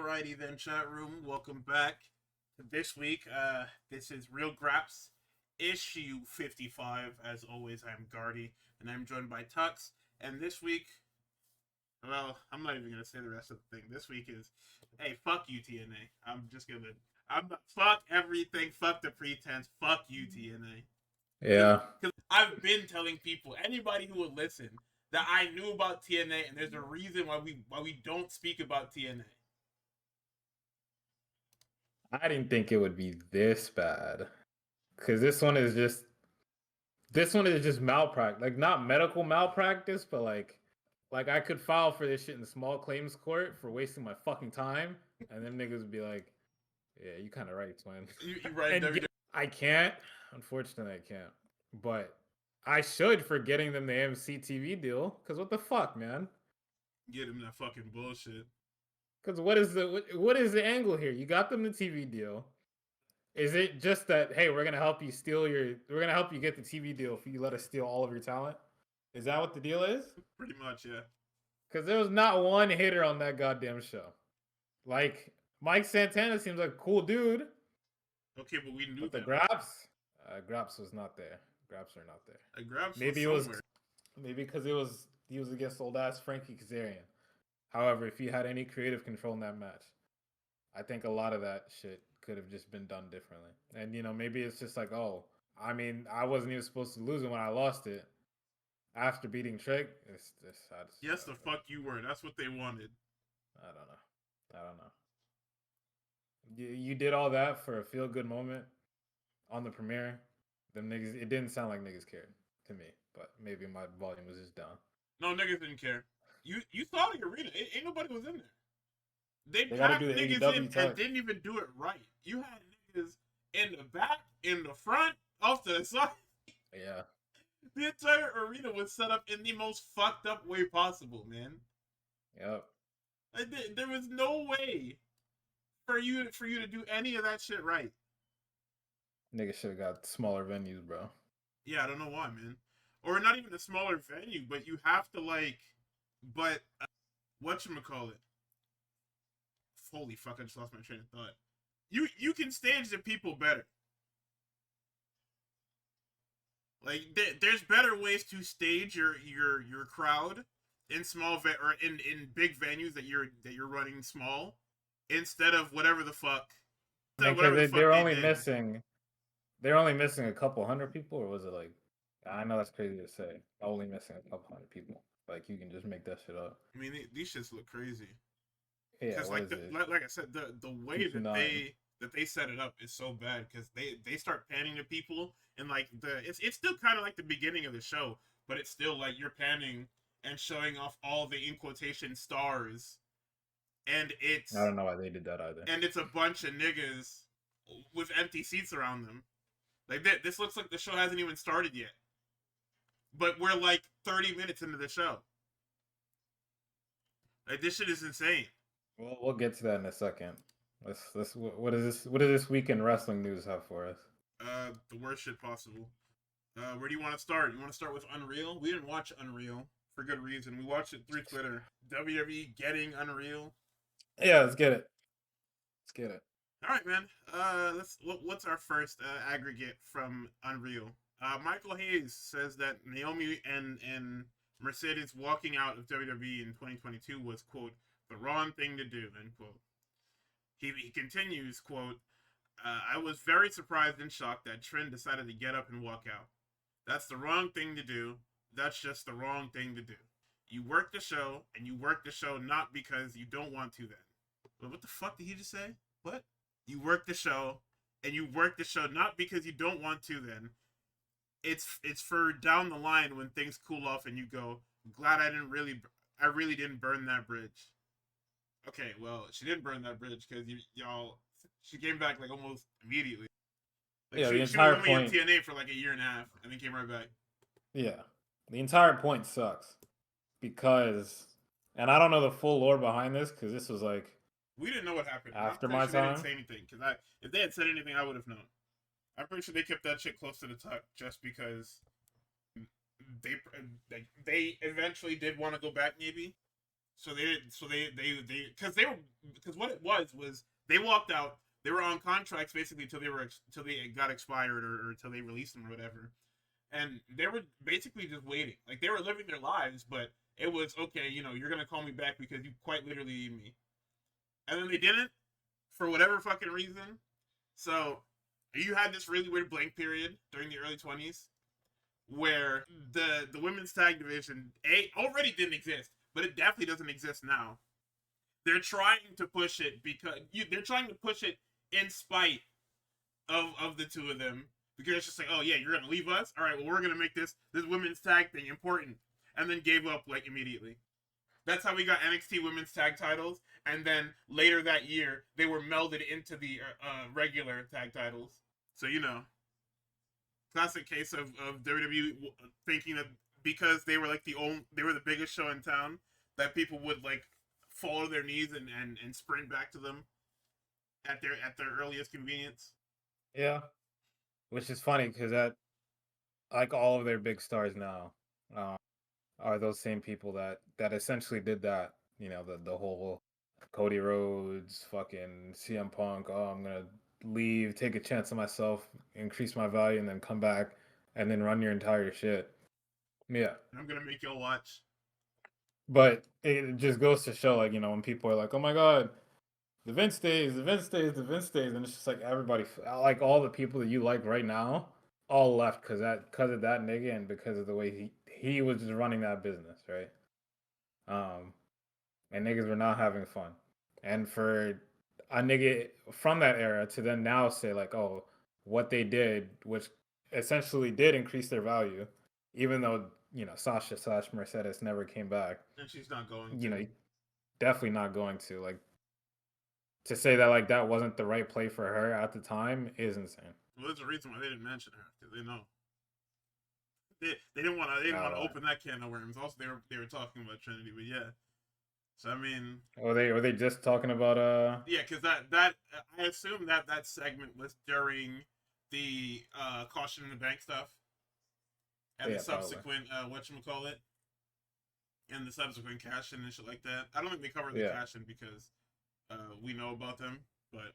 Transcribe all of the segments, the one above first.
Alrighty then, chat room. Welcome back. This week, this is Real Graps, issue 55. As always, I'm Gardy, and I'm joined by Tux. And this week, well, I'm not even gonna say the rest of the thing. This week is, hey, fuck you, TNA. Fuck everything. Fuck the pretense. Fuck you, TNA. Yeah. Because I've been telling people, anybody who would listen, that I knew about TNA, and there's a reason why we don't speak about TNA. I didn't think it would be this bad. Cause this one is just malpractice. Like not medical malpractice, but like I could file for this shit in the small claims court for wasting my fucking time. And then niggas would be like, yeah, you kinda right, twin. You right. And yeah, I can't. Unfortunately I can't. But I should for getting them the AMC TV deal. Cause what the fuck, man? Get him that fucking bullshit. Because what is the angle here? You got them the TV deal. Is it just that, hey, we're gonna help you get the TV deal if you let us steal all of your talent? Is that what the deal is? Pretty much, yeah. Because there was not one hitter on that goddamn show. Like Mike Santana seems like a cool dude. Okay, but we knew but that. The Graps was not there. Graps are not there. Graps maybe was maybe because he was against old ass Frankie Kazarian. However, if he had any creative control in that match, I think a lot of that shit could have just been done differently. And, you know, maybe it's just like, oh, I mean, I wasn't even supposed to lose it when I lost it. After beating Trick, yes, the fuck you were. That's what they wanted. I don't know. You did all that for a feel-good moment on the premiere. Them niggas, it didn't sound like niggas cared to me, but maybe my volume was just down. No, niggas didn't care. You saw the arena. Ain't nobody was in there. They gotta packed do the niggas AEW in and didn't even do it right. You had niggas in the back, in the front, off to the side. Yeah. The entire arena was set up in the most fucked up way possible, man. Yep. There was no way for you to do any of that shit right. Niggas should have got smaller venues, bro. Yeah, I don't know why, man. Or not even a smaller venue, but you have to whatchamacallit? Holy fuck, I just lost my train of thought. You can stage the people better. Like there's better ways to stage your crowd in small or in big venues that you're running small instead of whatever the fuck. They're only missing a couple hundred people, or was it like? I know that's crazy to say. Only missing a couple hundred people. Like you can just make that shit up. I mean, these shits look crazy. Yeah, like I said, the way that they set it up is so bad because they start panning to people and like it's still kind of like the beginning of the show, but it's still like you're panning and showing off all the in quotation stars, and I don't know why they did that either. And it's a bunch of niggas with empty seats around them. Like this looks like the show hasn't even started yet, but we're like 30 minutes into the show. Like this shit is insane. Well, we'll get to that in a second. What does this week in wrestling news have for us? The worst shit possible. Where do you want to start? You want to start with Unreal? We didn't watch Unreal for good reason. We watched it through Twitter. WWE getting Unreal. Yeah, let's get it. All right, man. What's our first aggregate from Unreal? Michael Hayes says that Naomi and Mercedes walking out of WWE in 2022 was, quote, the wrong thing to do, end quote. He continues, quote, I was very surprised and shocked that Trin decided to get up and walk out. That's the wrong thing to do. That's just the wrong thing to do. You work the show, and you work the show not because you don't want to then. But what the fuck did he just say? What? You work the show, and you work the show not because you don't want to then. It's for down the line when things cool off and you go, glad I really didn't burn that bridge. Okay, well, she didn't burn that bridge because she came back like almost immediately. Like, yeah, she the entire was only in TNA for like a year and a half and then came right back. Yeah, the entire point sucks because, and I don't know the full lore behind this because this was like we didn't know what happened after my time. They didn't say anything because if they had said anything, I would have known. I'm pretty sure they kept that shit close to the tuck just because they eventually did want to go back, maybe. So because what it was they walked out. They were on contracts basically till they got expired or till they released them or whatever, and they were basically just waiting. Like they were living their lives, but it was okay. You're gonna call me back because you quite literally need me, and then they didn't for whatever fucking reason. So you had this really weird blank period during the early 20s where the women's tag division already didn't exist, but it definitely doesn't exist now. They're trying to push it because they're trying to push it in spite of the two of them, because it's just like, oh yeah, you're gonna leave us, all right, well we're gonna make this women's tag thing important, and then gave up like immediately. That's how we got NXT women's tag titles, and then later that year they were melded into the regular tag titles. So classic case of WWE thinking that because they were like they were the biggest show in town, that people would like fall to their knees and sprint back to them at their earliest convenience. Yeah, which is funny because that, like, all of their big stars now are those same people that essentially did that. The whole Cody Rhodes, fucking CM Punk. Oh, I'm gonna leave, take a chance on myself, increase my value, and then come back and then run your entire shit. Yeah, I'm gonna make y'all watch. but it just goes to show, like, when people are like, "Oh my god, the Vince days, the Vince days, the Vince days," and it's just like everybody, like all the people that you like right now, all left because of that nigga and because of the way he was just running that business, right? And niggas were not having fun, and for a nigga from that era to then now say like, oh, what they did, which essentially did increase their value, even though Sasha/Mercedes never came back, and she's not going to. Definitely not going to. Like, to say that like that wasn't the right play for her at the time is insane. Well, there's a reason why they didn't mention her, because they know they didn't want to open that can of worms. Also, they were talking about Trinity, but yeah. So I mean, were they just talking about yeah, because that I assume that segment was during the caution in the bank stuff and yeah, the subsequent whatchamacallit, and the subsequent cash in and shit like that. I don't think they covered the cash in because we know about them, but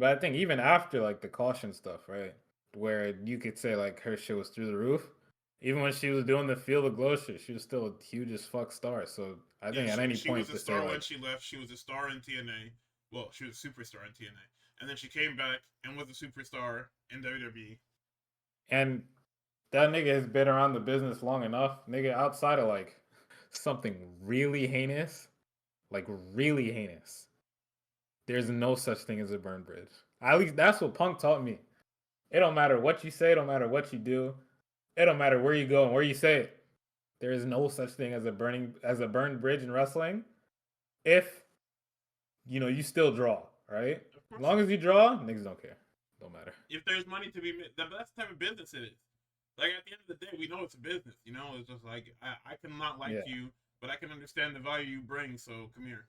I think even after like the caution stuff, right, where you could say like her shit was through the roof. Even when she was doing the Feel the Glow shit, she was still a huge as fuck star. So I think at any point she was a star when she left. She was a star in TNA. Well, she was a superstar in TNA, and then she came back and was a superstar in WWE. And that nigga has been around the business long enough, nigga. Outside of like something really heinous, there's no such thing as a burn bridge. At least that's what Punk taught me. It don't matter what you say, it don't matter what you do. It don't matter where you go and where you say it. There is no such thing as a burned bridge in wrestling. If you still draw, right? As long as you draw, niggas don't care. Don't matter. If there's money to be made, that's the type of business it is. Like at the end of the day, we know it's a business. It's just like I cannot like you, but I can understand the value you bring. So come here.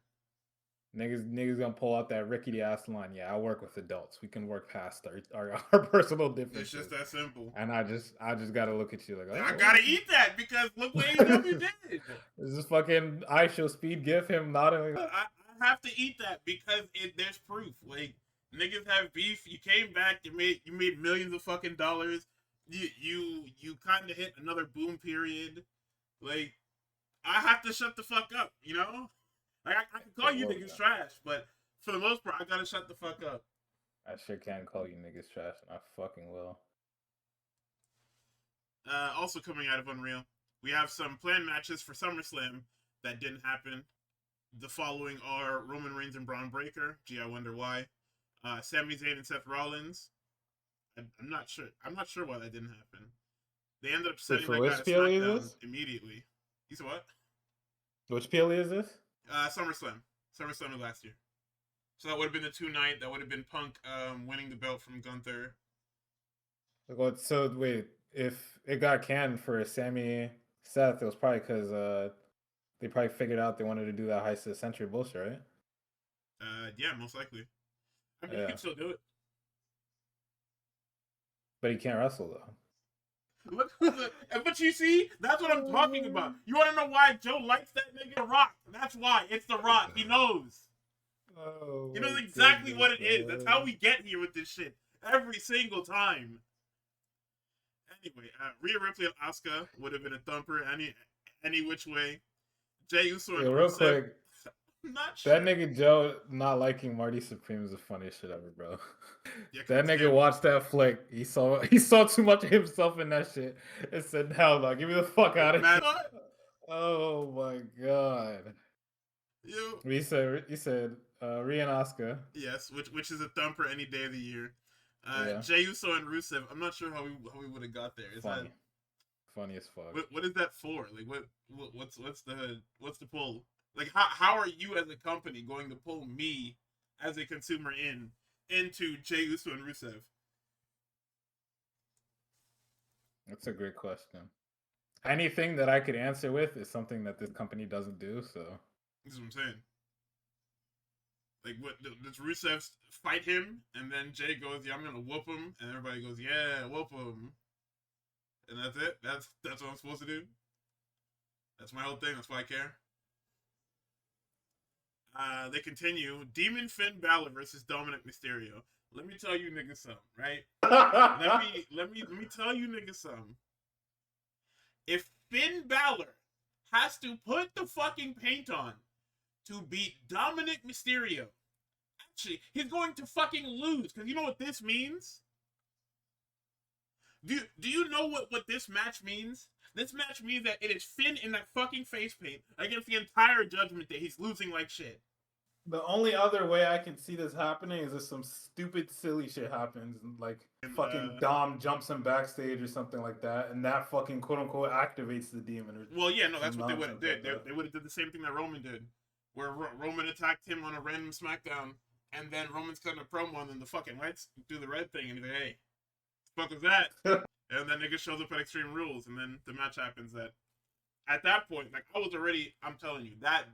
Niggas gonna pull out that rickety ass line. Yeah, I work with adults. We can work past our personal differences. It's just that simple. And I just gotta look at you like, I gotta eat that because look what AEW did. This is fucking I show speed gif him nodding. I have to eat that because there's proof. Like niggas have beef. You came back. You made millions of fucking dollars. You kind of hit another boom period. Like I have to shut the fuck up. Like I can call you niggas trash, but for the most part, I gotta shut the fuck up. I sure can call you niggas trash, and I fucking will. Also coming out of Unreal, we have some planned matches for SummerSlam that didn't happen. The following are Roman Reigns and Braun Breaker. Gee, I wonder why. Sami Zayn and Seth Rollins. I'm not sure. I'm not sure why that didn't happen. They ended up sending that guy to SmackDown immediately. You said what? Which PLE is this? SummerSlam of last year. So that would have been the 2-night. That would have been Punk winning the belt from Gunther. So wait, if it got canned for Sami Seth, it was probably because they probably figured out they wanted to do that Heist of the Century bullshit, right? Yeah, most likely. I mean, you can still do it. But he can't wrestle though. Look who's the, but you see, that's what I'm talking about. You want to know why Joe likes that nigga? The Rock. That's why. It's The Rock. He knows. Oh, He knows exactly what it is. That's how we get here with this shit. Every single time. Anyway, Rhea Ripley and Asuka would have been a thumper any which way. Jey Uso and real Rusev. quick. Not that sure. nigga Joe not liking Marty Supreme is the funniest shit ever, bro. Yeah, that nigga watched that flick. He saw too much of himself in that shit and said, "Hell no, get me the fuck out of here." Oh my god. He said Rhea and Asuka. Yes, which is a thumper any day of the year. Jey Uso and Rusev. I'm not sure how we would have got there. Is funny? Funny as fuck. What is that for? Like what's the pull? Like how are you as a company going to pull me as a consumer into Jey Uso and Rusev? That's a great question. Anything that I could answer with is something that this company doesn't do. So this is what I'm saying. Like, what does Rusev fight him, and then Jay goes, "Yeah, I'm gonna whoop him," and everybody goes, "Yeah, whoop him," and that's it. That's what I'm supposed to do. That's my whole thing. That's why I care. They continue. Demon Finn Balor versus Dominic Mysterio. Let me tell you niggas something, right? let me tell you niggas something. If Finn Balor has to put the fucking paint on to beat Dominic Mysterio, actually, he's going to fucking lose. Because you know what this means? Do you know what this match means? This match means that it is Finn in that fucking face paint against the entire Judgment Day. He's losing like shit. The only other way I can see this happening is if some stupid, silly shit happens, and fucking Dom jumps him backstage or something like that, and that fucking quote unquote activates the demon. Well, yeah, no, that's what they would have did. They would have did the same thing that Roman did, where Roman attacked him on a random SmackDown, and then Roman's cutting a promo, and then the fucking lights do the red thing, and he's like, "Hey, what the fuck was that?" And then nigga shows up at Extreme Rules, and then the match happens. That at that point, like I was already, I'm telling you, that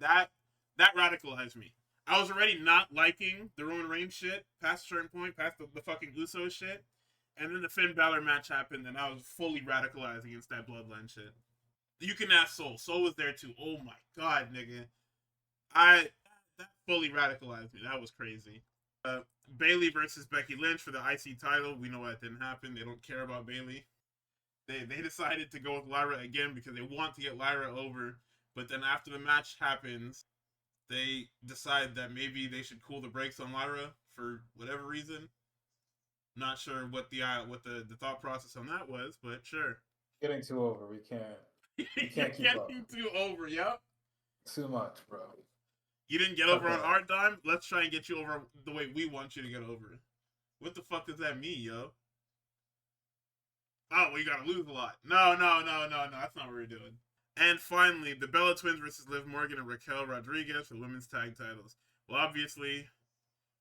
radicalized me. I was already not liking the Roman Reigns shit past a certain point, past the fucking Uso shit. And then the Finn Balor match happened, and I was fully radicalized against that bloodline shit. You can ask Soul. Soul was there too. Oh my god, nigga. That fully radicalized me. That was crazy. Bayley versus Becky Lynch for the IC title. We know that didn't happen. They don't care about Bayley. They decided to go with Lyra again because they want to get Lyra over. But then after the match happens, they decide that maybe they should cool the brakes on Lyra for whatever reason. Not sure what the thought process on that was, but sure. Getting too over. We can't keep up. Getting too over, yep. Too much, bro. You didn't get over on our dime? Let's try and get you over the way we want you to get over. What the fuck does that mean, yo? Oh, well, you gotta lose a lot. No. That's not what we're doing. And finally, the Bella Twins versus Liv Morgan and Raquel Rodriguez for the women's tag titles. Well, obviously,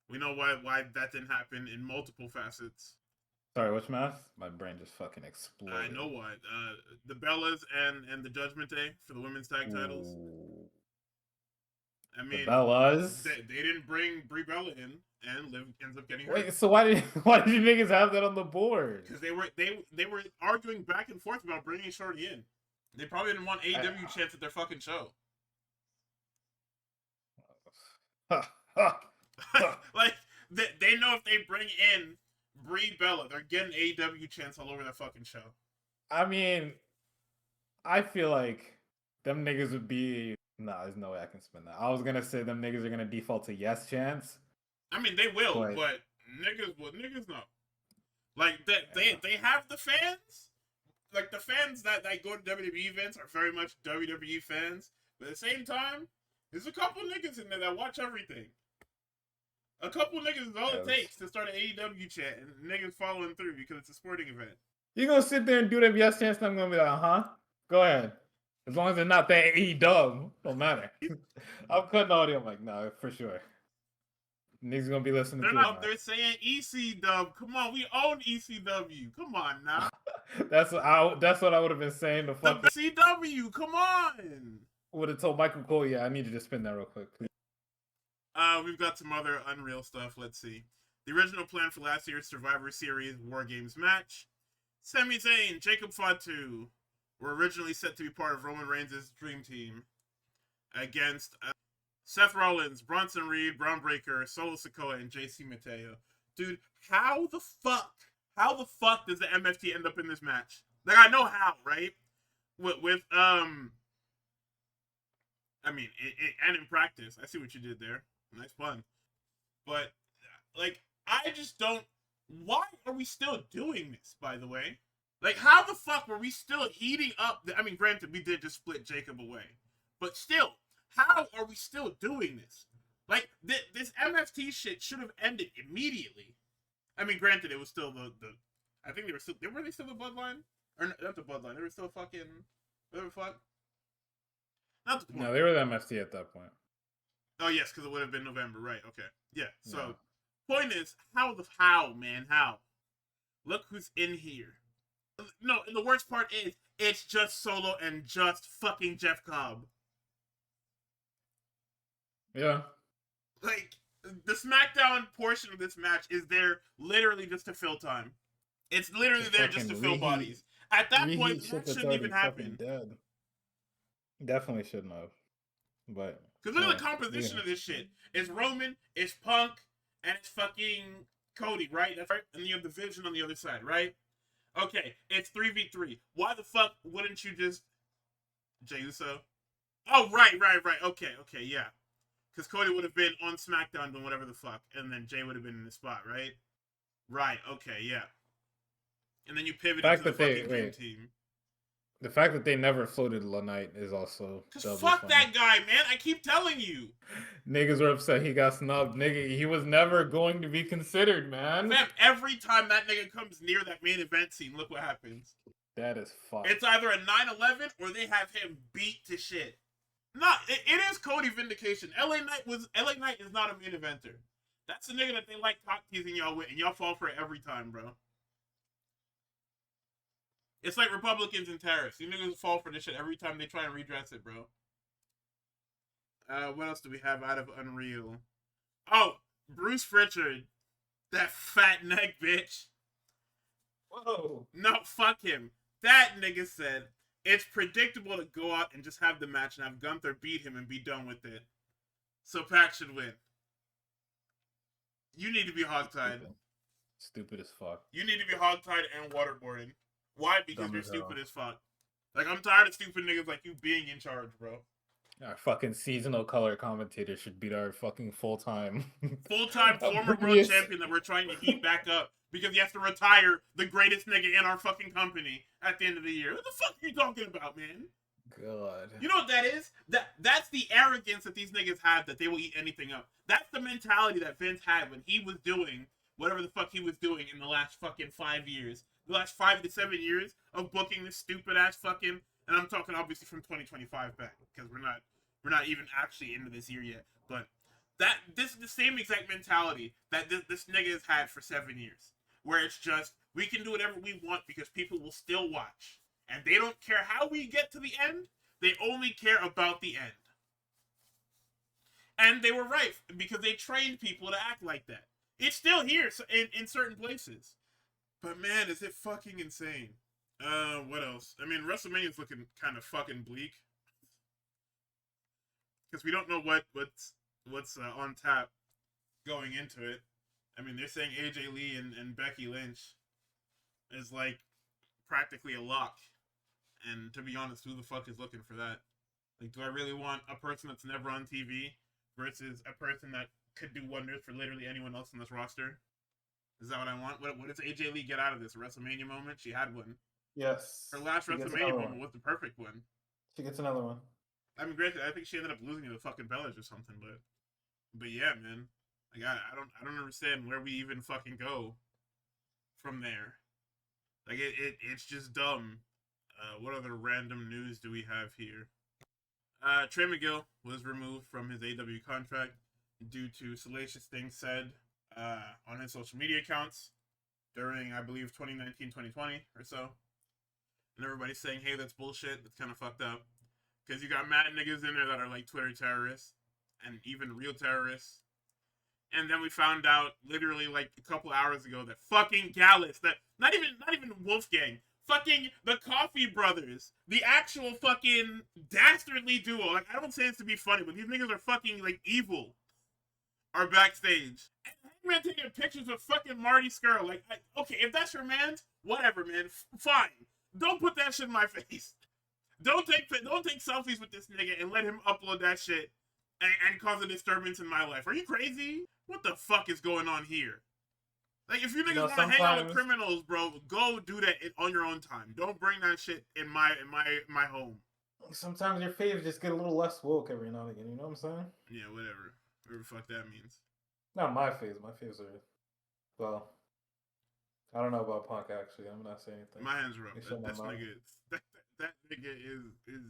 we know why that didn't happen in multiple facets. Sorry, which match? My brain just fucking exploded. I know why. The Bellas and the Judgment Day for the women's tag titles. I mean, the Bellas. They didn't bring Brie Bella in, and Liv ends up getting hurt. Wait, so why did you niggas have that on the board? Because they were arguing back and forth about bringing Shorty in. They probably didn't want AEW chance at their fucking show. Like they know if they bring in Brie Bella, they're getting AEW chance all over that fucking show. I mean, I feel like them niggas would be. Nah, there's no way I can spin that. I was gonna say them niggas are gonna default to yes chance. I mean, they will, but niggas know. Like they have the fans. Like the fans that go to WWE events are very much WWE fans, but at the same time, there's a couple niggas in there that watch everything. A couple niggas is all it takes to start an AEW chat, and niggas following through because it's a sporting event. You gonna sit there and do them yes chance, and I'm gonna be like, huh? Go ahead. As long as they're not that AEW, don't matter. I'm cutting audio. I'm like, no, for sure. Niggas gonna be listening they're to not, they're saying ECW. Come on, we own ECW. Come on now. That's what I would have been saying. The CW. Come on. Would have told Michael Cole, yeah, I need you to spin that real quick, please. We've got some other Unreal stuff. Let's see. The original plan for last year's Survivor Series War Games match Sami Zayn, Jacob Fatu were originally set to be part of Roman Reigns' dream team against Seth Rollins, Bronson Reed, Braun Breaker, Solo Sikoa, and JC Mateo. Dude, how the fuck does the MFT end up in this match? Like, I know how, right? I mean, and in practice, I see what you did there. Nice pun. But, like, I just don't. Why are we still doing this, by the way? Like, how the fuck were we still heating up? I mean, granted, we did just split Jacob away. But still, how are we still doing this? Like, this MFT shit should have ended immediately. I mean, granted, it was still the I think they were still the Bloodline? Or not the Bloodline, they were still fucking, whatever the fuck? Not the point. No, they were the MFT at that point. Oh, yes, because it would have been November, right, okay. Yeah, so, point is, how? Look who's in here. No, and the worst part is, it's just Solo and just fucking Jeff Cobb. Yeah. Like, the SmackDown portion of this match is there literally just to fill time. It's literally there just to fill bodies. At that point, that shouldn't even happen. Dead. Definitely shouldn't have. But because look at the composition of this shit. It's Roman, it's Punk, and it's fucking Cody, right? That's right. And you have the Vision on the other side, right? Okay, it's 3v3. Why the fuck wouldn't you just Jey Uso? Oh, right. Okay, yeah. Because Cody would have been on SmackDown doing whatever the fuck, and then Jey would have been in the spot, right? Right, okay, yeah. And then you pivot into the fucking dream team. The fact that they never floated LaKnight is also... Because fuck funny. That guy, man. I keep telling you. Niggas were upset he got snubbed. Nigga, he was never going to be considered, man. Fam, every time that nigga comes near that main event scene, look what happens. That is fucked. It's either a 9/11 or they have him beat to shit. It is Cody vindication. LA Knight is not a main eventer. That's the nigga that they like cock teasing y'all with, and y'all fall for it every time, bro. It's like Republicans and tariffs. You niggas fall for this shit every time they try and redress it, bro. What else do we have out of Unreal? Oh, Bruce Pritchard. That fat neck bitch. Whoa. No, fuck him. That nigga said, it's predictable to go out and just have the match and have Gunther beat him and be done with it. So Pat should win. You need to be hogtied. Stupid as fuck. You need to be hogtied and waterboarded. Why? Because you're stupid as fuck. Like, I'm tired of stupid niggas like you being in charge, bro. Our fucking seasonal color commentator should beat our fucking full-time former world champion that we're trying to heat back up because he has to retire the greatest nigga in our fucking company at the end of the year. What the fuck are you talking about, man? God. You know what that is? That's the arrogance that these niggas have that they will eat anything up. That's the mentality that Vince had when he was doing whatever the fuck he was doing in the last fucking 5 years. The last 5 to 7 years of booking this stupid ass fucking, and I'm talking obviously from 2025 back because we're not even actually into this year yet. But this is the same exact mentality that this nigga has had for 7 years, where it's just we can do whatever we want because people will still watch, and they don't care how we get to the end. They only care about the end. And they were right because they trained people to act like that. It's still here in certain places. But man, is it fucking insane. What else? I mean, WrestleMania's looking kind of fucking bleak. Because we don't know what's on tap going into it. I mean, they're saying AJ Lee and Becky Lynch is like practically a lock. And to be honest, who the fuck is looking for that? Like, do I really want a person that's never on TV versus a person that could do wonders for literally anyone else in this roster? Is that what I want? What does AJ Lee get out of this? A WrestleMania moment? She had one. Yes. Her last WrestleMania moment was the perfect one. She gets another one. I mean, granted, I think she ended up losing to the fucking Bellas or something, but yeah, man. Like, I don't understand where we even fucking go from there. Like, it's just dumb. What other random news do we have here? Trey McGill was removed from his AW contract due to salacious things said on his social media accounts during, I believe, 2019-2020 or so. And everybody's saying, hey, that's bullshit. That's kind of fucked up. Because you got mad niggas in there that are like Twitter terrorists and even real terrorists. And then we found out literally like a couple hours ago that fucking Gallus, that not even Wolfgang, fucking the Coffee Brothers, the actual fucking dastardly duo. Like, I don't say this to be funny, but these niggas are fucking like evil. Are backstage. And Hangman taking pictures with fucking Marty Scurll. Like, okay, if that's your man, whatever, man. Fine. Don't put that shit in my face. Don't take selfies with this nigga and let him upload that shit and cause a disturbance in my life. Are you crazy? What the fuck is going on here? Like, if you niggas want to hang out with criminals, bro, go do that on your own time. Don't bring that shit in my home. Sometimes your faves just get a little less woke every now and again. You know what I'm saying? Yeah, whatever the fuck that means. Not my faves. My faves are, well, I don't know about Punk actually. I'm not saying anything. My hands are up. That nigga is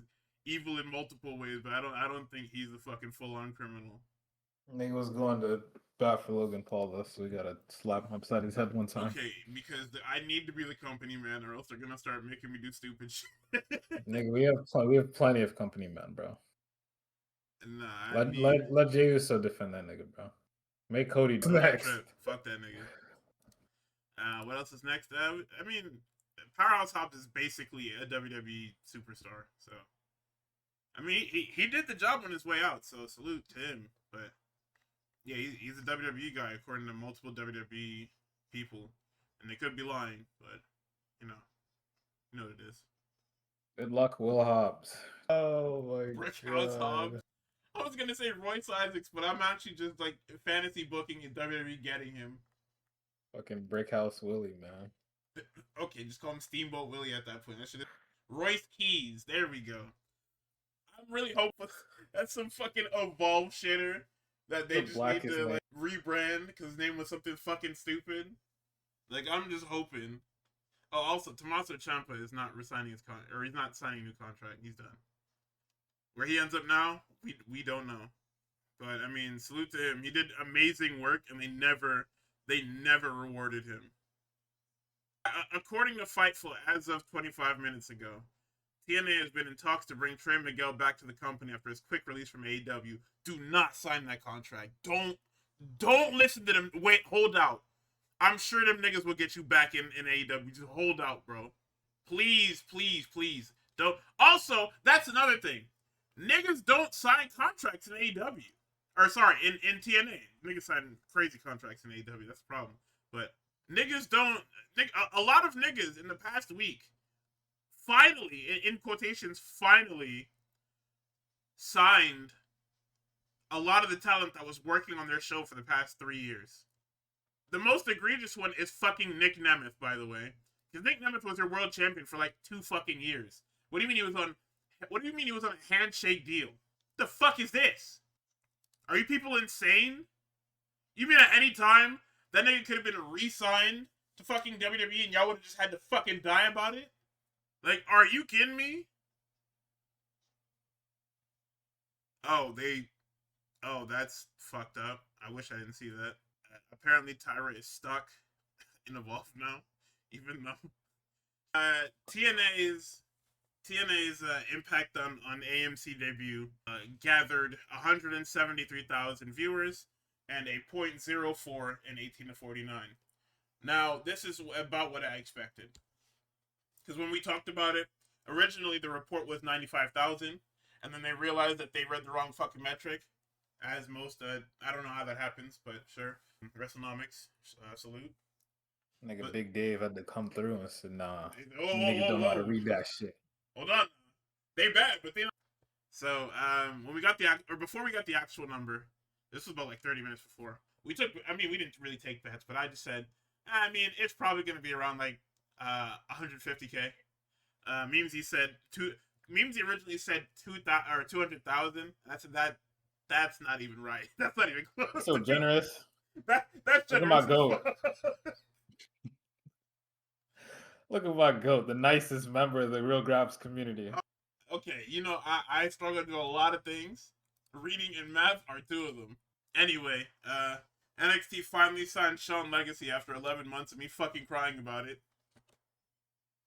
evil in multiple ways, but I don't think he's a fucking full on criminal. Nigga was going to bat for Logan Paul though, so we gotta slap him upside his head one time. Okay, because I need to be the company man, or else they're gonna start making me do stupid shit. Nigga, we have plenty of company men, bro. Nah, let Jey Uso defend that nigga, bro. Make Cody do next. Fuck that nigga. What else is next? I mean, Powerhouse Hobbs is basically a WWE superstar, so I mean he did the job on his way out, so salute to him. But yeah, he's a WWE guy according to multiple WWE people, and they could be lying, but you know what it is. Good luck, Will Hobbs. Oh my Brickhouse Hobbs. I was gonna say Royce Isaacs, but I'm actually just like fantasy booking and WWE getting him. Fucking Brickhouse Willie, man. Okay, just call him Steamboat Willie at that point. That should Royce Keys. There we go. I'm really hoping that's some fucking Evolve shitter that they just need to like rebrand because his name was something fucking stupid. Like, I'm just hoping. Oh, also, Tommaso Ciampa is not resigning his contract, or he's not signing a new contract. He's done. Where he ends up now, we don't know. But I mean, salute to him. He did amazing work, and they never rewarded him. According to Fightful, as of 25 minutes ago, TNA has been in talks to bring Trey Miguel back to the company after his quick release from AEW. Do not sign that contract. Don't listen to them. Wait, hold out. I'm sure them niggas will get you back in AEW. Just hold out, bro. Please, please, please. Don't. Also, that's another thing. Niggas don't sign contracts in AEW. Or, sorry, in TNA. Niggas sign crazy contracts in AEW. That's the problem. But niggas don't. A lot of niggas in the past week finally, in quotations, finally signed a lot of the talent that was working on their show for the past 3 years. The most egregious one is fucking Nick Nemeth, by the way. Because Nick Nemeth was your world champion for like 2 fucking years. What do you mean he was on a handshake deal? The fuck is this? Are you people insane? You mean at any time that nigga could have been re-signed to fucking WWE and y'all would have just had to fucking die about it? Like, are you kidding me? Oh, that's fucked up. I wish I didn't see that. Apparently Tyra is stuck in Evolve now, even though TNA's Impact on AMC debut gathered 173,000 viewers and a .04 in 18 to 49. Now, this is about what I expected. Because when we talked about it, originally the report was 95,000, and then they realized that they read the wrong fucking metric. As most, I don't know how that happens, but sure. WrestleNomics, salute. Nigga, but Big Dave had to come through and said, nah, niggas don't know how to read that shit. Hold on. They bad, but they don't. So, when we got before we got the actual number, this was about like 30 minutes before. We didn't really take bets, but I just said, it's probably going to be around like 150K. Memesy originally said 200,000. That's not even right. That's not even close. So generous. That's generous. Look at my goat. Look at my goat, the nicest member of the Real Graps community. Okay, I struggle to do a lot of things. Reading and math are 2 of them. Anyway, NXT finally signed Shawn Legacy after 11 months of me fucking crying about it.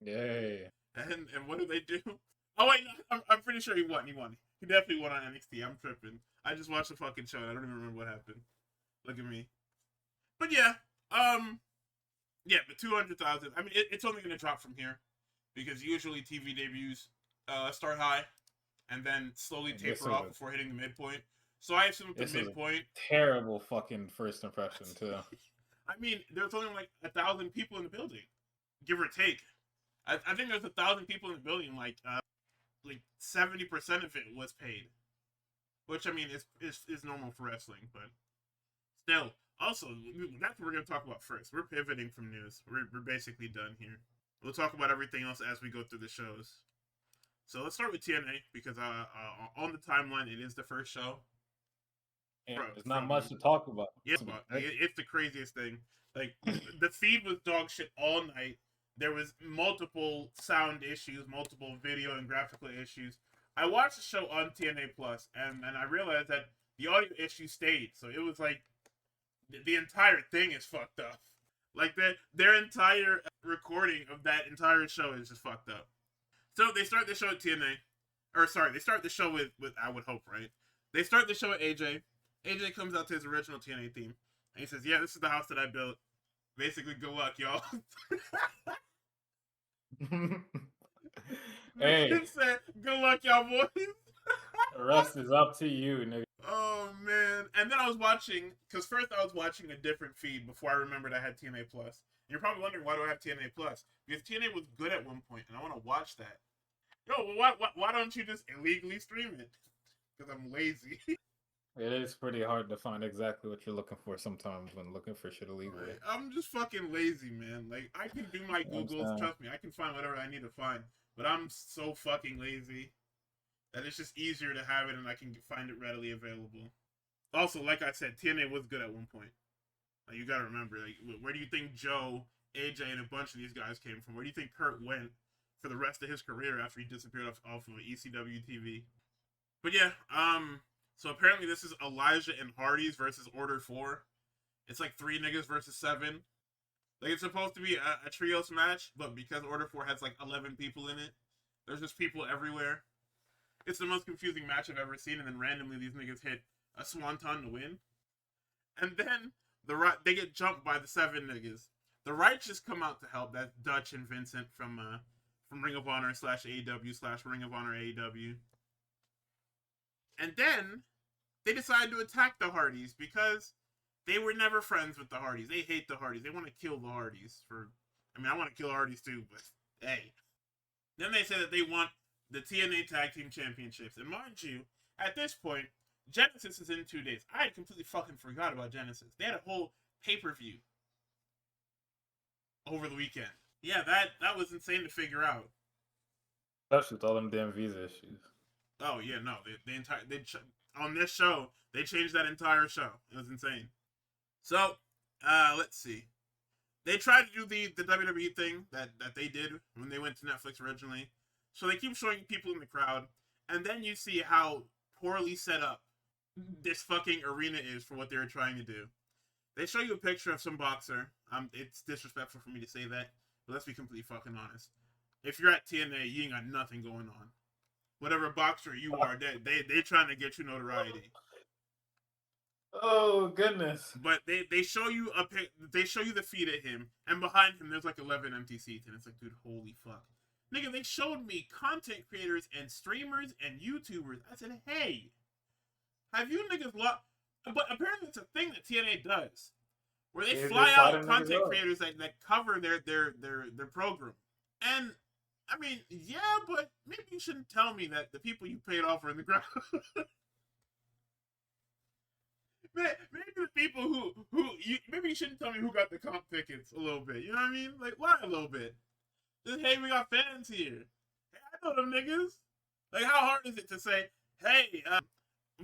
Yay. And what do they do? Oh wait, no, I'm pretty sure he won. He definitely won on NXT. I'm tripping. I just watched the fucking show. I don't even remember what happened. Look at me. But yeah, yeah, but 200,000. I mean, it's only gonna drop from here because usually TV debuts start high and then slowly taper off before hitting the midpoint. So I assume at the midpoint. Terrible fucking first impression too. I mean, there's only like 1,000 people in the building, give or take. I think there's 1,000 people in the building. Like 70% of it was paid, which I mean is normal for wrestling, but still. Also, that's what we're gonna talk about first. We're pivoting from news. We're basically done here. We'll talk about everything else as we go through the shows. So let's start with TNA because on the timeline it is the first show. There's not much to talk about. Yes, it's the craziest thing. Like the feed was dog shit all night. There was multiple sound issues, multiple video and graphical issues. I watched the show on TNA Plus, and I realized that the audio issue stayed. So it was like the entire thing is fucked up. Like their entire recording of that entire show is just fucked up. So they start the show at TNA, or sorry, they start the show with I would hope, right? They start the show with AJ. AJ comes out to his original TNA theme, and he says, "Yeah, this is the house that I built. Basically, good luck, y'all." Hey, he said, "Good luck, y'all, boys." The rest is up to you, nigga. Oh man! And then I was watching, because first I was watching a different feed before I remembered I had TNA Plus. You're probably wondering why do I have TNA Plus? Because TNA was good at one point, and I want to watch that. Yo, why don't you just illegally stream it? Because I'm lazy. It is pretty hard to find exactly what you're looking for sometimes when looking for shit illegally. I'm just fucking lazy, man. Like, I can do my Googles, trust me, I can find whatever I need to find. But I'm so fucking lazy that it's just easier to have it and I can find it readily available. Also, like I said, TNA was good at one point. Like, you gotta remember, like, where do you think Joe, AJ, and a bunch of these guys came from? Where do you think Kurt went for the rest of his career after he disappeared off of ECW TV? But yeah, so apparently this is Elijah and Hardy's versus Order 4. It's like 3 niggas versus 7. Like, it's supposed to be a trios match, but because Order 4 has like 11 people in it, there's just people everywhere. It's the most confusing match I've ever seen, and then randomly these niggas hit a swanton to win. And then they get jumped by the 7 niggas. The Righteous come out to help. That's Dutch and Vincent from Ring of Honor / AEW / Ring of Honor AEW. And then they decide to attack the Hardys because they were never friends with the Hardys. They hate the Hardys. They want to kill the Hardys. I want to kill Hardys too, but hey. Then they say that they want the TNA Tag Team Championships. And mind you, at this point, Genesis is in 2 days. I had completely fucking forgot about Genesis. They had a whole pay-per-view over the weekend. Yeah, that was insane to figure out. Especially with all them damn visa issues. Oh yeah, no, on this show they changed that entire show. It was insane. So, let's see. They tried to do the WWE thing that they did when they went to Netflix originally. So they keep showing people in the crowd, and then you see how poorly set up this fucking arena is for what they were trying to do. They show you a picture of some boxer. It's disrespectful for me to say that, but let's be completely fucking honest. If you're at TNA, you ain't got nothing going on. Whatever boxer you are, they trying to get you notoriety. Oh goodness! But they show you the feed of him, and behind him there's like 11 empty seats, and it's like, dude, holy fuck, nigga! They showed me content creators and streamers and YouTubers. I said, hey, have you niggas lost? But apparently it's a thing that TNA does, where they fly out content creators that cover their program, and. I mean, yeah, but maybe you shouldn't tell me that the people you paid off are in the ground. Maybe the people maybe you shouldn't tell me who got the comp tickets a little bit. You know what I mean? Like, lie a little bit. Just, hey, we got fans here. Hey, I know them niggas. Like, how hard is it to say, hey,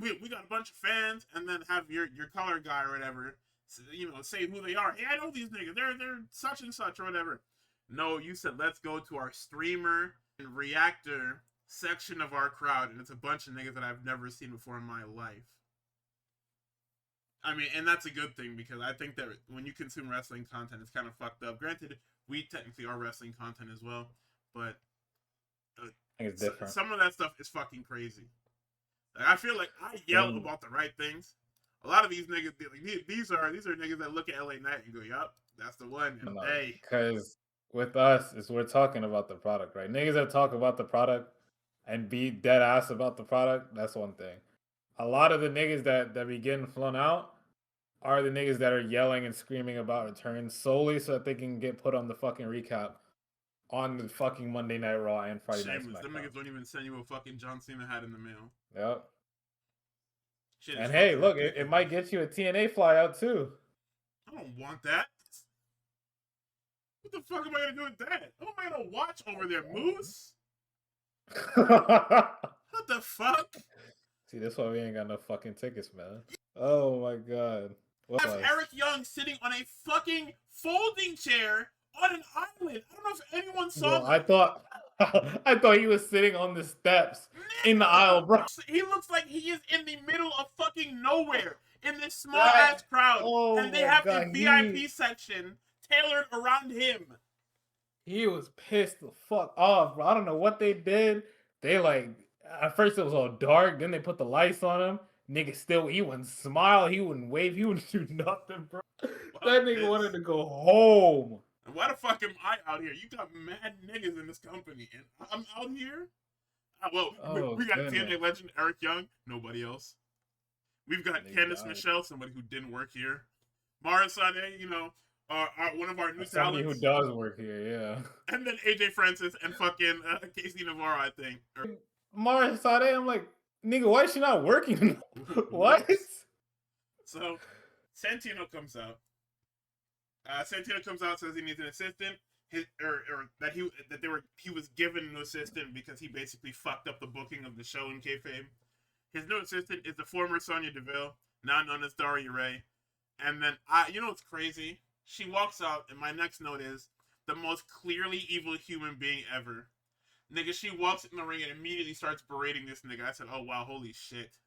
we got a bunch of fans, and then have your color guy or whatever, say who they are. Hey, I know these niggas. They're such and such or whatever. No, you said, let's go to our streamer and reactor section of our crowd, and it's a bunch of niggas that I've never seen before in my life. I mean, and that's a good thing, because I think that when you consume wrestling content, it's kind of fucked up. Granted, we technically are wrestling content as well, but it's different. Some of that stuff is fucking crazy. Like, I feel like I yell about the right things A lot of these niggas, these are niggas that look at LA Knight and go, "Yup, that's the one." And hey, because with us, is we're talking about the product, right? Niggas that talk about the product and be dead ass about the product, that's one thing. A lot of the niggas that be getting flown out are the niggas that are yelling and screaming about returns solely so that they can get put on the fucking recap on the fucking Monday Night Raw and Friday Night shameless. Them SmackDown. niggas don't even send you a fucking John Cena hat in the mail. Yep. Shit is And hey, fucking look, ridiculous. it might get you a TNA flyout too. I don't want that. What the fuck am I gonna do with that? What am I gonna watch over there, Moose? What the fuck? See, that's why we ain't got no fucking tickets, man. Oh my god. What have Eric Young sitting on a fucking folding chair on an island. I don't know if anyone saw that. I thought he was sitting on the steps in the aisle, bro. He looks like he is in the middle of fucking nowhere in this small ass crowd, and they have a VIP section tailored around him. He was pissed the fuck off, bro. I don't know what they did. They like at first it was all dark, then they put the lights on him. Nigga still, he wouldn't smile, he wouldn't wave, he wouldn't do nothing, bro. That nigga wanted to go home. And why the fuck am I out here? You got mad niggas in this company, and I'm out here? Well, we got TNA legend Eric Young, nobody else. We've got Candice Michelle, somebody who didn't work here. Mara Sade, you know, one of our new talents. Somebody who does work here, yeah. And then AJ Francis and fucking Casey Navarro, I think. Mara Sade, I'm like, nigga, why is she not working? What? So, Santino comes out. Santino comes out, says he needs an assistant. He was given an assistant because he basically fucked up the booking of the show in kayfabe. His new assistant is the former Sonya Deville, now known as Daria Ray. And then you know what's crazy? She walks out, and my next note is the most clearly evil human being ever. Nigga, she walks in the ring and immediately starts berating this nigga. I said, "Oh wow, holy shit."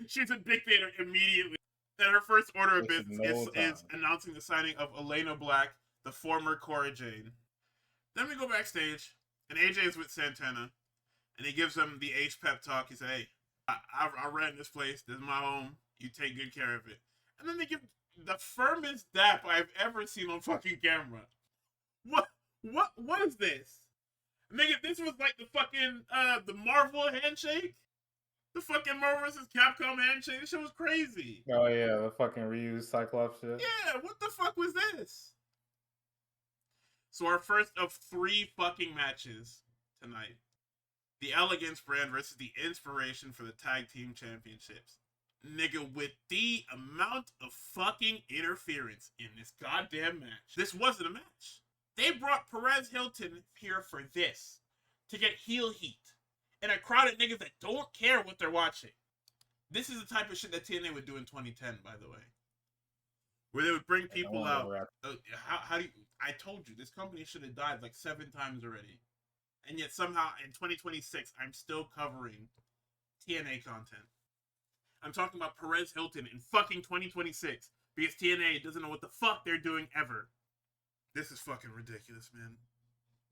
She's a dictator immediately. And her first order of business is announcing the signing of Elena Black, the former Cora Jade. Then we go backstage, and AJ is with Santana, and he gives him the Ace pep talk. He said, "Hey, I ran this place. This is my home. You take good care of it." And then they give the firmest dap I've ever seen on fucking camera. What is this? Nigga, this was like the fucking, the Marvel handshake? The fucking Marvel vs. Capcom handshake? This shit was crazy. Oh yeah, the fucking reused Cyclops shit. Yeah, what the fuck was this? So our first of 3 fucking matches tonight. The Elegance brand versus the Inspiration for the Tag Team Championships. Nigga, with the amount of fucking interference in this goddamn match. This wasn't a match. They brought Perez Hilton here for this. To get heel heat. And a crowd of niggas that don't care what they're watching. This is the type of shit that TNA would do in 2010, by the way. Where they would bring people out. How do you... I told you, this company should have died like 7 times already. And yet somehow in 2026, I'm still covering TNA content. I'm talking about Perez Hilton in fucking 2026. Because TNA doesn't know what the fuck they're doing ever. This is fucking ridiculous, man.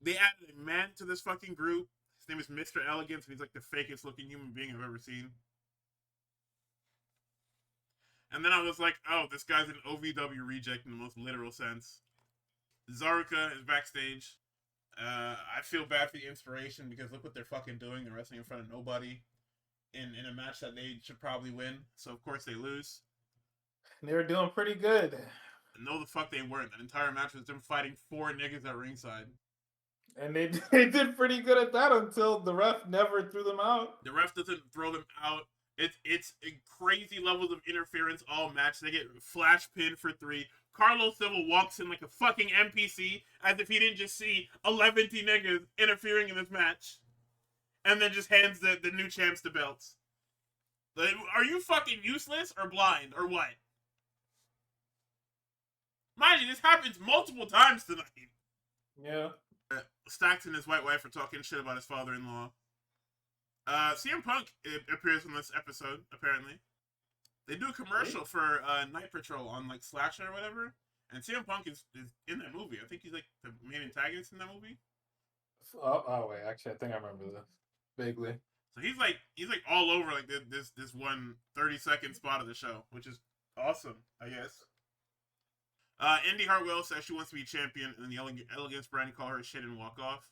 They added a man to this fucking group. His name is Mr. Elegance, and he's like the fakest looking human being I've ever seen. And then I was like, oh, this guy's an OVW reject in the most literal sense. Zaruka is backstage. I feel bad for the Inspiration because look what they're fucking doing. They're wrestling in front of nobody in a match that they should probably win. So, of course, they lose. They were doing pretty good. No, the fuck they weren't. That entire match was them fighting 4 niggas at ringside. And they did pretty good at that until the ref never threw them out. The ref doesn't throw them out. It's crazy levels of interference all match. They get flash pinned for 3. Carlos Silva walks in like a fucking NPC as if he didn't just see 11 niggas interfering in this match. And then just hands the new champs the belts. Like, are you fucking useless or blind or what? Mind you, this happens multiple times tonight. Yeah. Stacks and his white wife are talking shit about his father-in-law. CM Punk appears in this episode, apparently. They do a commercial for Night Patrol on like Slasher or whatever. And CM Punk is in that movie. I think he's like the main antagonist in that movie. Oh wait, actually I think I remember this. Vaguely. So he's like all over like this one 30-second spot of the show, which is awesome, I guess. Indy Hartwell says she wants to be champion, and the Elegance brand call her shit and walk off.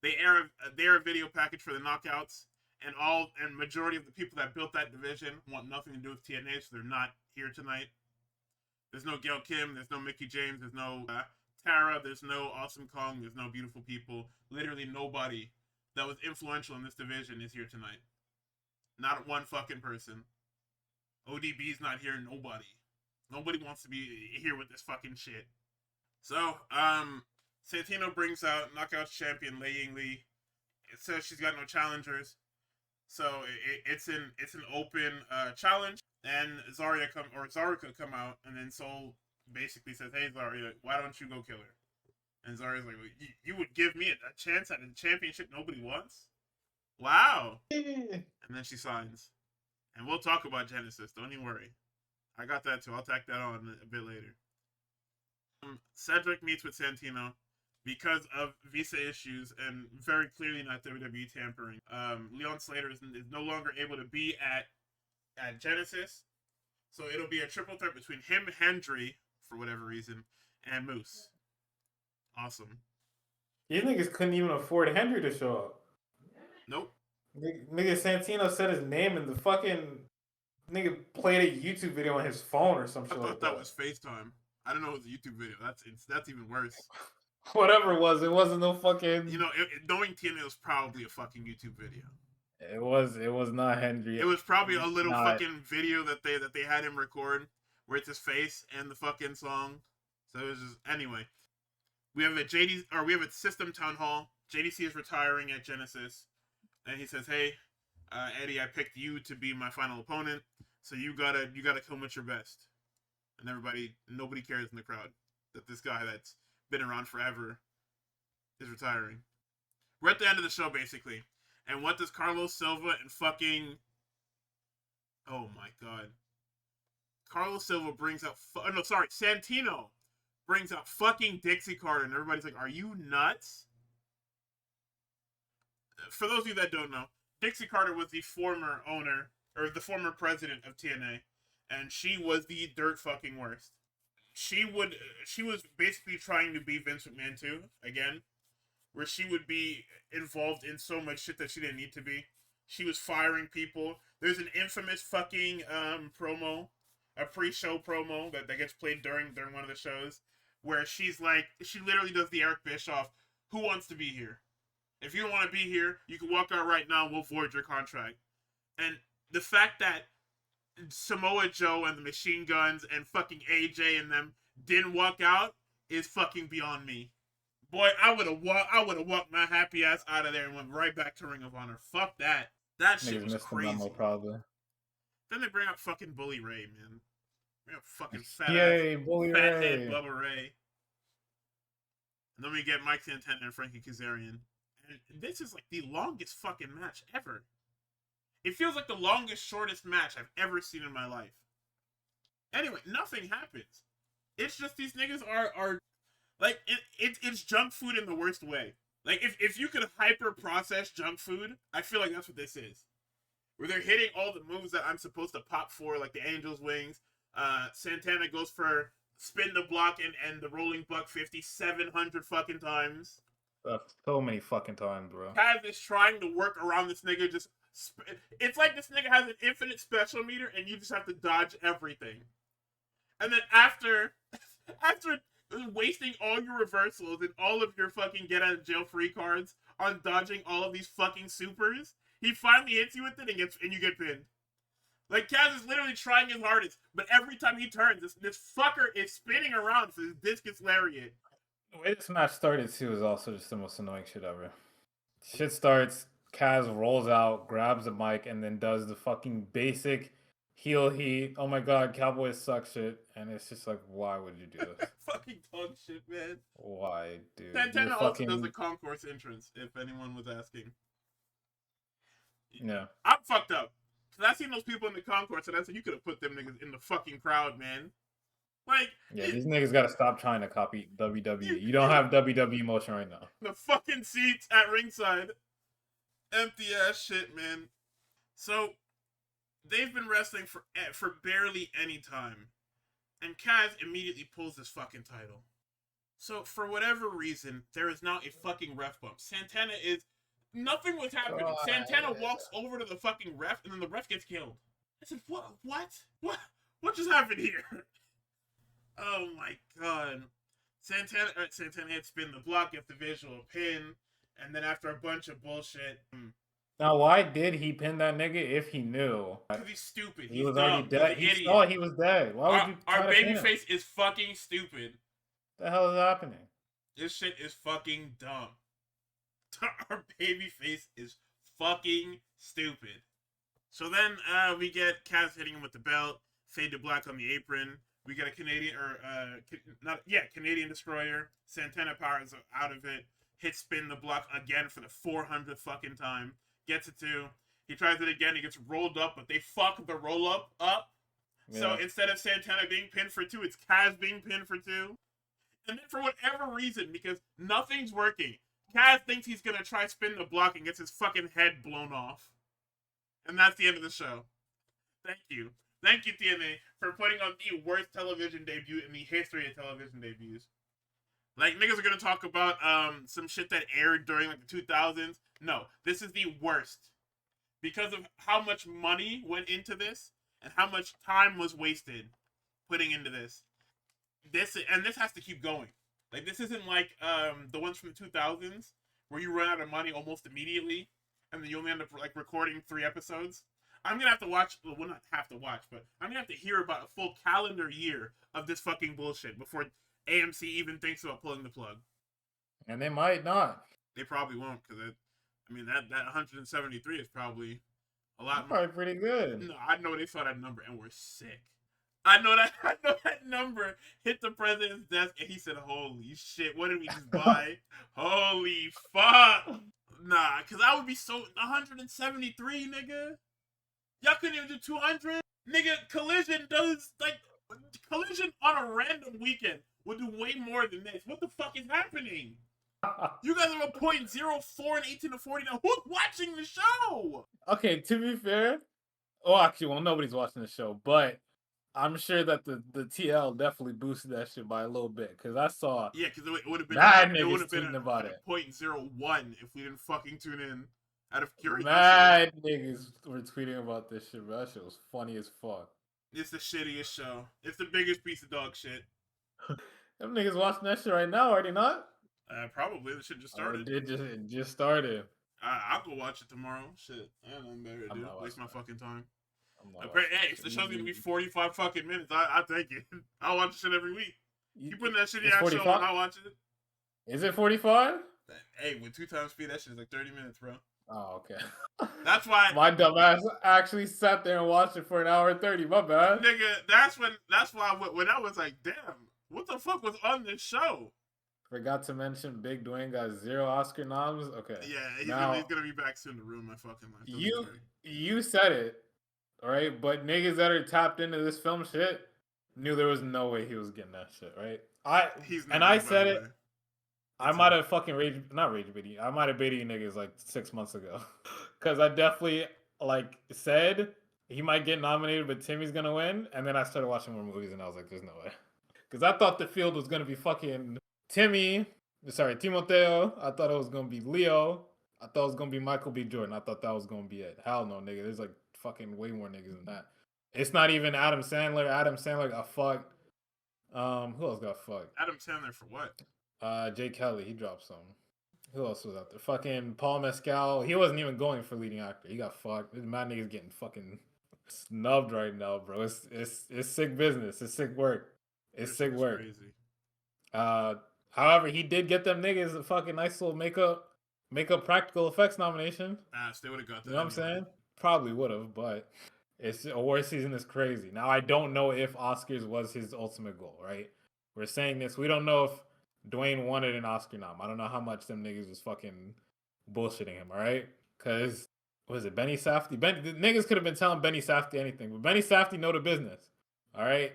They air a video package for the knockouts, and majority of the people that built that division want nothing to do with TNA, so they're not here tonight. There's no Gail Kim, there's no Mickie James, there's no Tara, there's no Awesome Kong, there's no Beautiful People. Literally nobody that was influential in this division is here tonight. Not one fucking person. ODB's not here, nobody. Nobody wants to be here with this fucking shit. So, Santino brings out Knockouts champion Lei Ying Li. It says she's got no challengers. So it's an open challenge, and Zarya could come out, and then Soul basically says, "Hey Zarya, why don't you go kill her?" And Zarya's like, well, "You would give me a chance at a championship nobody wants? Wow!" And then she signs, and we'll talk about Genesis. Don't even worry, I got that too. I'll tack that on a bit later. Cedric meets with Santino. Because of visa issues and very clearly not WWE tampering, Leon Slater is no longer able to be at Genesis. So it'll be a triple threat between him, Hendry, for whatever reason, and Moose. Awesome. These niggas couldn't even afford Hendry to show up. Nope. Nigga Santino said his name and the fucking nigga played a YouTube video on his phone or some shit. I thought that was FaceTime. I don't know it was a YouTube video. That's even worse. Whatever it wasn't no fucking. You know, knowing TNA was probably a fucking YouTube video. It was not Hendry. It was probably a little fucking video that they had him record where it's his face and the fucking song. So it was just anyway. We have a system town hall. JDC is retiring at Genesis, and he says, "Hey, Eddie, I picked you to be my final opponent. So you gotta come with your best." And nobody cares in the crowd that this guy that's been around forever is retiring. We're at the end of the show basically, and what does Carlos Silva and fucking oh my god, Carlos Silva brings out Santino brings out fucking Dixie Carter, and everybody's like, "Are you nuts?" For those of you that don't know, Dixie Carter was the former owner or the former president of TNA, and she was the dirt fucking worst. She was basically trying to be Vince McMahon too, again, where she would be involved in so much shit that she didn't need to be. She was firing people. There's an infamous fucking promo, a pre-show promo that gets played during one of the shows, where she literally does the Eric Bischoff, "Who wants to be here? If you don't want to be here, you can walk out right now, we'll void your contract." And the fact that Samoa Joe and the Machine Guns and fucking AJ and them didn't walk out is fucking beyond me. Boy, I would have walked my happy ass out of there and went right back to Ring of Honor. Fuck that. That shit was crazy. The memo, probably. Then they bring out fucking Bully Ray, man. Bring out fucking fathead Bubba Ray. And then we get Mike Santana and Frankie Kazarian. And this is like the longest fucking match ever. It feels like the longest, shortest match I've ever seen in my life. Anyway, nothing happens. It's just these niggas are like, it's junk food in the worst way. Like, if you could hyper-process junk food, I feel like that's what this is. Where they're hitting all the moves that I'm supposed to pop for, like the Angel's Wings. Santana goes for spin the block and the rolling buck 700 fucking times. So many fucking times, bro. Kaz is trying to work around this nigga. It's like this nigga has an infinite special meter, and you just have to dodge everything. And then after wasting all your reversals and all of your fucking get out of jail free cards on dodging all of these fucking supers, he finally hits you with it and you get pinned. Like, Kaz is literally trying his hardest, but every time he turns, this fucker is spinning around for his discus lariat. The way this match started, too, is also just the most annoying shit ever. Shit starts, Kaz rolls out, grabs the mic, and then does the fucking basic heel heat. Oh my god, Cowboys suck shit. And it's just like, why would you do this? Fucking dog shit, man. Why, dude? Santana also does the concourse entrance, if anyone was asking. Yeah. I'm fucked up. Because I seen those people in the concourse, and I said, you could have put them niggas in the fucking crowd, man. Like, yeah, these niggas gotta stop trying to copy WWE. You don't have WWE motion right now. The fucking seats at ringside. Empty ass shit, man. So they've been wrestling for barely any time, and Kaz immediately pulls this fucking title. So for whatever reason, there is now a fucking ref bump. Santana is nothing was happening. Santana walks over to the fucking ref, and then the ref gets killed. I said, what? What just happened here? Oh my god. Santana had spin the block, gets the visual pin, and then after a bunch of bullshit. Now, why did he pin that nigga if he knew? Because he's stupid. He was already dead. He thought he was dead. Why would you? Our babyface is fucking stupid. What the hell is happening? This shit is fucking dumb. Our babyface is fucking stupid. So then we get Kaz hitting him with the belt, fade to black on the apron. We get a Canadian Destroyer. Santana powers out of it. Hits spin the block again for the 400th fucking time. Gets it too. He tries it again. He gets rolled up, but they fuck the roll up. Yeah. So instead of Santana being pinned for 2, it's Kaz being pinned for 2. And then for whatever reason, because nothing's working, Kaz thinks he's gonna try spin the block and gets his fucking head blown off. And that's the end of the show. Thank you. Thank you, TNA, for putting on the worst television debut in the history of television debuts. Like, niggas are gonna talk about some shit that aired during like the 2000s. No, this is the worst. Because of how much money went into this and how much time was wasted putting into this. This has to keep going. Like, this isn't like the ones from the 2000s where you run out of money almost immediately and then you only end up like recording 3 episodes. I'm gonna have to watch, well, not have to watch, but I'm gonna have to hear about a full calendar year of this fucking bullshit before AMC even thinks about pulling the plug. And they might not. They probably won't, because that 173 is probably a lot more. Probably pretty good. No, I know they saw that number and were sick. I know that number hit the president's desk and he said, holy shit, what did we just buy? Holy fuck. Nah, because I would be so 173, nigga. Y'all couldn't even do 200? Nigga, Collision on a random weekend would do way more than this. What the fuck is happening? You guys have a .04 and 18 to 49. Who's watching the show? Okay, to be fair, actually, nobody's watching the show, but I'm sure that the TL definitely boosted that shit by a little bit, because I saw because it would have been about it. .01 if we didn't fucking tune in out of curiosity. Mad niggas were tweeting about this shit, bro. That shit was funny as fuck. It's the shittiest show. It's the biggest piece of dog shit. Them niggas watching that shit right now, are they not? Probably. The shit just started. It just started. I'll go watch it tomorrow. Shit. I don't know better to do. Waste my fucking time. Hey, if the show's gonna be 45 fucking minutes, I'll take it. I'll watch shit every week. You putting that shitty ass show on, I'll watch it. Is it 45? Hey, with 2 times speed, that shit is like 30 minutes, bro. Oh, okay. That's why my dumb ass actually sat there and watched it for an hour and 30. My bad. Nigga, that's why when I was like, damn, what the fuck was on this show? Forgot to mention Big Dwayne got 0 Oscar noms. Okay. Yeah, he's gonna be back soon to ruin my fucking life. You said it, all right? But niggas that are tapped into this film shit knew there was no way he was getting that shit, right? I said it. I might have fucking not rage baited. I might have baited you niggas like 6 months ago, because I definitely like said he might get nominated, but Timmy's gonna win. And then I started watching more movies, and I was like, "There's no way," because I thought the field was gonna be fucking Timoteo. I thought it was gonna be Leo. I thought it was gonna be Michael B. Jordan. I thought that was gonna be it. Hell no, nigga. There's like fucking way more niggas than that. It's not even Adam Sandler. Adam Sandler got fucked. Who else got fucked? Adam Sandler for what? Jay Kelly, he dropped some. Who else was out there? Fucking Paul Mescal. He wasn't even going for leading actor. He got fucked. This mad nigga's getting fucking snubbed right now, bro. It's sick business. It's sick work. It's sick work. Crazy. However, he did get them niggas a fucking nice little makeup practical effects nomination. They would have got that. You know what I'm saying? Probably would have, but it's award season is crazy. Now I don't know if Oscars was his ultimate goal, right? We're saying this. We don't know if Dwayne wanted an Oscar nom. I don't know how much them niggas was fucking bullshitting him, all right? Because, what is it, Benny Safdie? The niggas could have been telling Benny Safdie anything, but Benny Safdie know the business, all right?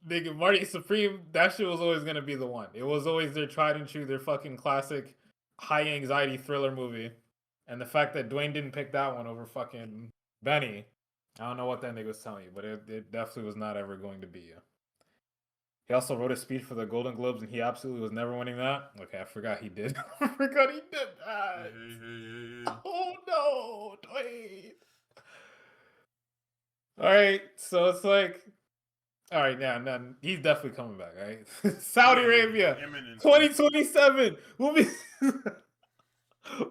Nigga, Marty Supreme, that shit was always going to be the one. It was always their tried and true, their fucking classic high-anxiety thriller movie. And the fact that Dwayne didn't pick that one over fucking Benny, I don't know what that nigga was telling you, but it definitely was not ever going to be you. He also wrote a speech for the Golden Globes, and he absolutely was never winning that. Okay, I forgot he did. I forgot he did that. Hey. Oh no, Dwayne. All right, so it's like, all right, now he's definitely coming back, right? Saudi Arabia, Imminent. 2027. We'll be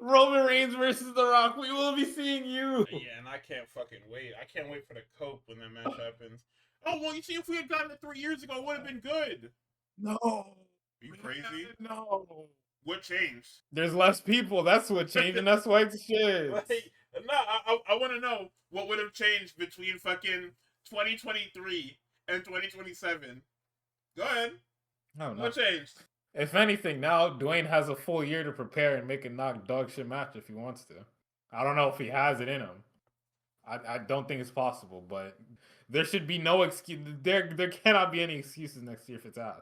Roman Reigns versus The Rock. We will be seeing you. Yeah, and I can't fucking wait. I can't wait for the cope when that match happens. Oh, well, you see, if we had gotten it 3 years ago, it would have been good. No. Are you crazy? No. What changed? There's less people. That's what changed, and that's why it's shit. Like, no, I want to know what would have changed between fucking 2023 and 2027. Go ahead. No, no. What changed? If anything, now Dwayne has a full year to prepare and make a knock dog shit match if he wants to. I don't know if he has it in him. I don't think it's possible, but there should be no excuse. There cannot be any excuses next year if it's ass.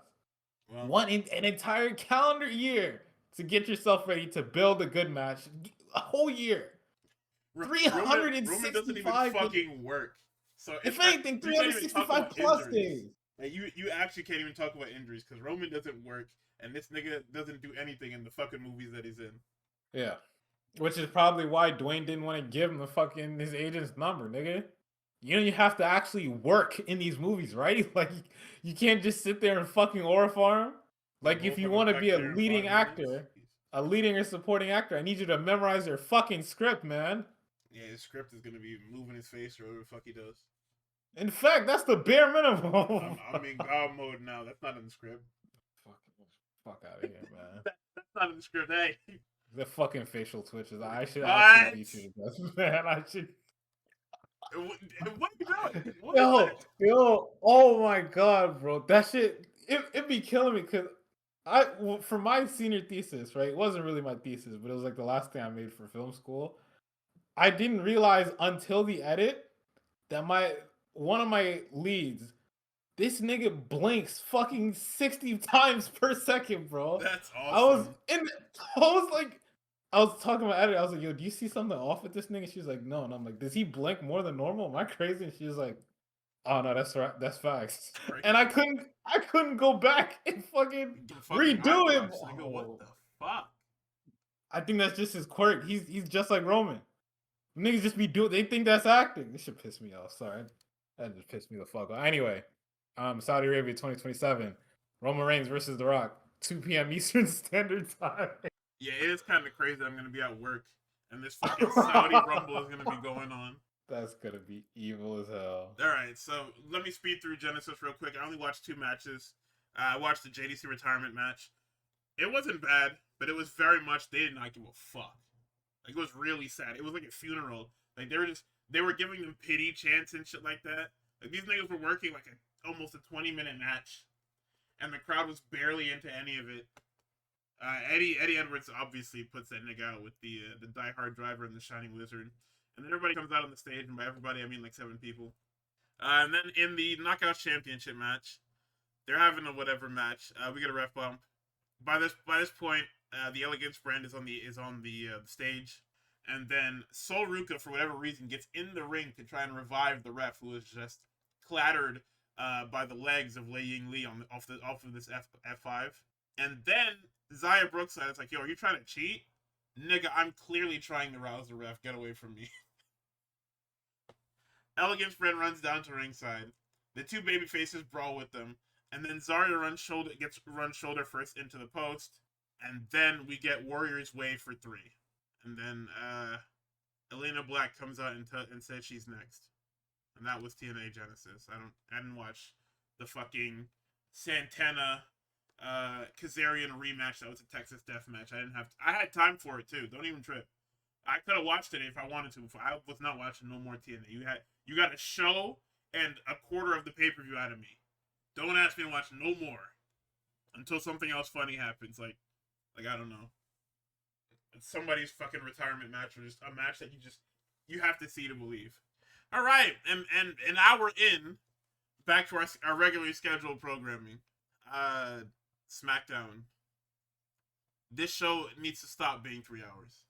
Well, an entire calendar year to get yourself ready to build a good match. A whole year. 365 Roman doesn't even fucking work. So if anything, 365 plus days. Like, you actually can't even talk about injuries because Roman doesn't work, and this nigga doesn't do anything in the fucking movies that he's in. Yeah. Which is probably why Dwayne didn't want to give him the fucking his agent's number, nigga. You know, you have to actually work in these movies, right? Like, you can't just sit there and fucking aura farm. Like, if you want to be a leading actor, a leading or supporting actor, I need you to memorize your fucking script, man. Yeah, his script is gonna be moving his face or whatever the fuck he does. In fact, that's the bare minimum. I'm in God mode now. That's not in the script. Fuck out of here, man. That's not in the script. Hey. The fucking facial twitches. I should beat you to death, man. I should. What are you doing? Yo, oh my god, bro. That shit, it be killing me because for my senior thesis, right? It wasn't really my thesis, but it was like the last thing I made for film school. I didn't realize until the edit that one of my leads, this nigga blinks fucking 60 times per second, bro. That's awesome. I was talking about edit. I was like, yo, do you see something off with this nigga? She's like, no. And I'm like, does he blink more than normal? Am I crazy? And she's like, oh no, that's right. That's facts. And I couldn't go back and fucking redo it. Nigga, what the fuck? I think that's just his quirk. He's just like Roman. Niggas just be doing. They think that's acting. This should piss me off. Sorry, that just pissed me the fuck off. Anyway, Saudi Arabia 2027, Roman Reigns versus The Rock, 2 p.m. Eastern Standard Time. Yeah, it is kind of crazy. I'm gonna be at work, and this fucking Saudi Rumble is gonna be going on. That's gonna be evil as hell. All right, so let me speed through Genesis real quick. I only watched 2 matches. I watched the JDC retirement match. It wasn't bad, but it was very much they did not give a fuck. Like, it was really sad. It was like a funeral. Like, they were giving them pity chants and shit like that. Like, these niggas were working like almost a 20-minute match, and the crowd was barely into any of it. Eddie Edwards obviously puts that nigga out with the Die Hard Driver and the Shining Wizard, and then everybody comes out on the stage, and by everybody I mean like 7 people. And then in the Knockout Championship match, they're having a whatever match. We get a ref bump. By this point, the Elegance brand is on the stage, and then Sol Ruka, for whatever reason, gets in the ring to try and revive the ref, who is just clattered by the legs of Lei Ying Li off of this F5. And then Zaya Brookside is like, yo, are you trying to cheat? Nigga, I'm clearly trying to rouse the ref. Get away from me. Elegance brand runs down to ringside. The 2 baby faces brawl with them. And then Zarya gets run shoulder first into the post. And then we get Warriors Way for 3. And then Elena Black comes out and says she's next. And that was TNA Genesis. I didn't watch the fucking Santana Kazarian rematch. That was a Texas Death Match. I had time for it too. Don't even trip. I could have watched it if I wanted to. I was not watching no more TNA. You got a show and a quarter of the pay-per-view out of me. Don't ask me to watch no more until something else funny happens. Like I don't know, somebody's fucking retirement match, or just a match that you have to see to believe. All right, and an hour in, back to our regularly scheduled programming. SmackDown. This show needs to stop being 3 hours.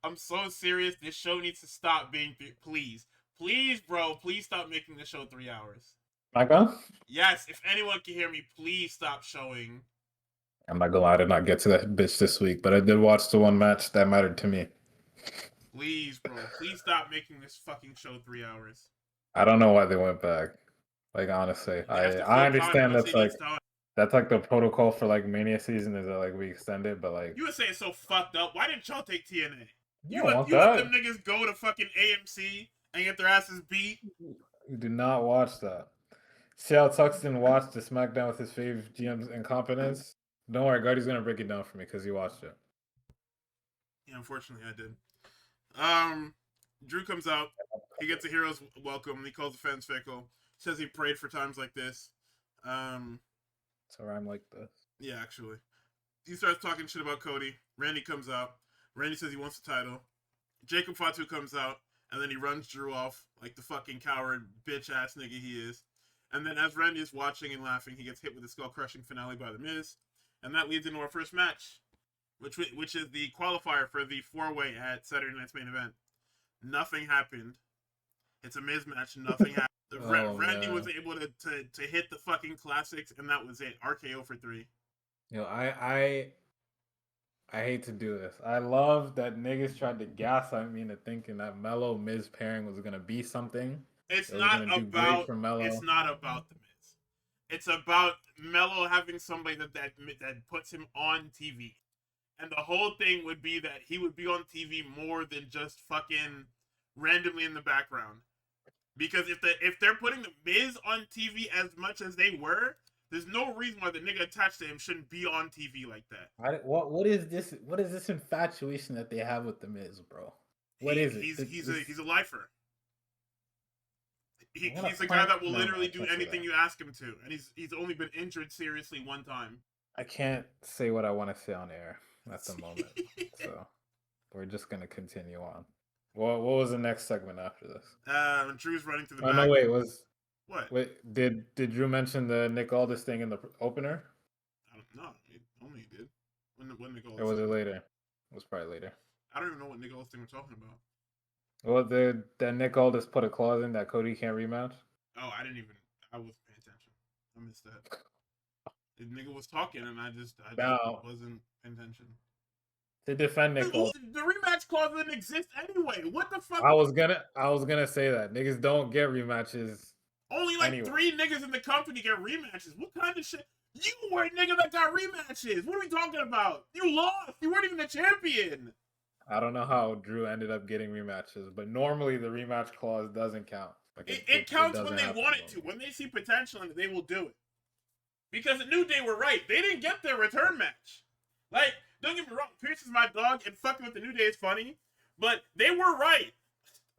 I'm so serious. This show needs to stop being please, bro. Please stop making the show 3 hours. SmackDown? Yes, if anyone can hear me, please stop showing. I'm not gonna lie, I did not get to that bitch this week, but I did watch the one match that mattered to me. Please, bro. Please stop making this fucking show 3 hours. I don't know why they went back. Like honestly, I understand that's like the protocol for like Mania season is that like we extend it, but like you would say it's so fucked up. Why didn't y'all take TNA? You let them niggas go to fucking AMC and get their asses beat? You do not watch that. See how Tuxton watched the SmackDown with his fave GM's incompetence? Don't worry, Gardy's gonna break it down for me because he watched it. Yeah, unfortunately I did. Drew comes out. He gets a hero's welcome. He calls the fans fickle. Says he prayed for times like this. It's a rhyme like this. Yeah, actually. He starts talking shit about Cody. Randy comes out. Randy says he wants the title. Jacob Fatu comes out, and then he runs Drew off like the fucking coward bitch ass nigga he is. And then as Randy is watching and laughing, he gets hit with a skull crushing finale by The Miz, and that leads into our first match, which is the qualifier for the 4-way at Saturday Night's Main Event. Nothing happened. It's a Miz match. Nothing happened. Randy was able to hit the fucking classics, and that was it. RKO for 3. You know, I hate to do this. I love that niggas tried to gaslight me into thinking that Melo Miz pairing was gonna be something. It's not about the Miz. It's about Melo having somebody that puts him on TV. And the whole thing would be that he would be on TV more than just fucking randomly in the background. Because if they're putting the Miz on TV as much as they were, there's no reason why the nigga attached to him shouldn't be on TV like that. What is this? What is this infatuation that they have with the Miz, bro? What is it? He's a lifer. He's a guy that will literally do anything you ask him to, and he's only been injured seriously one time. I can't say what I want to say on air at the moment, so we're just gonna continue on. What was the next segment after this? Drew's running through the back. No, wait, what? Wait, did Drew mention the Nick Aldis thing in the opener? I don't know. Only he did. When Nick Aldis? Or was it later? It was probably later. I don't even know what Nick Aldis thing we're talking about. Well, that Nick Aldis put a clause in that Cody can't rematch. Oh, I wasn't paying attention. I missed that. The nigga was talking, and I just wasn't paying attention. To defend Nick Aldis. The rematch clause didn't exist anyway. What the fuck? I was gonna say that niggas don't get rematches. Only like 3 niggas in the company get rematches. What kind of shit? You were a nigga that got rematches. What are we talking about? You lost. You weren't even the champion. I don't know how Drew ended up getting rematches, but normally the rematch clause doesn't count. Like it counts when they want it to. When they see potential in it, they will do it. Because the New Day were right. They didn't get their return match. Like, don't get me wrong, Pierce is my dog, and fucking with the New Day is funny, but they were right.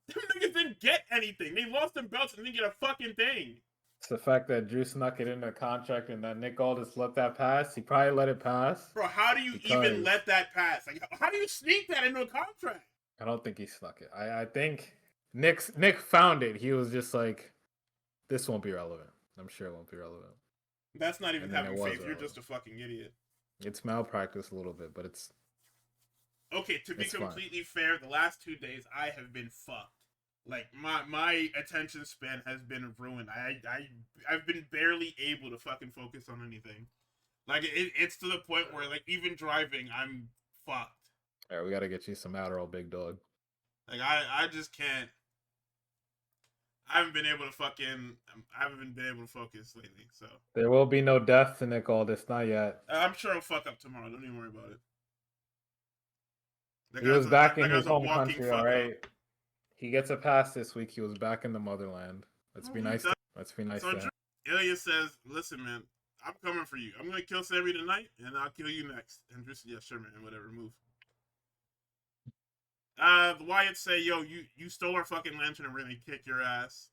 Them niggas didn't get anything. They lost them belts and didn't get a fucking thing. It's the fact that Drew snuck it in the contract and that Nick Aldis let that pass. He probably let it pass. Bro, how do you even let that pass? Like, how do you sneak that into a contract? I don't think he snuck it. I think Nick found it. He was just like, this won't be relevant. I'm sure it won't be relevant. That's not even having faith. You're just a fucking idiot. It's malpractice a little bit, but it's... Okay, to be completely fair, the last 2 days I have been fucked. Like, my attention span has been ruined. I've been barely able to fucking focus on anything. Like, it's to the point where, like, even driving, I'm fucked. Alright, we gotta get you some Adderall, big dog. Like, I just can't. I haven't been able to focus lately, so. There will be no death to Nick Aldis, not yet. I'm sure I'll fuck up tomorrow. Don't even worry about it. He was back in his home country, alright? He gets a pass this week. He was back in the motherland. Let's be nice. Let's be nice to him. Ilya says, "Listen, man, I'm coming for you. I'm gonna kill Sammy tonight, and I'll kill you next." And Drew said, "Yeah, sure, man. Whatever, move." The Wyatts say, "Yo, you stole our fucking lantern and we're gonna kick your ass."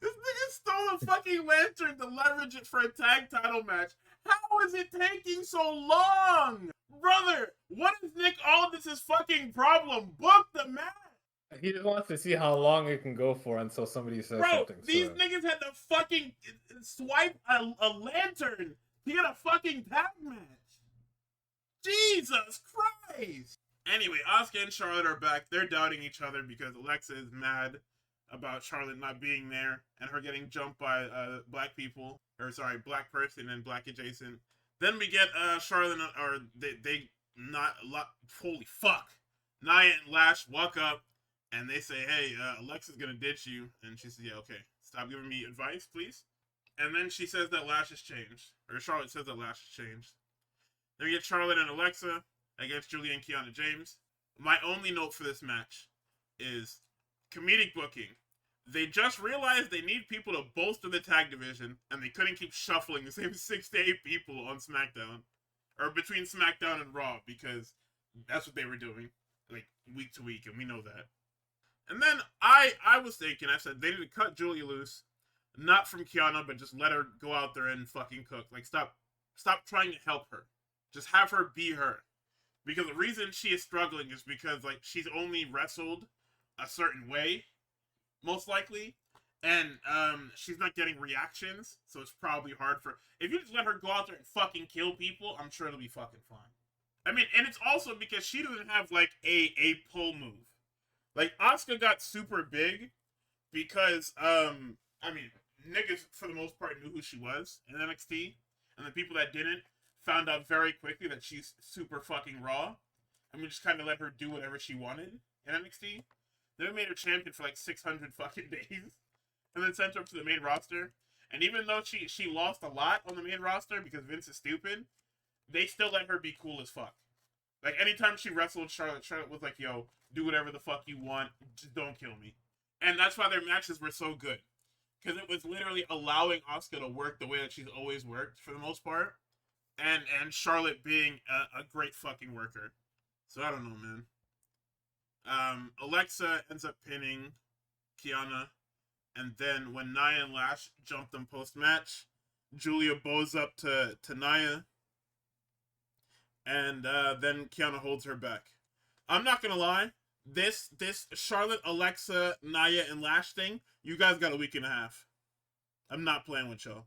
This nigga stole a fucking lantern to leverage it for a tag title match. How is it taking so long? Brother, what is Nick Aldis' fucking problem? Book the match. He just wants to see how long it can go for until somebody says Bro, something. these niggas had to fucking swipe a lantern to get a fucking tag match. Jesus Christ! Anyway, Asuka and Charlotte are back. They're doubting each other because Alexa is mad about Charlotte not being there and her getting jumped by black people. Or sorry, black person and black adjacent. Then we get Charlotte, or they not, holy fuck. Nia and Lash walk up and they say, hey, Alexa's gonna ditch you. And she says, yeah, okay. Stop giving me advice, please. And then she says that Lash has changed. Or Charlotte says that Lash has changed. Then we get Charlotte and Alexa against Julia and Kiana James. My only note for this match is comedic booking. They just realized they need people to bolster the tag division, and they couldn't keep shuffling the same 6 to 8 people on SmackDown. Or between SmackDown and Raw, because that's what they were doing, like, week to week, and we know that. And then I was thinking, I said, they need to cut Julia loose, not from Kiana, but just let her go out there and fucking cook. Like, stop trying to help her. Just have her be her. Because the reason she is struggling is because, like, she's only wrestled a certain way, most likely. And she's not getting reactions, so it's probably hard for... If you just let her go out there and fucking kill people, I'm sure it'll be fucking fine. I mean, and it's also because she doesn't have, like, a pull move. Like, Asuka got super big because, I mean, niggas, for the most part, knew who she was in NXT. And the people that didn't found out very quickly that she's super fucking raw. And we just kind of let her do whatever she wanted in NXT. Then we made her champion for like 600 fucking days. And then sent her up to the main roster. And even though she lost a lot on the main roster because Vince is stupid, they still let her be cool as fuck. Like, anytime she wrestled Charlotte, Charlotte was like, yo, do whatever the fuck you want. Just don't kill me. And that's why their matches were so good. Because it was literally allowing Asuka to work the way that she's always worked, for the most part. And Charlotte being a great fucking worker. So I don't know, man. Alexa ends up pinning Kiana. And then when Nia and Lash jump them post-match, Julia bows up to Nia. And then Kiana holds her back. I'm not gonna lie. This Charlotte, Alexa, Nia, and Lash thing, you guys got a week and a half. I'm not playing with y'all.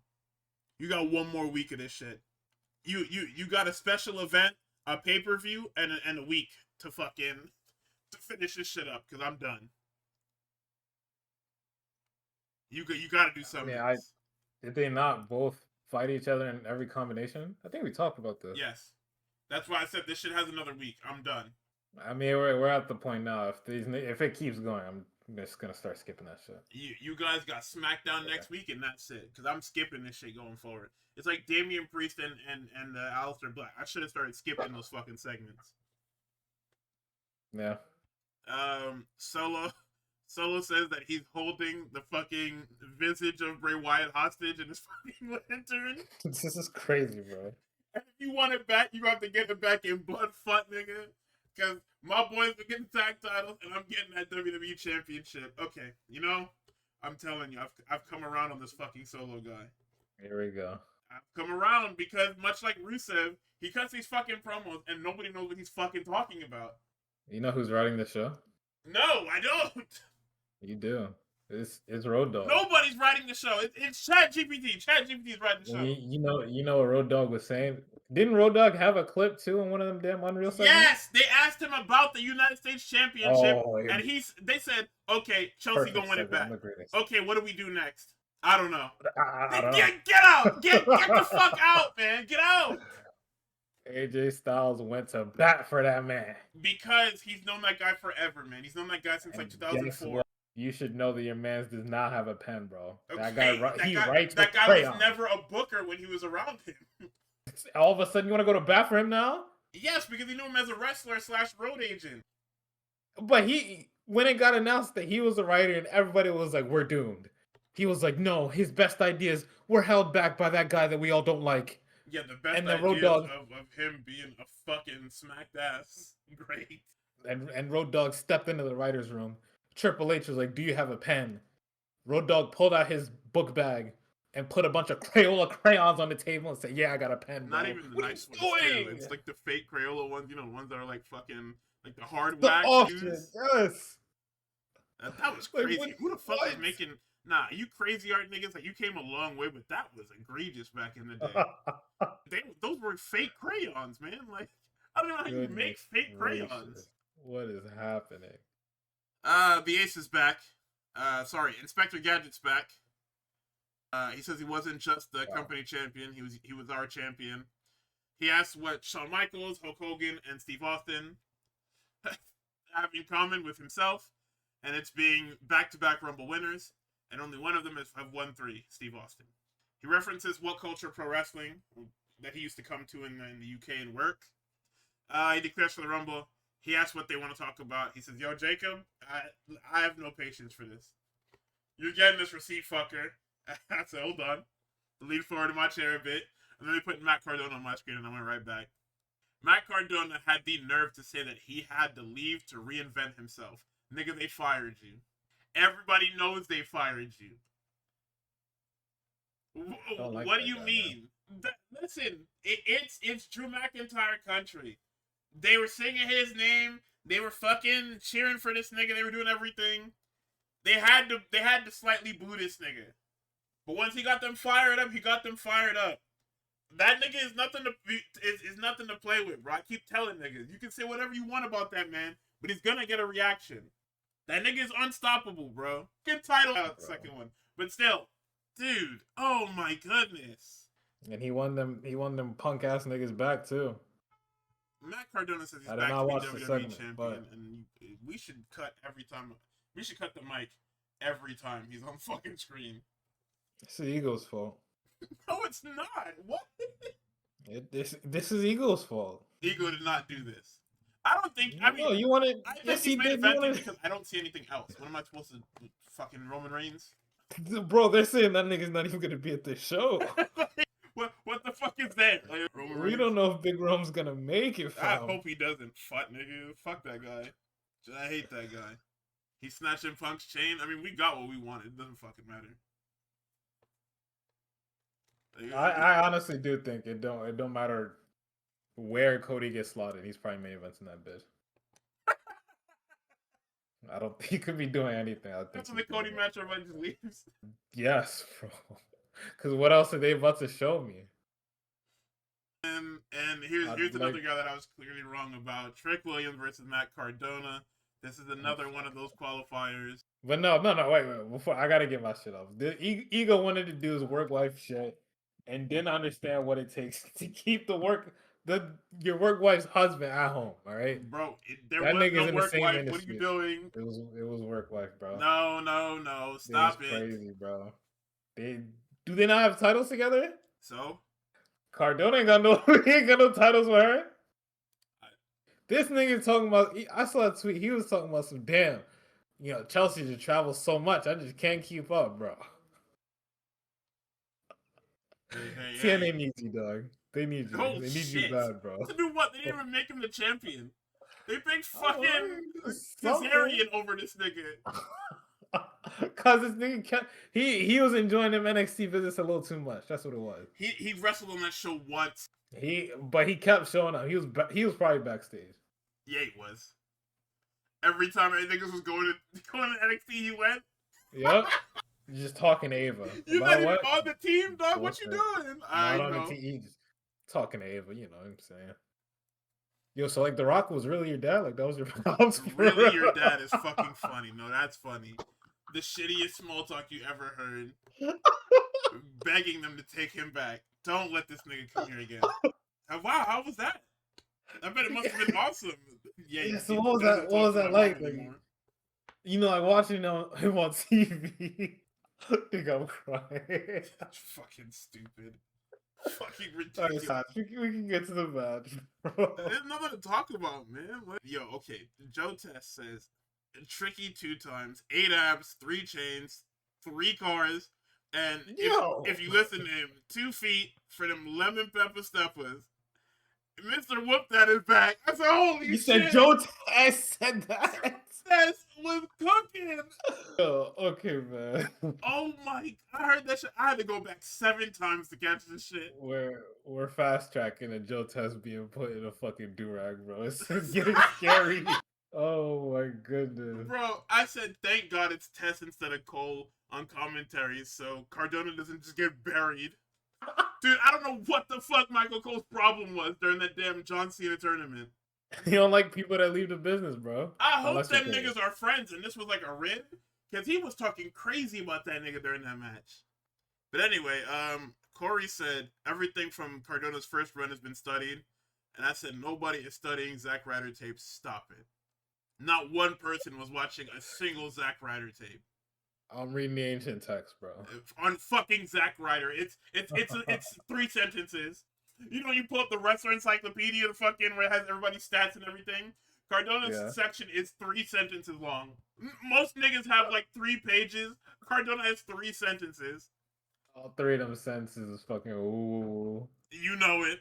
You got one more week of this shit. You got a special event, a pay-per-view, and a week to finish this shit up, because I'm done. You gotta do something. Yeah, did they not both fight each other in every combination? I think we talked about this. Yes. That's why I said this shit has another week. I'm done. I mean, we're at the point now. If it keeps going, I'm just gonna start skipping that shit. You guys got SmackDown next week, and that's it. Because I'm skipping this shit going forward. It's like Damian Priest and Aleister Black. I should have started skipping those fucking segments. Yeah. Solo says that he's holding the fucking visage of Bray Wyatt hostage in his fucking lantern. This is crazy, bro. And if you want it back, you have to get it back in blood, fuck, nigga. Because my boys are getting tag titles, and I'm getting that WWE Championship. Okay, you know, I'm telling you, I've come around on this fucking Solo guy. Here we go. I've come around because, much like Rusev, he cuts these fucking promos, and nobody knows what he's fucking talking about. You know who's writing the show? No, I don't. You do. It's Road Dogg. Nobody's writing the show. It's ChatGPT. ChatGPT's writing the show. You know what Road Dogg was saying? Didn't Road Dogg have a clip too in one of them damn Unreal segments? Yes, they asked him about the United States Championship, and they said, "Okay, Chelsea gonna win it back. Okay, what do we do next? I don't know. Get out! Get the fuck out, man! Get out!" AJ Styles went to bat for that man because he's known that guy forever, man. He's known that guy since like 2004. You should know that your man does not have a pen, bro. Okay, that guy writes. That guy was never a booker when he was around him. All of a sudden, you want to go to bat for him now? Yes, because he knew him as a wrestler / road agent. But when it got announced that he was a writer and everybody was like, "We're doomed," he was like, "No, his best ideas were held back by that guy that we all don't like." Yeah, the best ideas of him being a fucking smacked ass. Great. And Road Dogg stepped into the writer's room. Triple H was like, "Do you have a pen?" Road Dogg pulled out his book bag and put a bunch of Crayola crayons on the table and said, "Yeah, I got a pen, bro." Not even the nice ones. It's like the fake Crayola ones, you know, the ones that are like fucking, like the hard wax. Yes. That was Like, crazy. what? Who the fuck was What? making? Nah, you crazy art niggas. Like you came a long way, but that was egregious back in the day. Those were fake crayons, man. Like I don't know how you make Goodness fake crayons. gracious. What is happening? The Ace is back. Sorry, Inspector Gadget's back. He says he wasn't just the company champion. He was our champion. He asked what Shawn Michaels, Hulk Hogan, and Steve Austin have in common with himself, and it's being back-to-back Rumble winners, and only one of them have won 3, Steve Austin. He references What Culture Pro Wrestling that he used to come to in the UK and work. He declares for the Rumble. He asks what they want to talk about. He says, yo, Jacob, I have no patience for this. You're getting this receipt, fucker. I said, hold on. Lean forward in my chair a bit. And then they put Matt Cardona on my screen, and I went right back. Matt Cardona had the nerve to say that he had to leave to reinvent himself. Nigga, they fired you. Everybody knows they fired you. Like what do you mean? Listen, it's Drew McIntyre country. They were singing his name. They were fucking cheering for this nigga. They were doing everything. They had to slightly boo this nigga. But once he got them fired up, he got them fired up. That nigga is nothing to play with, bro. I keep telling niggas. You can say whatever you want about that man, but he's gonna get a reaction. That nigga is unstoppable, bro. Good title out, second one. But still, dude, oh my goodness. And he won them punk ass niggas back too. Matt Cardona says he's back to be WWE champion, and we should cut every time. We should cut the mic every time he's on fucking screen. It's the Eagles' fault. No, it's not. What? This is Eagle's fault. Eagle did not do this. I don't think. I mean, no, you want it? Yes, he did. Because I don't see anything else. What am I supposed to do? Fucking Roman Reigns? Bro, they're saying that nigga's not even gonna be at this show. What the fuck is that? Like, we don't know if Big Rom's gonna make it. I hope he doesn't. Fuck nigga. Fuck that guy. I hate that guy. He's snatching Punk's chain. I mean, we got what we wanted. It doesn't fucking matter. I honestly do think it don't matter where Cody gets slotted. He's probably main events in that bitch. I don't think he could be doing anything. I think that's when the Cody match everybody just leaves. Yes, bro. Because what else are they about to show me? And here's another guy that I was clearly wrong about. Trick Williams versus Matt Cardona. This is another one of those qualifiers. But no, wait. Before I gotta get my shit off. The Ego wanted to do his work life shit and didn't understand what it takes to keep your work wife's husband at home. All right, bro. There that was nigga's no in work the same wife. industry. What are you doing? It was work wife, bro. No. Stop it. Crazy, bro. Do they not have titles together? So Cardona ain't got no titles with her. This nigga talking about. I saw a tweet. He was talking about some damn. Chelsea just travels so much. I just can't keep up, bro. TNA needs you, dog. They need you. They need you bad, bro. To do what? They didn't even make him the champion. They picked fucking Kazarian over this nigga. Cause this nigga kept he was enjoying them NXT visits a little too much. That's what it was. He wrestled on that show once. But he kept showing up. He was probably backstage. Yeah, he was. Every time niggas was going to NXT, he went. Yep. Just talking to Ava. You're not even on the team, dog. What you doing? Not on the team. Just talking to Ava. You know what I'm saying? Yo, so like The Rock was really your dad? Like that was your mom's Really your dad is fucking funny. No, that's funny. The shittiest small talk you ever heard. Begging them to take him back. Don't let this nigga come here again. Wow, how was that? I bet it must have been awesome. Yeah. So what was that like? Like watching him on TV. I think I'm crying. That's fucking stupid. Fucking ridiculous. Right, we can get to the match, bro. There's nothing to talk about, man. Yo, okay. Joe Test says, Tricky 2 times, 8 abs, 3 chains, 3 cars, and if you listen to him, 2 feet for them lemon pepper steppers. Mr. Whoop That is back. I said, holy shit. You said Joe Test said that? Test was cooking. Oh, okay, man. Oh my, I heard that shit. I had to go back 7 times to catch this shit. We're fast tracking a Joe Test being put in a fucking durag, bro. It's getting scary. Oh my goodness. Bro, I said thank God it's Tess instead of Cole on commentary, so Cardona doesn't just get buried. Dude, I don't know what the fuck Michael Cole's problem was during that damn John Cena tournament. You don't like people that leave the business, bro. I hope them niggas are friends and this was like a rib, because he was talking crazy about that nigga during that match. But anyway, Corey said everything from Cardona's first run has been studied, and I said nobody is studying Zack Ryder tapes. Stop it. Not one person was watching a single Zack Ryder tape. I'm reading the ancient text, bro. On fucking Zack Ryder, it's 3 sentences. You know, you pull up the wrestler encyclopedia, the fucking where it has everybody's stats and everything. Cardona's section is 3 sentences long. Most niggas have like 3 pages. Cardona has 3 sentences. All 3 of them sentences is fucking ooh. You know it.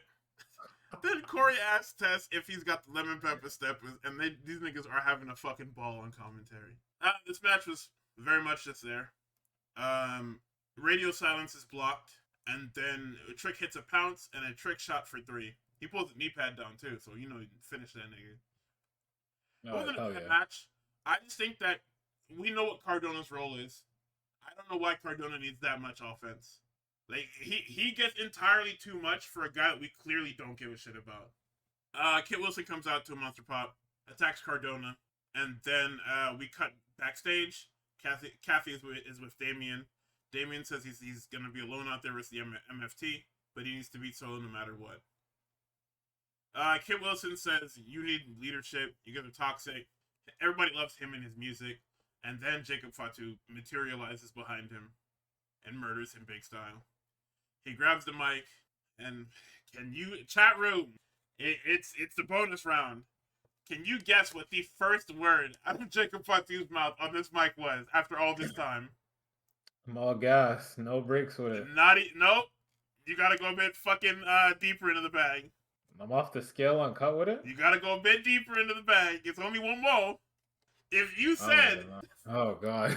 Then Corey asked Tess if he's got the lemon pepper steppers, and these niggas are having a fucking ball on commentary. This match was very much just there. Radio silence is blocked, and then a Trick hits a pounce and a Trick shot for 3. He pulls the knee pad down too, so you know he finished that nigga. It wasn't a bad match. I just think that we know what Cardona's role is. I don't know why Cardona needs that much offense. Like, he gets entirely too much for a guy that we clearly don't give a shit about. Kit Wilson comes out to a monster pop, attacks Cardona, and then we cut backstage. Kathy is with Damien. Damien says he's going to be alone out there with the MFT, but he needs to beat Solo no matter what. Kit Wilson says, you need leadership, you guys are toxic. Everybody loves him and his music. And then Jacob Fatu materializes behind him and murders him big style. He grabs the mic, and chat room, it's the bonus round. Can you guess what the first word out of Jacob Fatu's mouth on this mic was after all this time? I'm all gas, no breaks with it. Nope. You gotta go a bit fucking deeper into the bag. I'm off the scale on cut with it? You gotta go a bit deeper into the bag. It's only one more. If you said... Oh, God.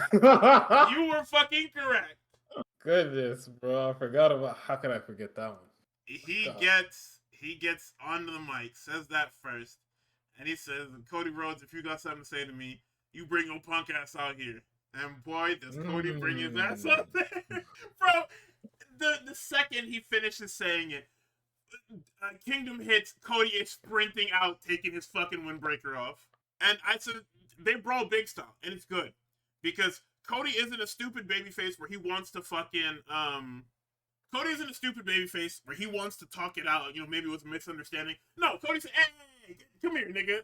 You were fucking correct. Goodness, bro. I forgot about... How could I forget that one? He gets onto the mic, says that first, and he says, Cody Rhodes, if you got something to say to me, you bring your punk ass out here. And boy, does Cody bring his ass out there. Bro, the second he finishes saying it, Kingdom hits, Cody is sprinting out, taking his fucking windbreaker off. And I said, they brawl big style, and it's good. Because Cody isn't a stupid babyface where he wants to fucking, Cody isn't a stupid babyface where he wants to talk it out, you know, maybe it was a misunderstanding. No, Cody said, hey, come here, nigga.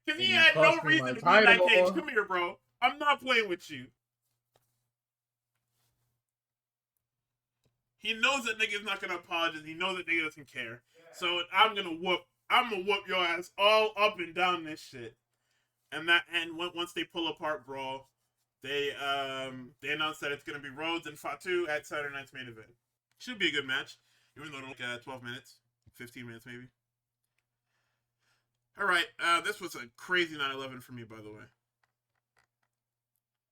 Because he had no reason to be that cage. Come here, bro. I'm not playing with you. He knows that nigga's not gonna apologize. He knows that nigga doesn't care. So I'm gonna whoop your ass all up and down this shit. And once they pull apart Brawl, they announce that it's gonna be Rhodes and Fatu at Saturday night's main event. Should be a good match, even though it'll like 12 minutes, 15 minutes maybe. All right, this was a crazy 9/11 for me, by the way.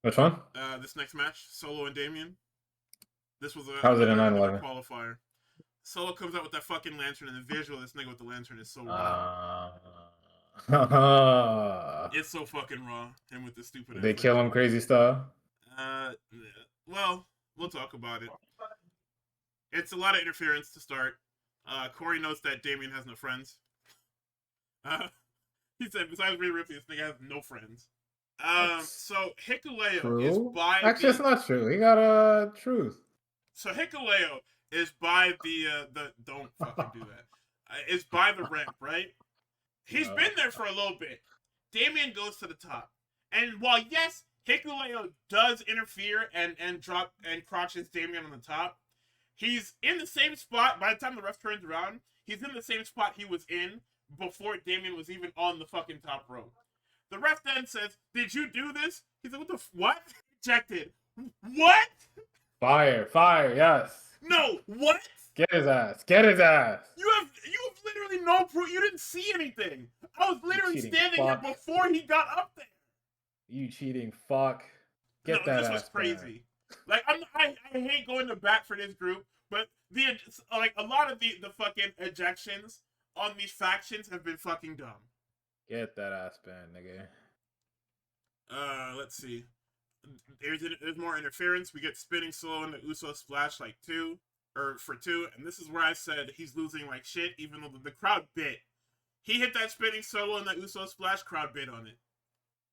Which one? This next match, Solo and Damien. This was How was it a 9/11 qualifier? Solo comes out with that fucking lantern, and the visual of this nigga with the lantern is so raw. It's so fucking raw. Him with the stupid. They kill him crazy style. Well, we'll talk about it. It's a lot of interference to start. Corey notes that Damien has no friends. He said, besides Rhea Ripley, this nigga has no friends. So Hikuleo is by. Actually, it's not true. He got truth. So Hikuleo is by the don't fucking do that. Is by the ramp, right? He's been there for a little bit. Damien goes to the top, and while yes, Hikuleo does interfere and drop and crotches Damien on the top, he's in the same spot. By the time the ref turns around, he's in the same spot he was in before Damien was even on the fucking top rope. The ref then says, "Did you do this?" He said, "What the what?" Rejected. What? Fire, yes. No, what? Get his ass. Get his ass. You have literally no proof. You didn't see anything. I was literally standing here before he got up there. You cheating fuck. Get that ass. This was crazy. Like I hate going to bat for this group, but a lot of the fucking ejections on these factions have been fucking dumb. Get that ass banned, nigga. Let's see. There's more interference. We get spinning solo in the Uso splash like 2 for 2, and this is where I said he's losing like shit, even though the crowd bit. He hit that spinning solo in the Uso splash, crowd bit on it.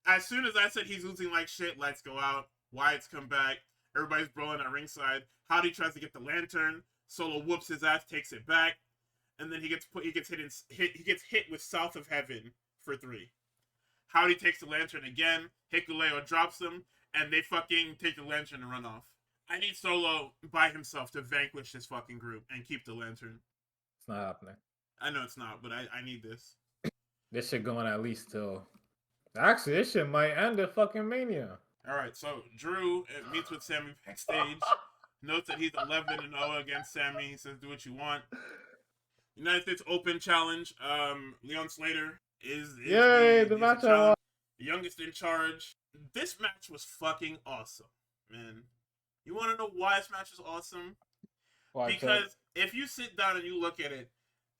As soon as I said he's losing like shit, lights go out. Wyatt's come back. Everybody's brawling at ringside. Howdy tries to get the lantern. Solo whoops his ass, takes it back, and then he gets hit with South of Heaven for 3. Howdy takes the lantern again. Hikuleo drops him, and they fucking take the lantern and run off. I need Solo by himself to vanquish this fucking group and keep the lantern. It's not happening. I know it's not, but I need this. This shit going at least till... Actually, this shit might end at fucking Mania. Alright, so Drew meets with Sammy backstage. Notes that he's 11-0 against Sammy. He says, do what you want. United States Open Challenge. Leon Slater is the match I want. The youngest in charge. This match was fucking awesome, man. You want to know why this match is awesome? Why? Because if you sit down and you look at it,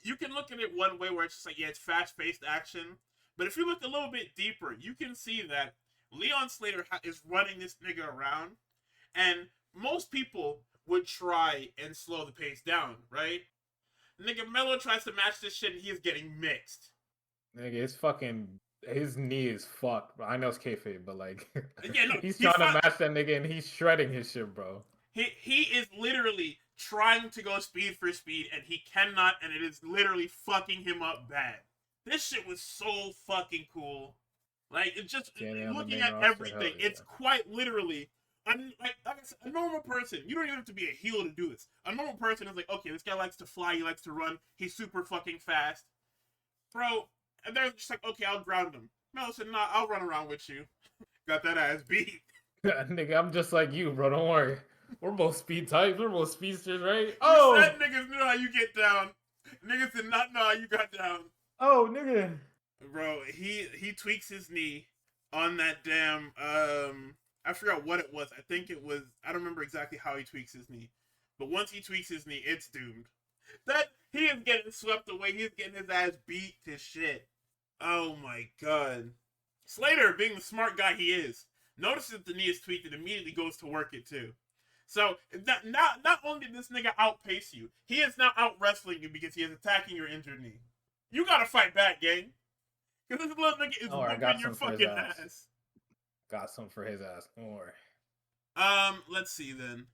you can look at it one way where it's just like, yeah, it's fast-paced action. But if you look a little bit deeper, you can see that Leon Slater is running this nigga around, and most people would try and slow the pace down, right? Nigga, Melo tries to match this shit, and he is getting mixed. Nigga, his knee is fucked. I know it's kayfabe, but like, yeah, no, he's trying to match that nigga, and he's shredding his shit, bro. He is literally trying to go speed for speed, and he cannot, and it is literally fucking him up bad. This shit was so fucking cool. Like, it's just looking at everything. It's quite literally, like I said, a normal person. You don't even have to be a heel to do this. A normal person is like, okay, this guy likes to fly, he likes to run, he's super fucking fast, bro. And they're just like, okay, I'll ground him. Melo said, nah, I'll run around with you. Got that ass beat. Nigga, I'm just like you, bro. Don't worry. We're both speed types. We're both speedsters, right? You said niggas knew how you get down. Niggas did not know how you got down. Oh, nigga. Bro, he tweaks his knee on that damn, I forgot what it was. I think it was, I don't remember exactly how he tweaks his knee. But once he tweaks his knee, it's doomed. He is getting swept away. He's getting his ass beat to shit. Oh my god. Slater, being the smart guy he is, notices the knee is tweaked and immediately goes to work it too. So, not only did this nigga outpace you, he is now out wrestling you because he is attacking your injured knee. You gotta fight back, gang. Because this little nigga is whooping your fucking ass. Got some for his ass. Don't worry. Let's see then.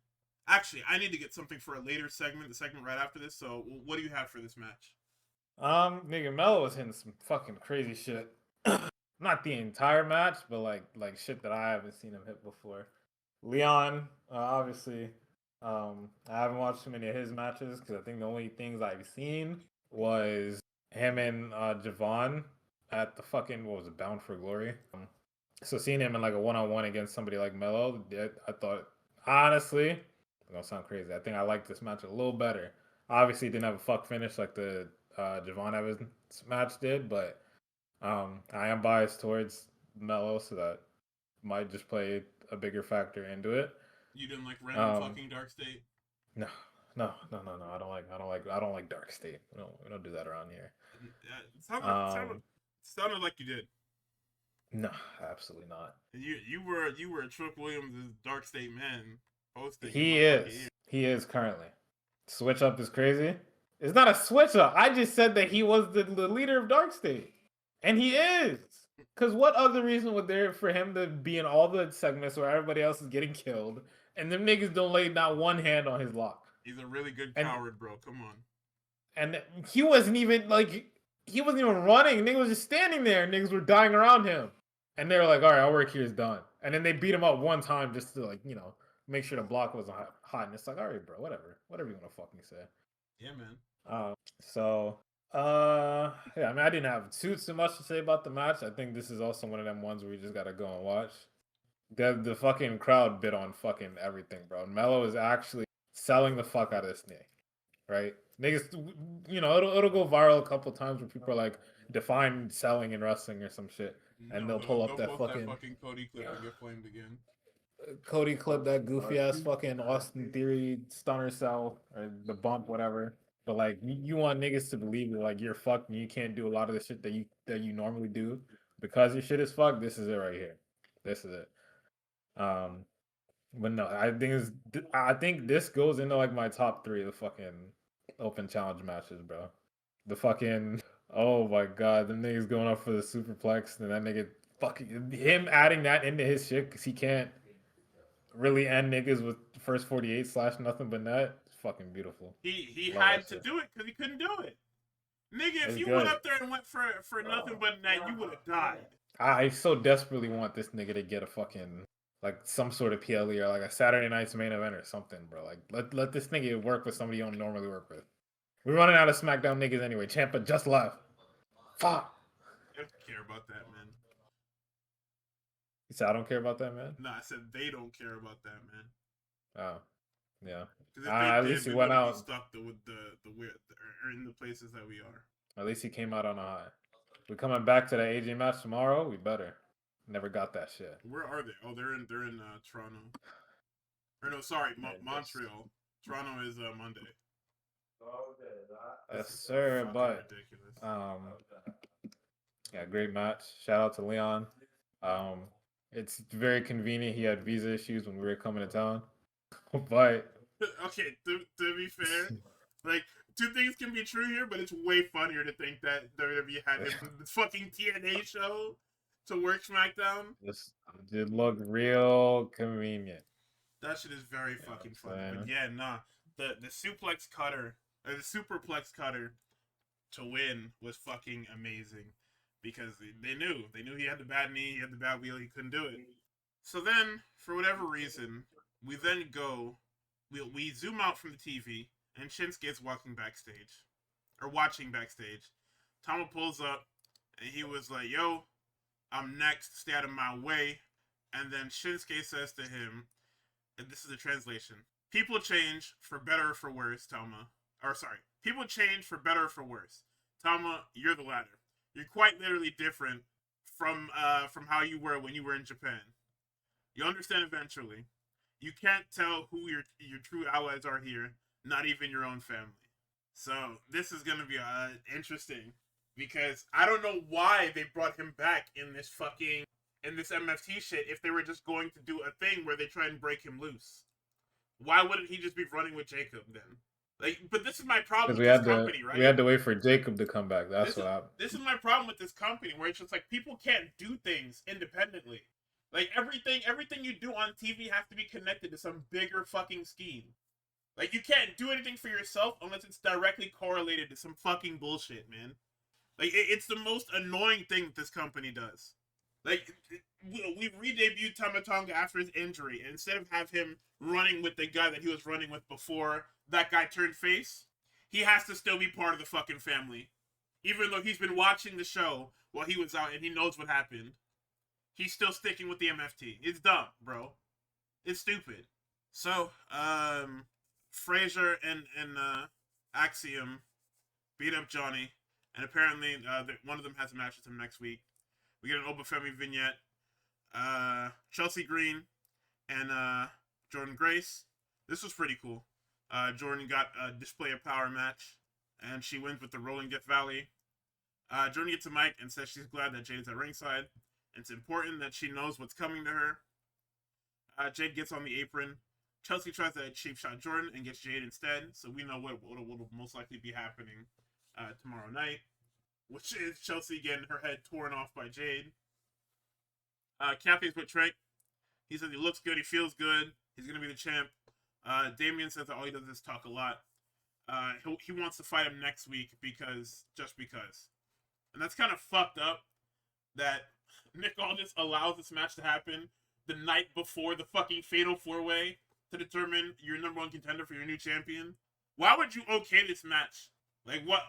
Actually, I need to get something for a later segment, the segment right after this. So, what do you have for this match? Nigga, Melo was hitting some fucking crazy shit. Not the entire match, but like shit that I haven't seen him hit before. Leon, obviously, I haven't watched too many of his matches because I think the only things I've seen was him and Javon at the fucking, what was it, Bound for Glory. So seeing him in like a one-on-one against somebody like Melo, I thought, honestly, it's gonna sound crazy, I think I liked this match a little better. Obviously, didn't have a fuck finish like the Javon Evans match did, but I am biased towards Melo, so that might just play a bigger factor into it. You didn't like random fucking Dark State? No. I don't like Dark State. We don't do that around here. It sounded like you did. No, absolutely not. You were Trick Williams' Dark State man posting. He is currently. Switch up is crazy. It's not a switch up. I just said that he was the leader of Dark State, and he is. Because what other reason would there for him to be in all the segments where everybody else is getting killed, and them niggas don't lay not one hand on his lock? He's a really good coward, bro. Come on. And he wasn't even running. Niggas was just standing there. And niggas were dying around him. And they were like, all right, our work here is done. And then they beat him up one time just to, like, make sure the block wasn't hot. And it's like, all right, bro, whatever you want to fucking say. Yeah, man. Yeah, I mean, I didn't have too much to say about the match. I think this is also one of them ones where you just got to go and watch. The fucking crowd bit on fucking everything, bro. Melo is actually selling the fuck out of this knee, right? Niggas, it'll go viral a couple times where people are like, define selling and wrestling or some shit, and they'll pull up that fucking Cody clip and get flamed again. Cody clip, that goofy ass fucking Austin Theory stunner cell or the bump, whatever. But like you want niggas to believe that like you're fucked and you can't do a lot of the shit that you normally do because your shit is fucked. This is it right here. This is it. But no, I think this goes into like my top 3 of the fucking open challenge matches, bro. The fucking oh my god, them niggas going up for the superplex and that nigga fucking him adding that into his shit because he can't really end niggas with first 48 slash nothing but net. It's fucking beautiful. He Love had that to shit. do it because he couldn't do it. Nigga, if It's you went good. up there and went for nothing but net, you would have died. I so desperately want this nigga to get a fucking like some sort of PLE or like a Saturday night's main event or something, bro. Like let this nigga work with somebody you don't normally work with. We're running out of SmackDown niggas anyway. Ciampa just left. Fuck. I don't care about that, man. You said I don't care about that, man? No, I said they don't care about that, man. Oh, yeah. Because At least he went out. Be stuck with the weird or in the places that we are. At least he came out on a high. We coming back to the AJ match tomorrow. We better. Never got that shit. Where are they? Oh, they're in Toronto. Or no, sorry, Montreal. Toronto is Monday. Yes, sir. But ridiculous. Yeah, great match. Shout out to Leon. It's very convenient. He had visa issues when we were coming to town. But okay, to be fair, like 2 things can be true here, but it's way funnier to think that WWE had him from the fucking TNA show to work SmackDown. This did look real convenient. That shit is very fucking funny. But yeah, nah, the suplex cutter or the superplex cutter to win was fucking amazing because they knew he had the bad knee, he had the bad wheel, he couldn't do it. So then, for whatever reason, we then go, we zoom out from the TV, and Shinsuke is walking backstage, or watching backstage. Tama pulls up, and he was like, "Yo, I'm next, stay out of my way." And then Shinsuke says to him, and this is the translation: "People change for better or for worse, Tama." Or sorry, people change for better or for worse. Tama, you're the latter. You're quite literally different from how you were when you were in Japan. You'll understand eventually. You can't tell who your true allies are here, not even your own family. So this is gonna be interesting because I don't know why they brought him back in this MFT shit if they were just going to do a thing where they try and break him loose. Why wouldn't he just be running with Jacob then? Like, but this is my problem with this company, right? We had to wait for Jacob to come back. That's what happened. This is my problem with this company, where it's just like people can't do things independently. Like everything you do on TV has to be connected to some bigger fucking scheme. Like you can't do anything for yourself unless it's directly correlated to some fucking bullshit, man. Like it's the most annoying thing that this company does. Like we re-debuted Tama Tonga after his injury, and instead of have him running with the guy that he was running with before that guy turned face, he has to still be part of the fucking family, even though he's been watching the show while he was out and he knows what happened. He's still sticking with the MFT. It's dumb, bro. It's stupid. So, Frazier and Axiom beat up Johnny, and apparently one of them has a match with him next week. We get an Obafemi vignette. Chelsea Green and Jordan Grace. This was pretty cool. Jordan got a display of power match, and she wins with the Rolling Death Valley. Jordan gets a mic and says she's glad that Jade is at ringside. It's important that she knows what's coming to her. Jade gets on the apron. Chelsea tries to cheap shot Jordan and gets Jade instead, so we know what will most likely be happening tomorrow night, which is Chelsea getting her head torn off by Jade. Kathy's with Trent. He says he looks good, he feels good, he's going to be the champ. Damian says that all he does is talk a lot. He wants to fight him next week just because. And that's kind of fucked up that Nick Aldis allows this match to happen the night before the fucking Fatal 4-Way to determine your number 1 contender for your new champion. Why would you okay this match? Like what?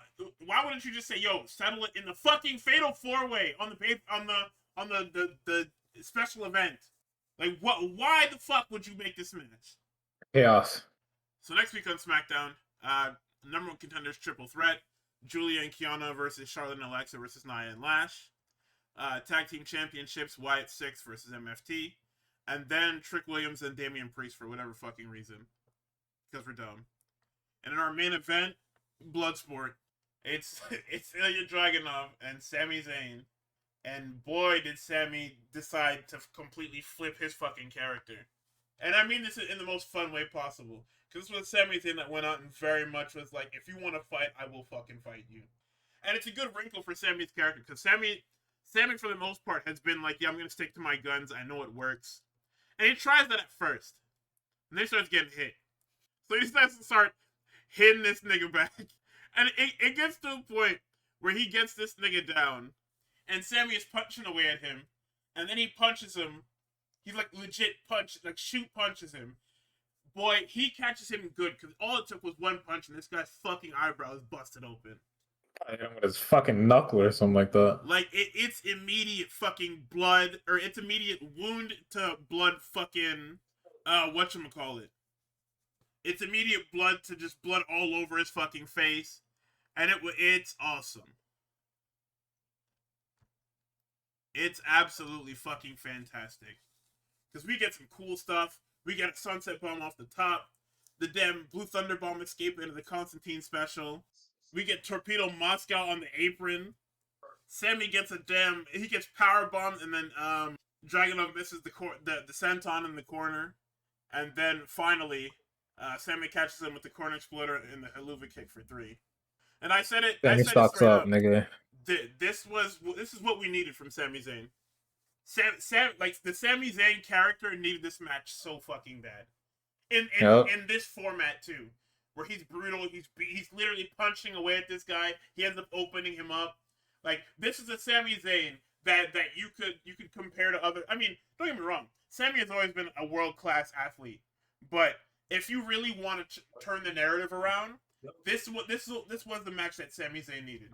Why wouldn't you just say, "Yo, settle it in the fucking Fatal 4-Way on the special event"? Like what? Why the fuck would you make this match? Chaos. So next week on SmackDown, number 1 contenders triple threat: Julia and Kiana versus Charlotte and Alexa versus Nia and Lash. Tag team championships: Wyatt 6 versus MFT, and then Trick Williams and Damian Priest for whatever fucking reason, because we're dumb. And in our main event, Bloodsport. It's it's Ilya Dragunov and Sami Zayn, and boy did Sami decide to completely flip his fucking character. And I mean this in the most fun way possible. Because this was Sami Zayn that went out and very much was like, if you want to fight, I will fucking fight you. And it's a good wrinkle for Sami's character, because Sami for the most part has been like, yeah, I'm gonna stick to my guns. I know it works, and he tries that at first, and then he starts getting hit. So he starts to start hitting this nigga back, and it gets to a point where he gets this nigga down, and Sami is punching away at him, and then he punches him. He's like legit shoot punches him. Boy, he catches him good because all it took was one punch, and this guy's fucking eyebrow is busted open. I hit him with his fucking knuckle or something like that. Like it's immediate fucking blood, or it's immediate wound to blood fucking whatchamacallit. It's immediate blood to just blood all over his fucking face, and it's awesome. It's absolutely fucking fantastic. Because we get some cool stuff. We get a sunset bomb off the top. The damn Blue Thunder Bomb escape into the Constantine special. We get Torpedo Moscow on the apron. Sami gets he gets power bombed, and then Dragunov misses the senton in the corner. And then finally, Sami catches him with the corner exploder and the Helluva kick for 3. And I said it. Then I he said stocks it up, up. nigga. This is what we needed from Sami Zayn. Like the Sami Zayn character needed this match so fucking bad. In this format too, where he's brutal, he's literally punching away at this guy. He ends up opening him up. Like this is a Sami Zayn that you could compare to other. I mean, don't get me wrong. Sami has always been a world-class athlete, but if you really want to turn the narrative around, this was the match that Sami Zayn needed.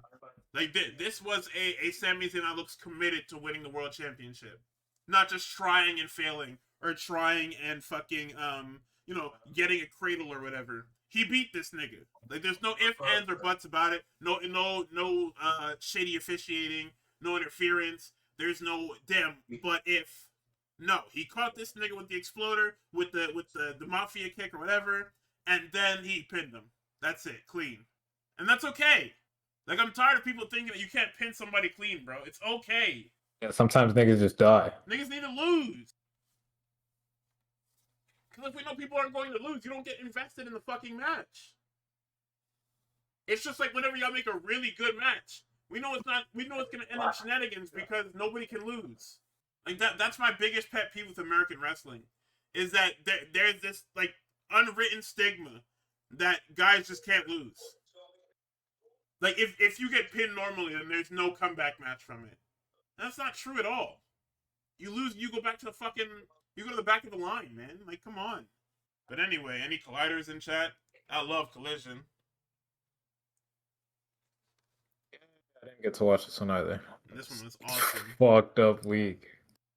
Like this was a Sami Zayn that looks committed to winning the world championship, not just trying and failing or trying and fucking getting a cradle or whatever. He beat this nigga. Like there's no ifs, ands, or buts about it. No shady officiating, no interference. There's no damn but if. No, he caught this nigga with the exploder, with the mafia kick or whatever, and then he pinned him. That's it, clean. And that's okay. Like, I'm tired of people thinking that you can't pin somebody clean, bro. It's okay. Yeah, sometimes niggas just die. Niggas need to lose. Because if we know people aren't going to lose, you don't get invested in the fucking match. It's just like whenever y'all make a really good match, we know it's going to end in shenanigans because nobody can lose. Like, that's my biggest pet peeve with American wrestling, is that there's this, like, unwritten stigma that guys just can't lose. Like, if you get pinned normally, then there's no comeback match from it. That's not true at all. You lose, you go back to you go to the back of the line, man. Like, come on. But anyway, any colliders in chat? I love Collision. I didn't get to watch this one either. This one was awesome. Fucked up week.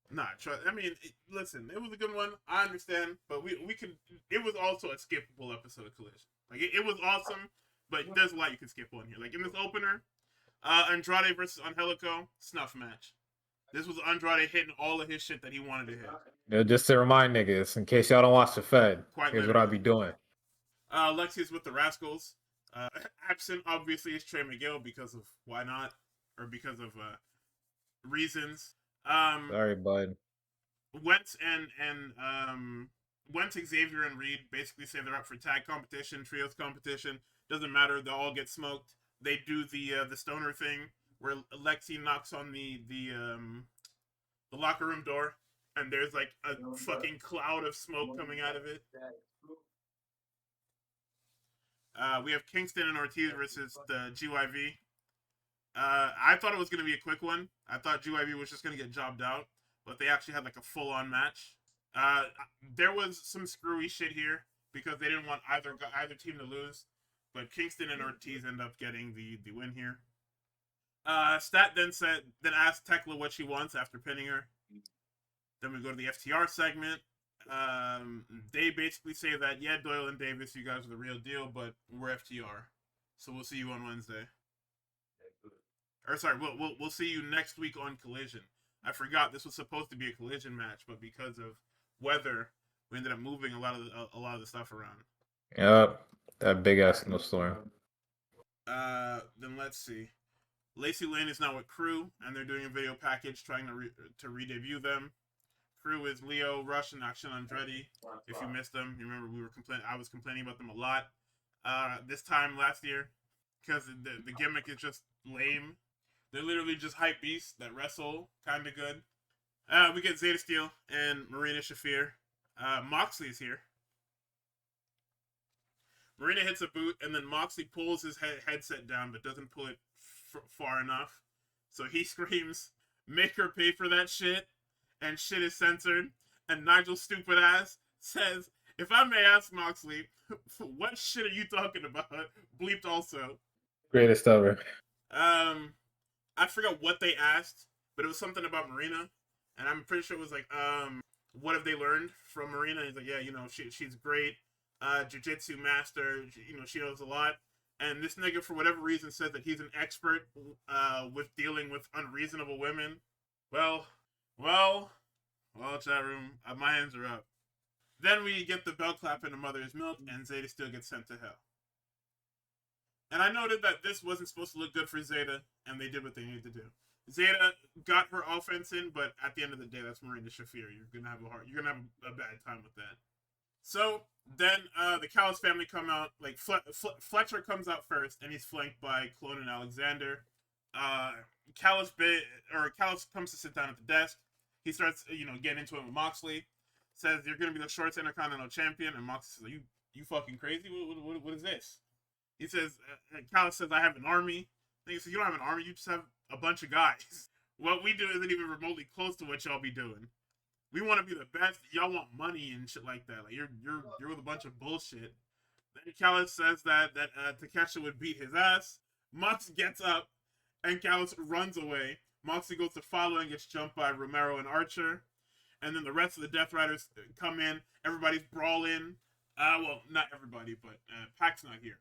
Nah, I mean, listen, it was a good one. I understand, but we could. It was also a skippable episode of Collision. Like it was awesome, but there's a lot you can skip on here. Like in this opener, Andrade versus Angelico, snuff match. This was Andrade hitting all of his shit that he wanted to hit. Yeah, just to remind niggas, in case y'all don't watch the Fed, Quite here's literally. what I be doing. Lexi's with the Rascals. Absent, obviously, is Trey Miguel because of why not, or because of reasons. Sorry, bud. Wentz Wentz, Xavier, and Reed basically say they're up for tag competition, trios competition. Doesn't matter; they'll all get smoked. They do the stoner thing where Lexi knocks on the locker room door, and there's like a fucking cloud of smoke coming out of it. We have Kingston and Ortiz versus the GYV. I thought it was going to be a quick one. I thought GYV was just going to get jobbed out, but they actually had like a full-on match. There was some screwy shit here because they didn't want either team to lose, but Kingston and Ortiz end up getting the win here. Stat then asked Tekla what she wants after pinning her. Then we go to the FTR segment. They basically say that, yeah, Doyle and Davis, you guys are the real deal, but we're FTR, so we'll see you on Wednesday. Or sorry, we'll see you next week on Collision. I forgot this was supposed to be a Collision match, but because of weather, we ended up moving a lot of the stuff around. Yep, that big ass snowstorm. Then let's see. Lacey Lane is now with Crew, and they're doing a video package trying to re-debut them. Crew is Leo, Rush, and Action Andretti. If you missed them, you remember I was complaining about them a lot. This time last year, because the gimmick is just lame. They're literally just hype beasts that wrestle kind of good. We get Zeta Steel and Marina Shafir. Moxley is here. Marina hits a boot, and then Moxley pulls his headset down, but doesn't pull it far enough. So he screams, "Make her pay for that shit," and shit is censored. And Nigel's stupid ass says, "If I may ask, Moxley, what shit are you talking about?" Bleeped also. Greatest ever. I forgot what they asked, but it was something about Marina, and I'm pretty sure it was like, what have they learned from Marina? And he's like, yeah, you know, she's great, jiu-jitsu master, you know, she knows a lot. And this nigga, for whatever reason, said that he's an expert with dealing with unreasonable women. Well, chat room, my hands are up. Then we get the bell clap in the mother's milk, and Zeta still gets sent to hell. And I noted that this wasn't supposed to look good for Zeta, and they did what they needed to do. Zeta got her offense in, but at the end of the day, that's Marina Shafir. You're gonna have a bad time with that. So then the Callis family come out. Like Fletcher comes out first, and he's flanked by Clone and Alexander. Callis comes to sit down at the desk. He starts, getting into it with Moxley. Says, "You're gonna be the shorts Intercontinental Champion," and Moxley says, "You fucking crazy? What is this?" He says, Callis says, "I have an army." And he says, "You don't have an army, you just have a bunch of guys. What we do isn't even remotely close to what y'all be doing. We want to be the best. Y'all want money and shit like that. Like you're with a bunch of bullshit." Then Callis says that Takeshita would beat his ass. Mox gets up, and Callis runs away. Moxley goes to follow and gets jumped by Romero and Archer. And then the rest of the Death Riders come in. Everybody's brawling. Well, not everybody, but Pac's not here.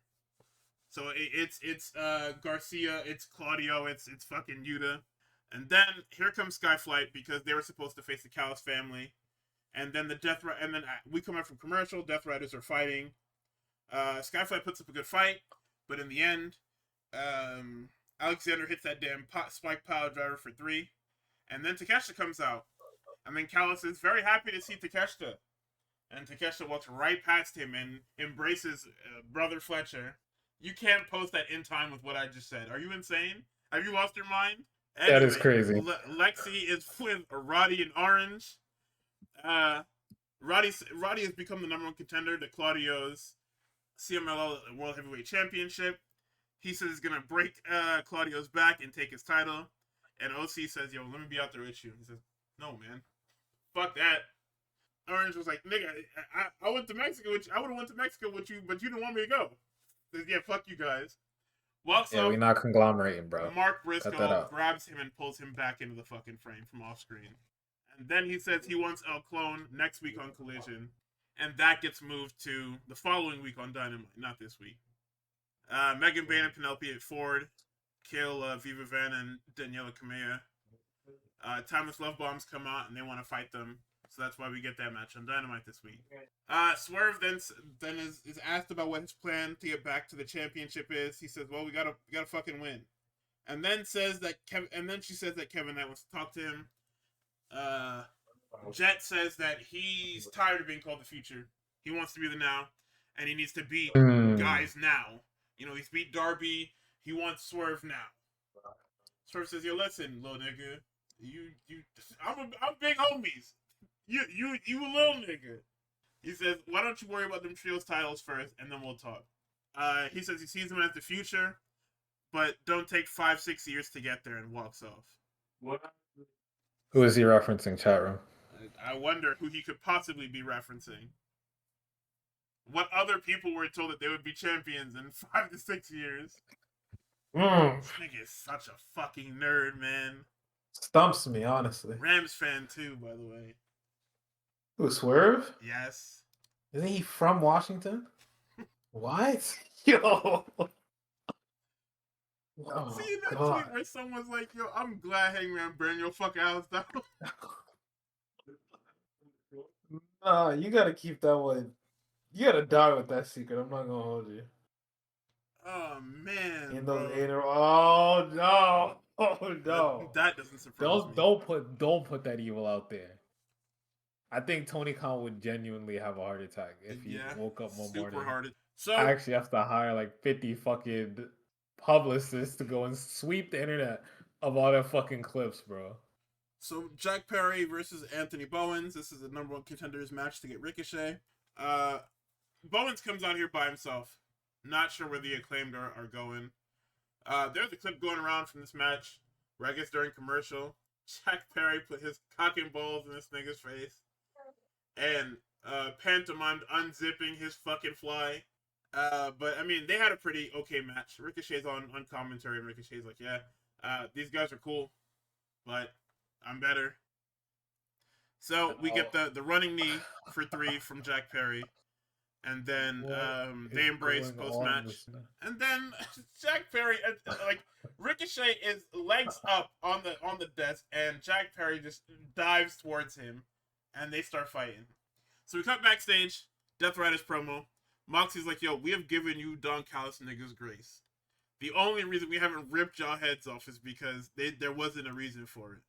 So it's Garcia, it's Claudio, it's fucking Yuta. And then here comes Skyflight, because they were supposed to face the Callis family. And then we come out from commercial, Death Riders are fighting. Skyflight puts up a good fight, but in the end, Alexander hits that damn spike pile driver for 3. And then Takeshita comes out. And then Callis is very happy to see Takeshita. And Takeshita walks right past him and embraces brother Fletcher. You can't post that in time with what I just said. Are you insane? Have you lost your mind? Anyway, that is crazy. Lexi is with Roddy and Orange. Roddy has become the #1 contender to Claudio's CMLL World Heavyweight Championship. He says he's going to break Claudio's back and take his title. And OC says, "Yo, let me be out there with you." He says, "No, man. Fuck that." Orange was like, "Nigga, I went to Mexico with you. I would have went to Mexico with you, but you didn't want me to go." He says, "Yeah, fuck you guys." Walks up. We're not conglomerating, bro. Mark Briscoe grabs him and pulls him back into the fucking frame from off screen. And then he says he wants El Clone next week on Collision. And that gets moved to the following week on Dynamite, not this week. Megan Bain and Penelope Ford kill Viva Van and Daniela Kamea. Timeless Love Bombs come out and they want to fight them. So that's why we get that match on Dynamite this week. Swerve then is asked about what his plan to get back to the championship is. He says, "Well, we gotta fucking win." And then she says that Kevin Knight wants to talk to him. Jet says that he's tired of being called the future. He wants to be the now, and he needs to beat guys now. He's beat Darby. He wants Swerve now. Swerve says, "Yo, listen, little nigga, I'm big homies. You a little nigga." He says, "Why don't you worry about them trios titles first, and then we'll talk." He says he sees them as the future, but don't take 5-6 years to get there, and walks off. Who is he referencing, chat room? I wonder who he could possibly be referencing. What other people were told that they would be champions in 5 to 6 years? This nigga is such a fucking nerd, man. Stumps me, honestly. Rams fan too, by the way. Who, Swerve? Yes. Isn't he from Washington? What? Yo. See that tweet where someone's like, "Yo, I'm glad Hangman burned your fucking house down." You gotta keep that one. You gotta die with that secret. I'm not gonna hold you. Oh man, In bro. those oh no, oh no! That doesn't surprise me. Don't put that evil out there. I think Tony Khan would genuinely have a heart attack if he woke up one morning. Super hard. So I actually have to hire like 50 fucking publicists to go and sweep the internet of all their fucking clips, bro. So Jack Perry versus Anthony Bowens. This is the #1 contenders match to get Ricochet. Bowens comes out here by himself. Not sure where the Acclaimed are going. There's a clip going around from this match where I guess during commercial, Jack Perry put his cock and balls in this nigga's face and pantomimed unzipping his fucking fly. But I mean, they had a pretty okay match. Ricochet's on commentary, and Ricochet's like, yeah, these guys are cool, but I'm better. So we get the running knee for 3 from Jack Perry. And then they embrace post-match. And then Jack Perry, like, Ricochet is legs up on the desk, and Jack Perry just dives towards him, and they start fighting. So we cut backstage, Death Riders promo. Moxie's like, yo, we have given you Don Callis niggas grace. The only reason we haven't ripped y'all heads off is because there wasn't a reason for it.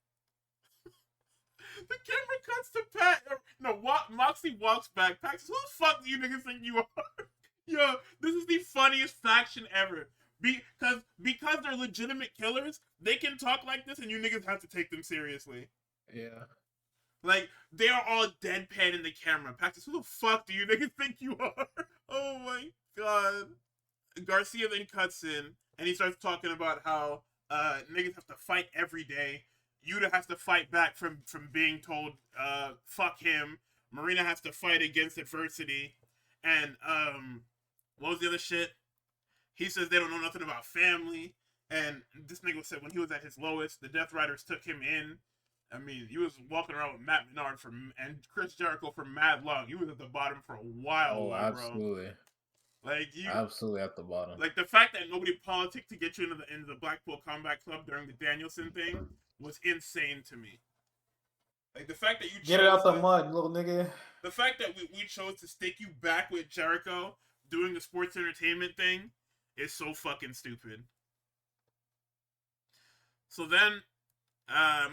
The camera cuts to Pat. No, Moxie walks back. Pat says, who the fuck do you niggas think you are? Yo, this is the funniest faction ever. Because they're legitimate killers, they can talk like this and you niggas have to take them seriously. Yeah. Like, they are all deadpan in the camera. Pat says, who the fuck do you niggas think you are? Oh my god. Garcia then cuts in and he starts talking about how niggas have to fight every day. Yuta has to fight back from being told, fuck him. Marina has to fight against adversity. And, what was the other shit? He says they don't know nothing about family. And this nigga said when he was at his lowest, the Death Riders took him in. I mean, he was walking around with Matt Menard and Chris Jericho for mad long. He was at the bottom for a while, absolutely. Bro. Like, absolutely at the bottom. Like, the fact that nobody politicked to get you into the Blackpool Combat Club during the Danielson thing was insane to me. Like, the fact that you get it out the mud, little nigga. The fact that we chose to stick you back with Jericho doing the sports entertainment thing is so fucking stupid. So then,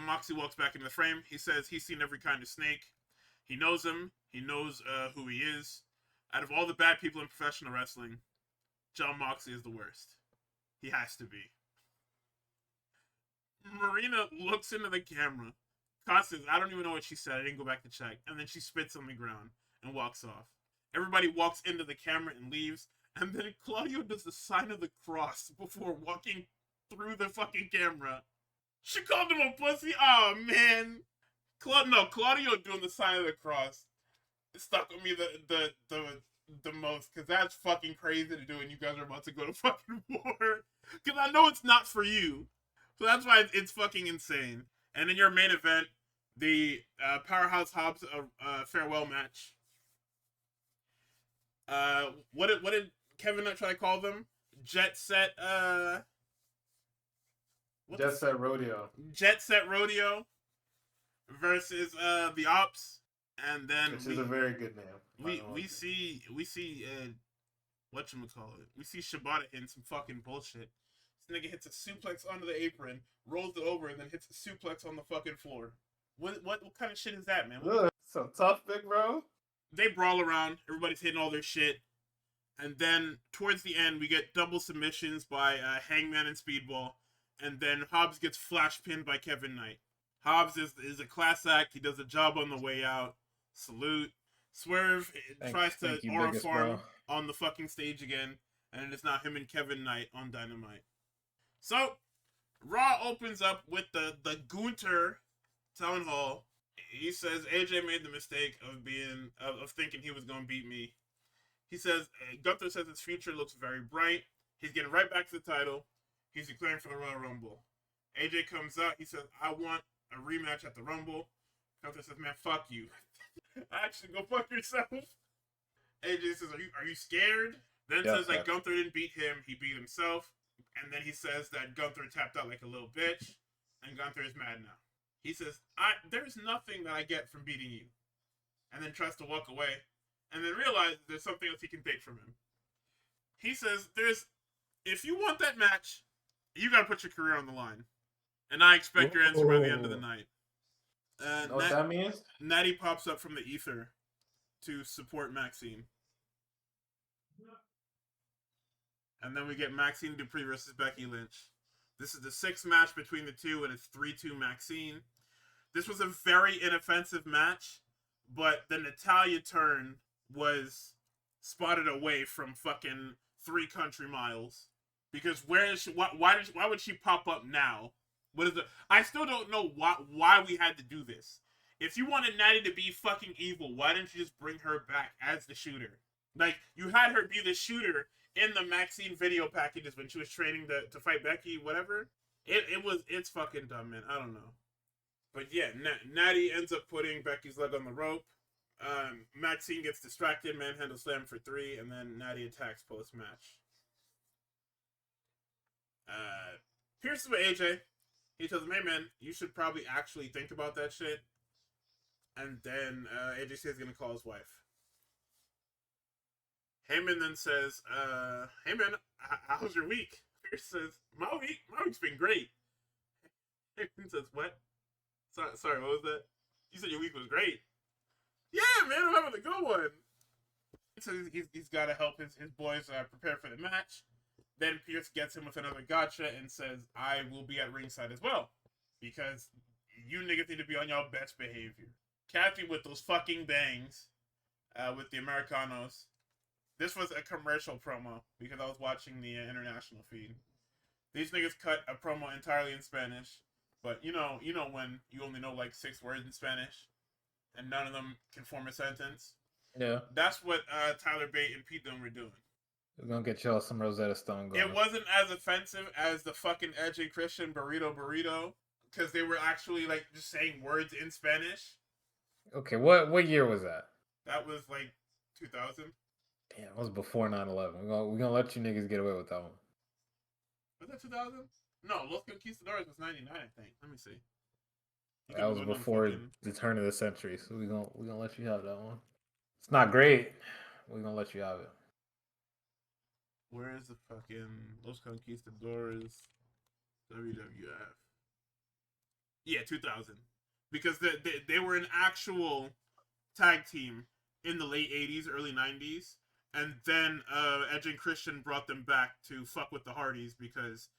Moxie walks back into the frame. He says he's seen every kind of snake. He knows him. He knows who he is. Out of all the bad people in professional wrestling, Jon Moxley is the worst. He has to be. Marina looks into the camera. Says, I don't even know what she said. I didn't go back to check. And then she spits on the ground and walks off. Everybody walks into the camera and leaves. And then Claudio does the sign of the cross before walking through the fucking camera. She called him a pussy? Oh, man. Claudio doing the sign of the cross stuck with me the most. Because that's fucking crazy to do and you guys are about to go to fucking war. Because I know it's not for you. So that's why it's fucking insane. And in your main event, the Powerhouse Hobbs farewell match. What did Kevin Nutt try to call them? Jet Set Rodeo. Jet Set Rodeo versus the Ops, and then which is a very good name. We see whatchamacallit. We see Shibata hitting some fucking bullshit. This nigga hits a suplex onto the apron, rolls it over, and then hits a suplex on the fucking floor. What kind of shit is that, man? So tough, big bro. They brawl around. Everybody's hitting all their shit. And then, towards the end, we get double submissions by Hangman and Speedball. And then Hobbs gets flash pinned by Kevin Knight. Hobbs is a class act. He does a job on the way out. Salute. Swerve tries to aura farm on the fucking stage again. And it is now him and Kevin Knight on Dynamite. So, Raw opens up with the Gunter Town Hall. He says AJ made the mistake of thinking he was going to beat me. He says, Gunther says his future looks very bright. He's getting right back to the title. He's declaring for the Royal Rumble. AJ comes out. He says, I want a rematch at the Rumble. Gunther says, man, fuck you. Actually, go fuck yourself. AJ says, are you scared? Then says that Gunther didn't beat him. He beat himself. And then he says that Gunther tapped out like a little bitch. And Gunther is mad now. He says, there's nothing that I get from beating you. And then tries to walk away. And then realizes there's something else he can take from him. He says, there's if you want that match, you gotta put your career on the line, and I expect your answer by the end of the night. You know what that means? Natty pops up from the ether to support Maxine. And then we get Maxine Dupree versus Becky Lynch. This is the 6th match between the two, and it's 3-2 Maxine. This was a very inoffensive match, but the Natalya turn was spotted away from fucking 3 country miles. Because where is she? Why would she pop up now? What is it? I still don't know why we had to do this. If you wanted Natty to be fucking evil, why didn't you just bring her back as the shooter? Like, you had her be the shooter in the Maxine video packages when she was training to fight Becky, whatever. It's fucking dumb, man. I don't know. But yeah, Natty ends up putting Becky's leg on the rope. Maxine gets distracted, manhandle slam for 3, and then Natty attacks post-match. Pierce is with AJ. He tells him, hey man, you should probably actually think about that shit. And then AJ says he's gonna call his wife. Heyman then says, hey man, how's your week? Pierce says, my week's been great. Heyman says, what? Sorry, what was that? You said your week was great. Yeah, man, I'm having a good one. So he's got to help his boys prepare for the match. Then Pierce gets him with another gotcha and says, I will be at ringside as well. Because you niggas need to be on your best behavior. Kathy with those fucking bangs with the Americanos. This was a commercial promo because I was watching the international feed. These niggas cut a promo entirely in Spanish. But you know when you only know like 6 words in Spanish and none of them can form a sentence? Yeah. That's what Tyler Bate and Pete Dunne were doing. We're gonna get y'all some Rosetta Stone going. It wasn't as offensive as the fucking Edge and Christian burrito because they were actually like just saying words in Spanish. Okay, what year was that? That was like 2000. Damn, it was before 9/11. We're gonna let you niggas get away with that one. Was that 2000? No, Los Conquistadores was 99, I think. Let me see. That was before the turn of the century, so we're gonna let you have that one. It's not great. We're gonna let you have it. Where is the fucking Los Conquistadores WWF? Yeah, 2000. Because they were an actual tag team in the late 80s, early 90s. And then Edge and Christian brought them back to fuck with the Hardys because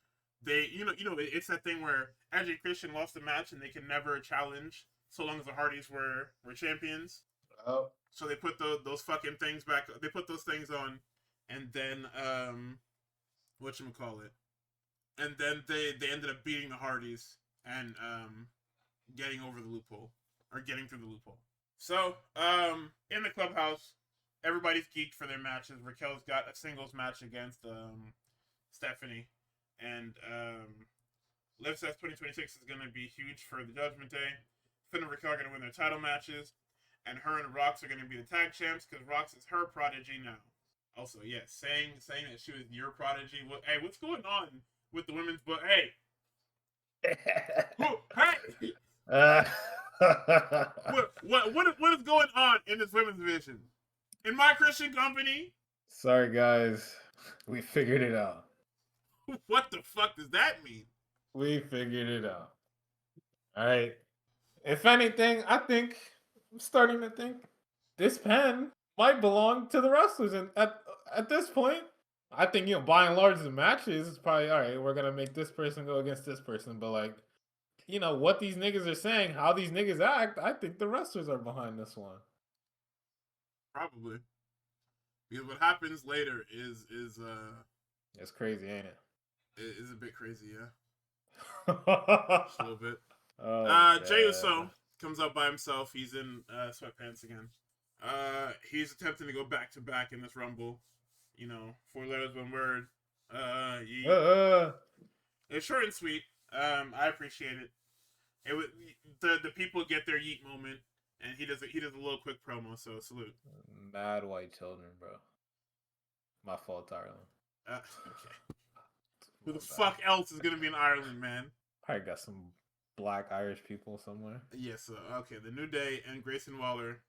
they, it's that thing where Edge and Christian lost the match and they can never challenge so long as the Hardys were champions. Oh. So they put those fucking things back. They put those things on, and then whatchamacallit? And then they ended up beating the Hardys and getting over the loophole or getting through the loophole. So in the clubhouse, everybody's geeked for their matches. Raquel's got a singles match against Stephanie, and Liv says 2026 is going to be huge for the Judgment Day. Finn and Raquel are going to win their title matches, and her and Rox are going to be the tag champs because Rox is her prodigy now. Also, yes, saying that she was your prodigy. Hey, what's going on with the women's book? Hey, hey, what is going on in this women's division? In my Christian company? Sorry, guys, we figured it out. What the fuck does that mean? We figured it out. All right. If anything, I'm starting to think this pen might belong to the wrestlers. And at this point, I think, by and large, the matches is probably, all right, we're going to make this person go against this person. But, like, what these niggas are saying, how these niggas act, I think the wrestlers are behind this one. Probably. Because what happens later is it's crazy, ain't it? It is a bit crazy, yeah. Just a little bit. Jey Uso comes up by himself. He's in sweatpants again. He's attempting to go back to back in this Rumble. 4 letters, 1 word. It's short and sweet. I appreciate it. It was the people get their yeet moment, and he does a little quick promo. So salute. Mad white children, bro. My fault, Ireland. Okay. Who the fuck else is gonna be in Ireland, man? Probably got some black Irish people somewhere. Yes. Okay. The New Day and Grayson Waller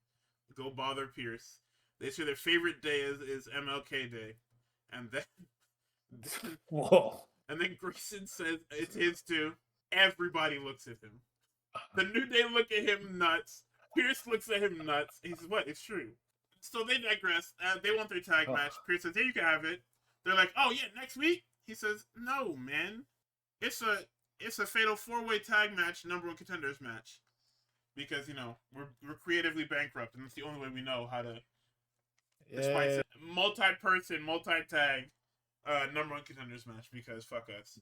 go bother Pierce. They say their favorite day is MLK Day, and then Whoa. And then Grayson says it's his too. Everybody looks at him. The New Day look at him nuts. Pierce looks at him nuts. He says, "What? It's true." So they digress. They want their tag match. Pierce says, "Here, you can have it." They're like, "Oh yeah, next week." He says, "No, man. It's a fatal 4-way tag match, number 1 contenders match, because we're creatively bankrupt, and it's the only way we know how to." Despite multi-person, multi-tag, number 1 contenders match, because fuck us.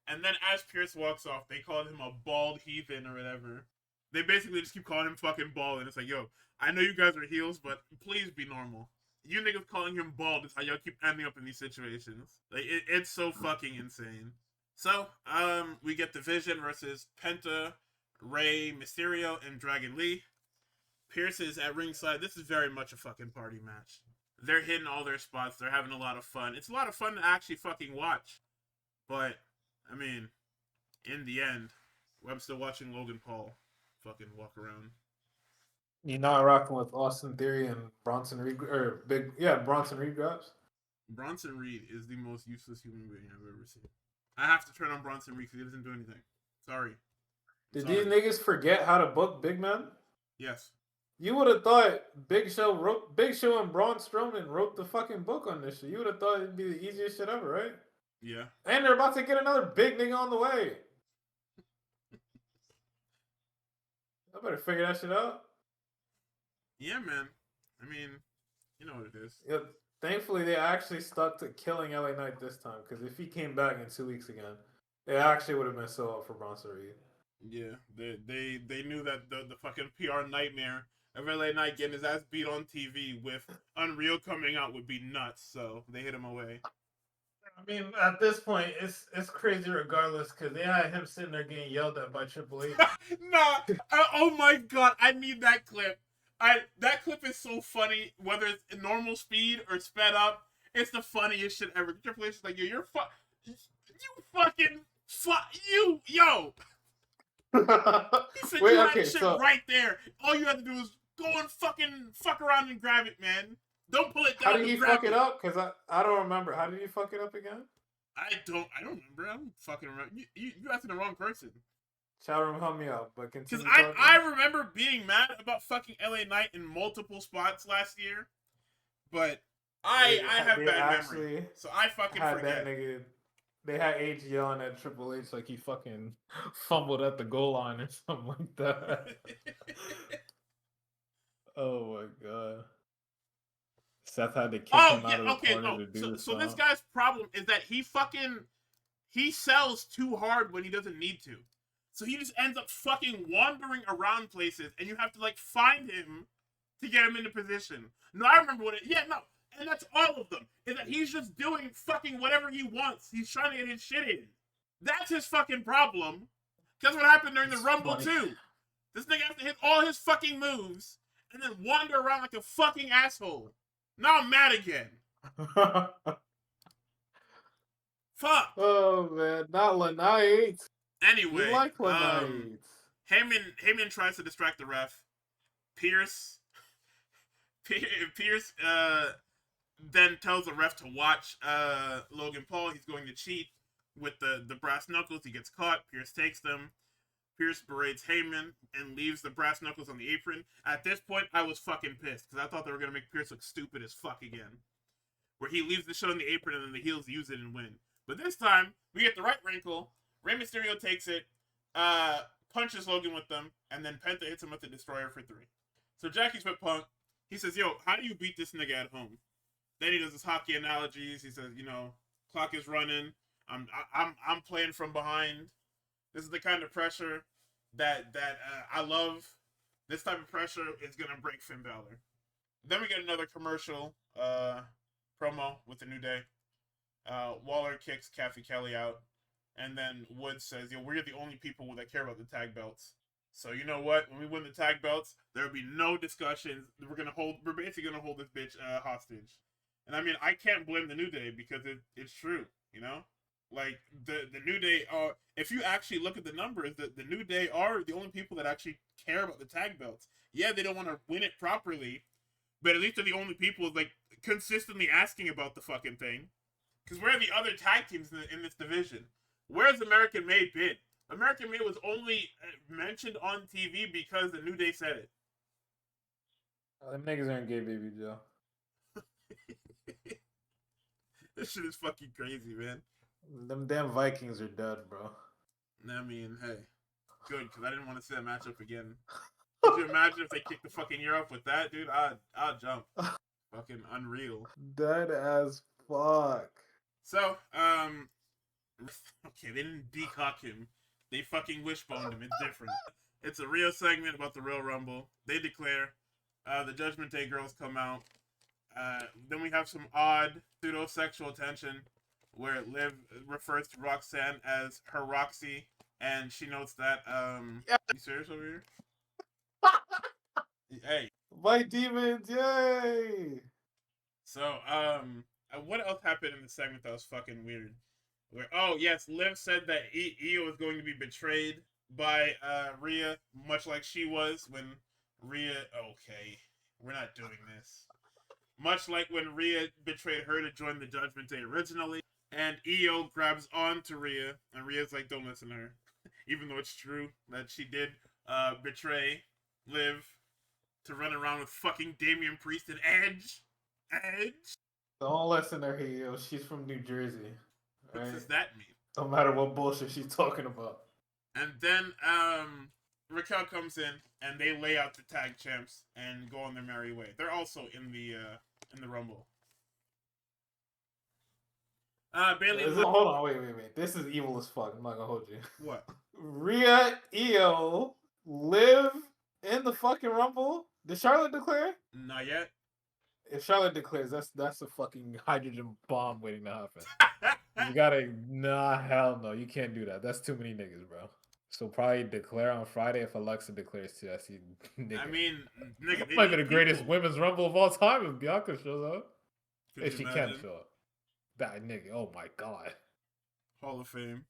And then as Pierce walks off, they call him a bald heathen or whatever. They basically just keep calling him fucking bald, and it's like, yo, I know you guys are heels, but please be normal. You niggas calling him bald is how y'all keep ending up in these situations. Like, it's so fucking insane. So, we get the Vision versus Penta, Rey Mysterio, and Dragon Lee. Pierce is at ringside. This is very much a fucking party match. They're hitting all their spots. They're having a lot of fun. It's a lot of fun to actually fucking watch. But, I mean, in the end, I'm still watching Logan Paul fucking walk around. You're not rocking with Austin Theory and Bronson Reed, Bronson Reed Graps? Bronson Reed is the most useless human being I've ever seen. I have to turn on Bronson Reed because he doesn't do anything. Sorry. Did these niggas forget how to book big men? Yes. You would have thought Big Show and Braun Strowman wrote the fucking book on this shit. You would have thought it'd be the easiest shit ever, right? Yeah. And they're about to get another big nigga on the way. I better figure that shit out. Yeah, man. I mean, you know what it is. Yeah, thankfully, they actually stuck to killing LA Knight this time, because if he came back in 2 weeks again, it actually would have been so up for Bronson Reed. Yeah, they knew that the fucking PR nightmare of LA Knight getting his ass beat on TV with Unreal coming out would be nuts, so they hit him away. I mean, at this point, it's crazy regardless, because they had him sitting there getting yelled at by Triple H. Nah, oh my god, I need that clip. That clip is so funny, whether it's in normal speed or sped up. It's the funniest shit ever. Triple H is like, yo, yo. He said, Wait, you had okay, shit so right there. All you have to do is go and fuck around and grab it, man. Don't pull it down. How did he fuck it up? Because I don't remember. How did he fuck it up again? I don't remember. I'm fucking around. You asking the wrong person. Chat room, help me out, but continue. Because I remember being mad about fucking LA Knight in multiple spots last year, but I have bad memory, so I fucking forget. That nigga, they had H yelling at Triple H like he fucking fumbled at the goal line or something like that. Oh my god. Seth had to kick him out of the corner to do this. So this guy's problem is that he sells too hard when he doesn't need to. So he just ends up fucking wandering around places, and you have to like find him to get him into position. No, I remember and that's all of them. Is that he's just doing fucking whatever he wants. He's trying to get his shit in. That's his fucking problem. That's what happened during the Rumble too. This nigga has to hit all his fucking moves and then wander around like a fucking asshole. Now I'm mad again. Fuck. Oh man, not Lanite. Anyway, you like Lanite. Heyman tries to distract the ref. Pierce then tells the ref to watch Logan Paul. He's going to cheat with the brass knuckles. He gets caught. Pierce takes them. Pierce berates Heyman and leaves the brass knuckles on the apron. At this point, I was fucking pissed because I thought they were going to make Pierce look stupid as fuck again. Where he leaves the shit on the apron and then the heels use it and win. But this time, we get the right wrinkle. Rey Mysterio takes it, punches Logan with them, and then Penta hits him with the Destroyer for 3. So Jackie's with Punk. He says, yo, how do you beat this nigga at home? Then he does his hockey analogies. He says, clock is running. I'm playing from behind. This is the kind of pressure that I love. This type of pressure is gonna break Finn Balor. Then we get another commercial promo with the New Day. Waller kicks Kathy Kelly out, and then Woods says, "Yo, we're the only people that care about the tag belts. So you know what? When we win the tag belts, there will be no discussions. We're basically gonna hold this bitch hostage." And I mean, I can't blame the New Day because it's true, Like, the New Day are, if you actually look at the numbers, the New Day are the only people that actually care about the tag belts. Yeah, they don't want to win it properly, but at least they're the only people, like, consistently asking about the fucking thing. Because where are the other tag teams in this division? Where's American Made been? American Made was only mentioned on TV because the New Day said it. Them niggas aren't gay, baby Joe. This shit is fucking crazy, man. Them damn Vikings are dead, bro. I mean, hey, good, because I didn't want to see that matchup again. Could you imagine if they kicked the fucking year off with that, dude? I'd jump. Fucking unreal. Dead as fuck. So, okay, they didn't decock him. They fucking wishboned him. It's different. It's a real segment about the Royal Rumble. They declare. The Judgment Day girls come out. Then we have some odd pseudo-sexual tension where Liv refers to Roxanne as her Roxy, and she notes that, you serious over here? Hey. White demons, yay! So, what else happened in the segment that was fucking weird? Where, oh, yes, Liv said that Io was going to be betrayed by Rhea, much like she was when Rhea... Okay, we're not doing this. Much like when Rhea betrayed her to join the Judgment Day originally, and Io grabs onto Rhea, and Rhea's like, don't listen to her. Even though it's true that she did betray Liv to run around with fucking Damian Priest and Edge. Don't listen to her, Io. She's from New Jersey. Right? What does that mean? No matter what bullshit she's talking about. And then Raquel comes in and they lay out the tag champs and go on their merry way. They're also in the Rumble. Bailey. Hold on, wait. This is evil as fuck. I'm not gonna hold you. What? Rhea, Io, Liv in the fucking Rumble. Did Charlotte declare? Not yet. If Charlotte declares, that's a fucking hydrogen bomb waiting to happen. You gotta, hell no, you can't do that. That's too many niggas, bro. So probably declare on Friday if Alexa declares too. I see nigga. I mean, nigga, that might be the greatest women's Rumble of all time if Bianca shows up. If she can show up. That nigga, oh my god. Hall of Fame.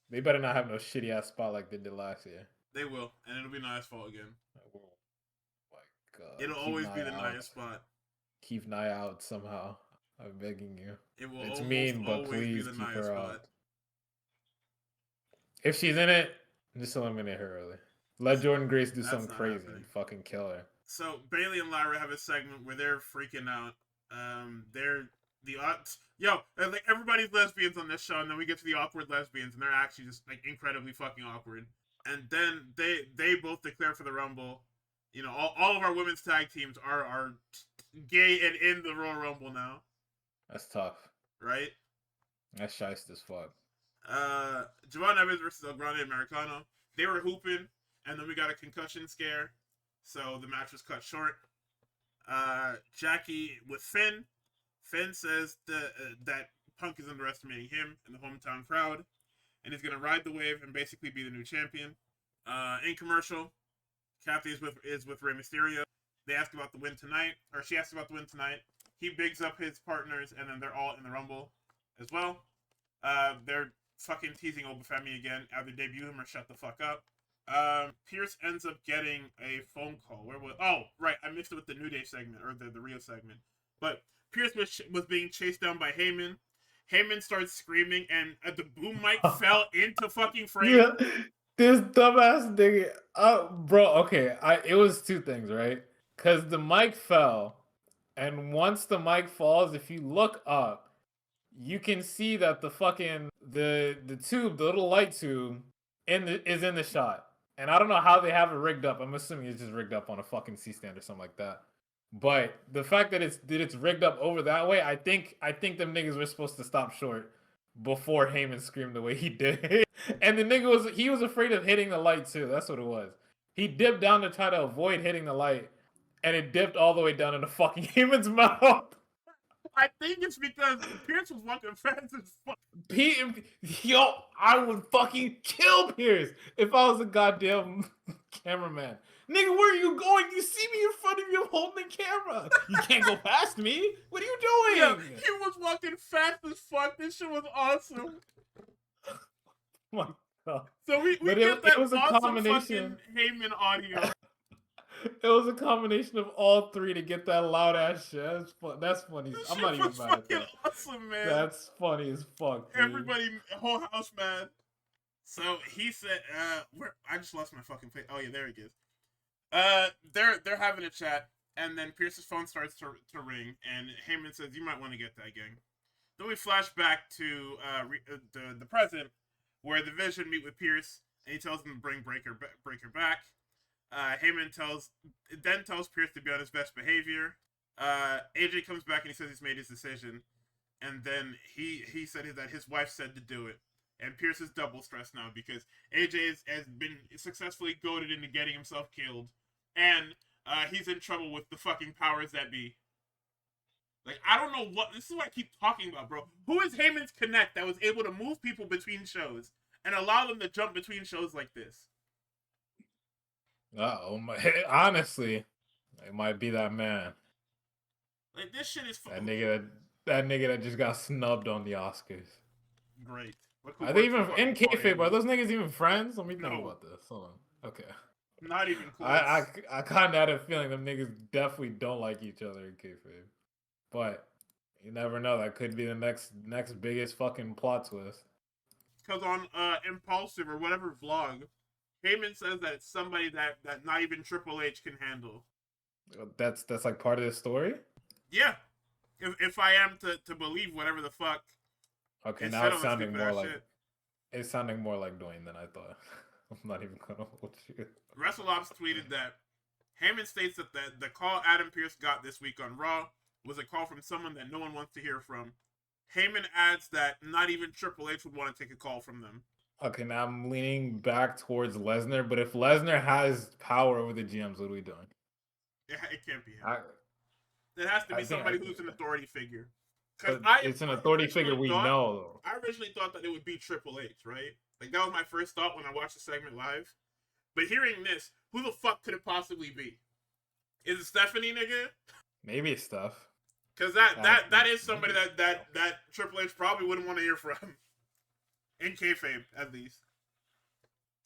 They better not have no shitty ass spot like they did last year. They will, and it'll be Nia's fault again. Oh my god. It'll always be the Nia spot. Keep Nia out somehow. I'm begging you. It will. It's mean, but please keep her out. If she's in it, just eliminate her early. Let Jordan Grace do something crazy and fucking kill her. So Bailey and Lyra have a segment where they're freaking out. They're the like everybody's lesbians on this show, and then we get to the awkward lesbians, and they're actually just like incredibly fucking awkward. And then they both declare for the Rumble. You know, all of our women's tag teams are gay and in the Royal Rumble now. That's tough. Right? That's shiced as fuck. Javon Evans versus El Grande Americano. They were hooping, and then we got a concussion scare, so the match was cut short. Jackie with Finn. Finn says that Punk is underestimating him in the hometown crowd, and he's going to ride the wave and basically be the new champion. In commercial, Kathy is with Rey Mysterio. They ask about the win tonight, or she asks about the win tonight. He bigs up his partners, and then they're all in the Rumble as well. They're fucking teasing Obafemi again. Either debut him or shut the fuck up. Pierce ends up getting a phone call. Oh, right, I mixed it with the New Day segment, or the Rio segment. But Pierce was being chased down by Heyman. Heyman starts screaming, and the boom mic fell into fucking frame. Yeah, this dumbass nigga. Bro, okay, it was two things, right? Because the mic fell, and once the mic falls, if you look up, you can see that the fucking the tube, the little light tube, is in the shot. And I don't know how they have it rigged up. I'm assuming it's just rigged up on a fucking C-stand or something like that. But the fact that it's rigged up over that way, I think them niggas were supposed to stop short before Heyman screamed the way he did. And the nigga was afraid of hitting the light too. That's what it was. He dipped down to try to avoid hitting the light, and it dipped all the way down into fucking Heyman's mouth. I think it's because Pierce was walking fast as fuck. Yo, I would fucking kill Pierce if I was a goddamn cameraman. Nigga, where are you going? You see me in front of you holding the camera. You can't go past me. What are you doing? Yeah, he was walking fast as fuck. This shit was awesome. Oh my god. So we get that awesome fucking Heyman audio. It was a combination of all three to get that loud ass shit. That's funny. That I'm shit not even was mad at fucking that. awesome, man. That's funny as fuck, dude. Everybody, whole house mad. So he said, where I just lost my fucking face. Oh yeah, there he is. They're having a chat, and then Pierce's phone starts to ring, and Heyman says, "You might want to get that, gang." Then we flash back to the present, where the Vision meet with Pierce, and he tells them to bring Breaker back. Heyman tells Pierce to be on his best behavior. AJ comes back and he says he's made his decision, and then he said that his wife said to do it. And Pierce is double stressed now because AJ has been successfully goaded into getting himself killed, and he's in trouble with the fucking powers that be. Like, I don't know what... This is what I keep talking about, bro. Who is Heyman's Connect that was able to move people between shows and allow them to jump between shows like this? Honestly, it might be that man. Like, this shit is... That nigga that just got snubbed on the Oscars. Great. Are they even in kayfabe? Are those niggas even friends? Let me think about this. Hold on. Okay. Not even close. I kind of had a feeling them niggas definitely don't like each other in kayfabe. But you never know. That could be the next biggest fucking plot twist. Because on Impulsive or whatever vlog, Heyman says that it's somebody that not even Triple H can handle. That's like part of the story? Yeah. If I am to believe whatever the fuck. Okay, now it's sounding more like shit. It's sounding more like Dwayne than I thought. I'm not even gonna hold you. WrestleOps tweeted that Heyman states that the call Adam Pearce got this week on Raw was a call from someone that no one wants to hear from. Heyman adds that not even Triple H would want to take a call from them. Okay, now I'm leaning back towards Lesnar, but if Lesnar has power over the GMs, what are we doing? It can't be him. It has to be somebody who's an authority figure. Because it's an authority figure we know. I originally thought that it would be Triple H, right? Like, that was my first thought when I watched the segment live. But hearing this, who the fuck could it possibly be? Is it Stephanie, nigga? Maybe it's Steph. Because that is somebody that Triple H probably wouldn't want to hear from. In kayfabe, at least.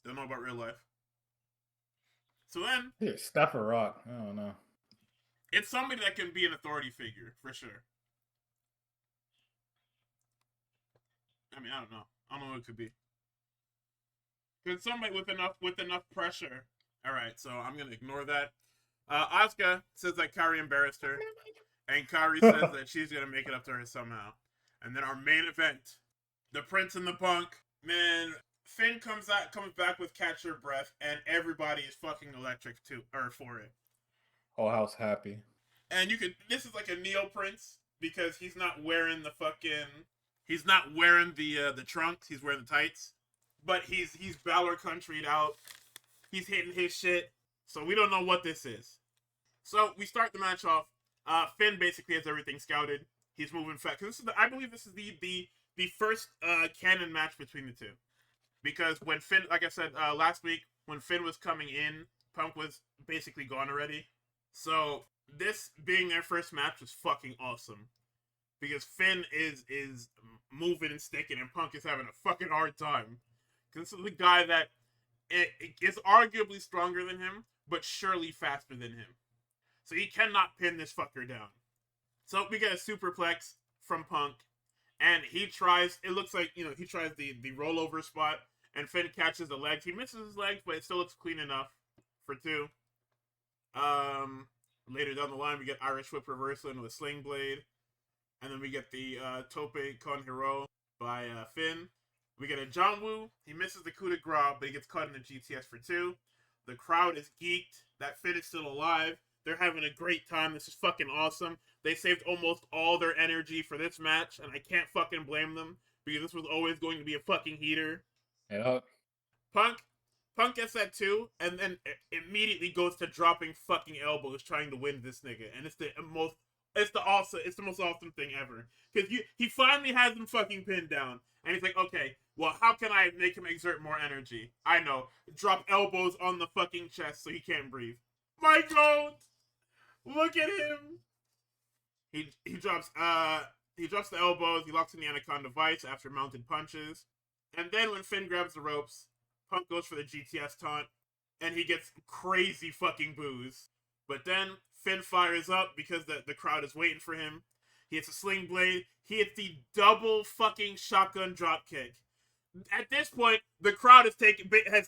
Don't know about real life. So then... Here, Steph or Rock. I don't know. It's somebody that can be an authority figure, for sure. I mean, I don't know. I don't know what it could be. Because somebody with enough pressure. Alright, so I'm going to ignore that. Asuka says that Kairi embarrassed her. And Kairi says that she's going to make it up to her somehow. And then our main event. The Prince and the Punk. Man, Finn comes back with Catch Your Breath. And everybody is fucking electric for it. Whole house happy. And this is like a Neo Prince. Because he's not wearing the fucking... He's not wearing the trunks. He's wearing the tights. But he's Balor country'd out. He's hitting his shit. So we don't know what this is. So we start the match off. Finn basically has everything scouted. He's moving fast. Because I believe this is the first canon match between the two. Because when Finn, like I said last week, when Finn was coming in, Punk was basically gone already. So this being their first match was fucking awesome. Because Finn is moving and sticking, and Punk is having a fucking hard time. Because this is the guy that is arguably stronger than him, but surely faster than him. So he cannot pin this fucker down. So we get a superplex from Punk, and he tries, it looks like, he tries the rollover spot, and Finn catches the legs. He misses his legs, but it still looks clean enough for 2. Later down the line, we get Irish Whip reversal into a sling blade. And then we get the Tope Con Hero by Finn. We get a John Woo. He misses the coup de grace, but he gets caught in the GTS for 2. The crowd is geeked that Finn is still alive. They're having a great time. This is fucking awesome. They saved almost all their energy for this match, and I can't fucking blame them, because this was always going to be a fucking heater. Yeah. Punk gets that too, and then immediately goes to dropping fucking elbows trying to win this nigga. And it's the most awesome thing ever. Because he finally has him fucking pinned down. And he's like, okay, well, how can I make him exert more energy? I know. Drop elbows on the fucking chest so he can't breathe. My God! Look at him! He drops the elbows, he locks in the Anaconda Vice after mounted punches. And then when Finn grabs the ropes, Punk goes for the GTS taunt. and he gets crazy fucking boos. But then Finn fires up because the crowd is waiting for him. He hits a sling blade. He hits the double fucking shotgun drop kick. At this point, the crowd has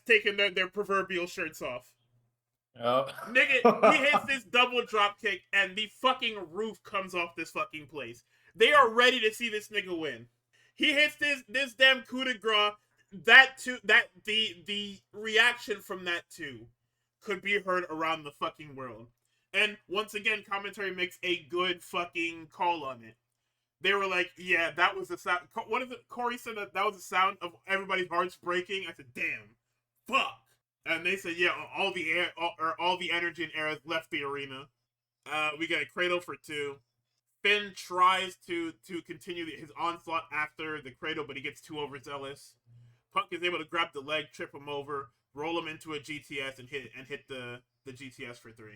taken their proverbial shirts off. Oh. Nigga, he hits this double drop kick, and the fucking roof comes off this fucking place. They are ready to see this nigga win. He hits this damn coup de grace. The reaction from that too could be heard around the fucking world. And once again, commentary makes a good fucking call on it. They were like, yeah, that was the sound. What is it? Corey said that was the sound of everybody's hearts breaking. I said, damn, fuck. And they said, yeah, all the energy and air has left the arena. We got a cradle for 2. Finn tries to continue his onslaught after the cradle, but he gets too overzealous. Punk is able to grab the leg, trip him over, roll him into a GTS, and hit the GTS for 3.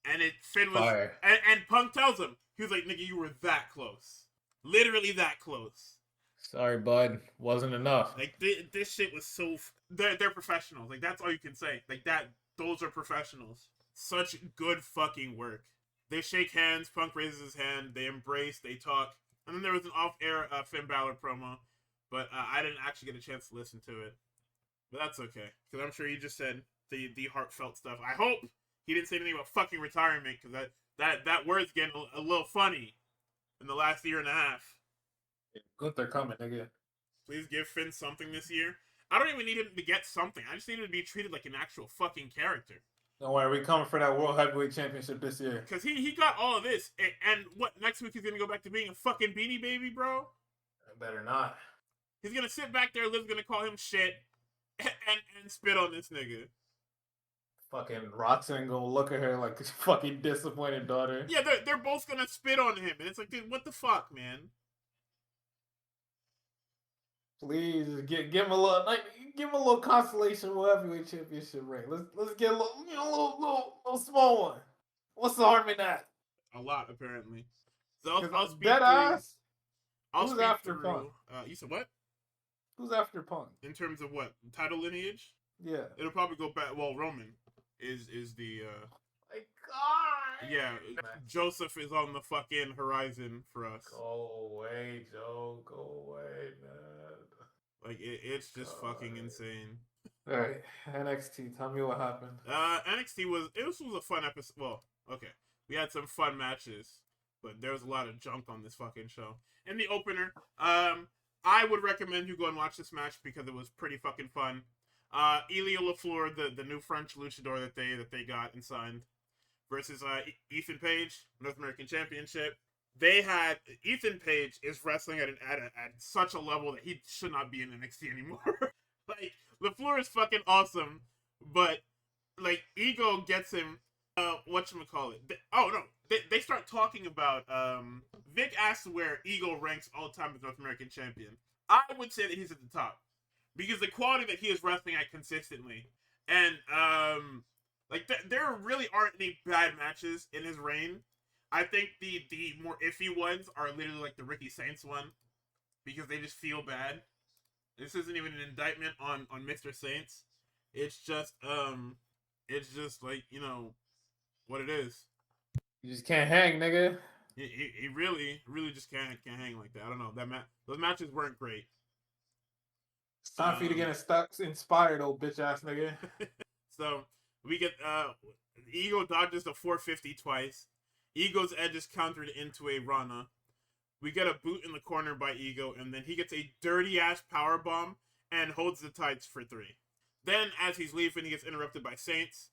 And Finn was Fire. And Punk tells him, he was like, nigga, you were that close, literally that close. Sorry, bud, wasn't enough. Like this shit was so. They're professionals. Like that's all you can say. Like that. Those are professionals. Such good fucking work. They shake hands. Punk raises his hand. They embrace. They talk. And then there was an off-air Finn Balor promo, but I didn't actually get a chance to listen to it. But that's okay, because I'm sure he just said the heartfelt stuff. I hope he didn't say anything about fucking retirement, because that word's getting a little funny in the last year and a half. Gunther coming, nigga. Please give Finn something this year. I don't even need him to get something. I just need him to be treated like an actual fucking character. Don't worry, we coming for that World Heavyweight Championship this year. Because he got all of this. And what, next week he's going to go back to being a fucking Beanie Baby, bro? Better not. He's going to sit back there, Liv's going to call him shit, and spit on this nigga. Fucking Roxanne gonna look at her like a fucking disappointed daughter. Yeah, they're both going to spit on him. And it's like, dude, what the fuck, man? Please give him a little consolation World Heavyweight Championship ring. Let's get a little small one. What's the harm in that? A lot, apparently. So I'll speak dead ass. I'll Who's speak after through. Punk? You said what? Who's after Punk? In terms of what? Title lineage? Yeah. It'll probably go back. Well, Roman is the. My God. Yeah, Joseph is on the fucking horizon for us. Go away, Joe. Go away, man. Like it's just fucking insane. All right, NXT. Tell me what happened. NXT was a fun episode. Well, okay, we had some fun matches, but there was a lot of junk on this fucking show. In the opener, I would recommend you go and watch this match because it was pretty fucking fun. Elio LaFleur, the new French luchador that they got and signed, versus Ethan Page, North American Championship. They had Ethan Page is wrestling at such a level that he should not be in NXT anymore. Like LaFleur is fucking awesome, but like Ego gets him. Whatchamacallit? They start talking about. Vic asks where Ego ranks all time as North American champion. I would say that he's at the top because the quality that he is wrestling at consistently, and there really aren't any bad matches in his reign. I think the more iffy ones are literally like the Ricky Saints one, because they just feel bad. This isn't even an indictment on Mr. Saints. It's just like, you know, what it is. You just can't hang, nigga. He really just can't hang like that. I don't know. Those matches weren't great. It's time for you to get inspired, old bitch ass nigga. So we get Ego dodges the 450 twice. Ego's edge is countered into a Rana. We get a boot in the corner by Ego, and then he gets a dirty-ass powerbomb and holds the tights for 3. Then, as he's leaving, he gets interrupted by Saints.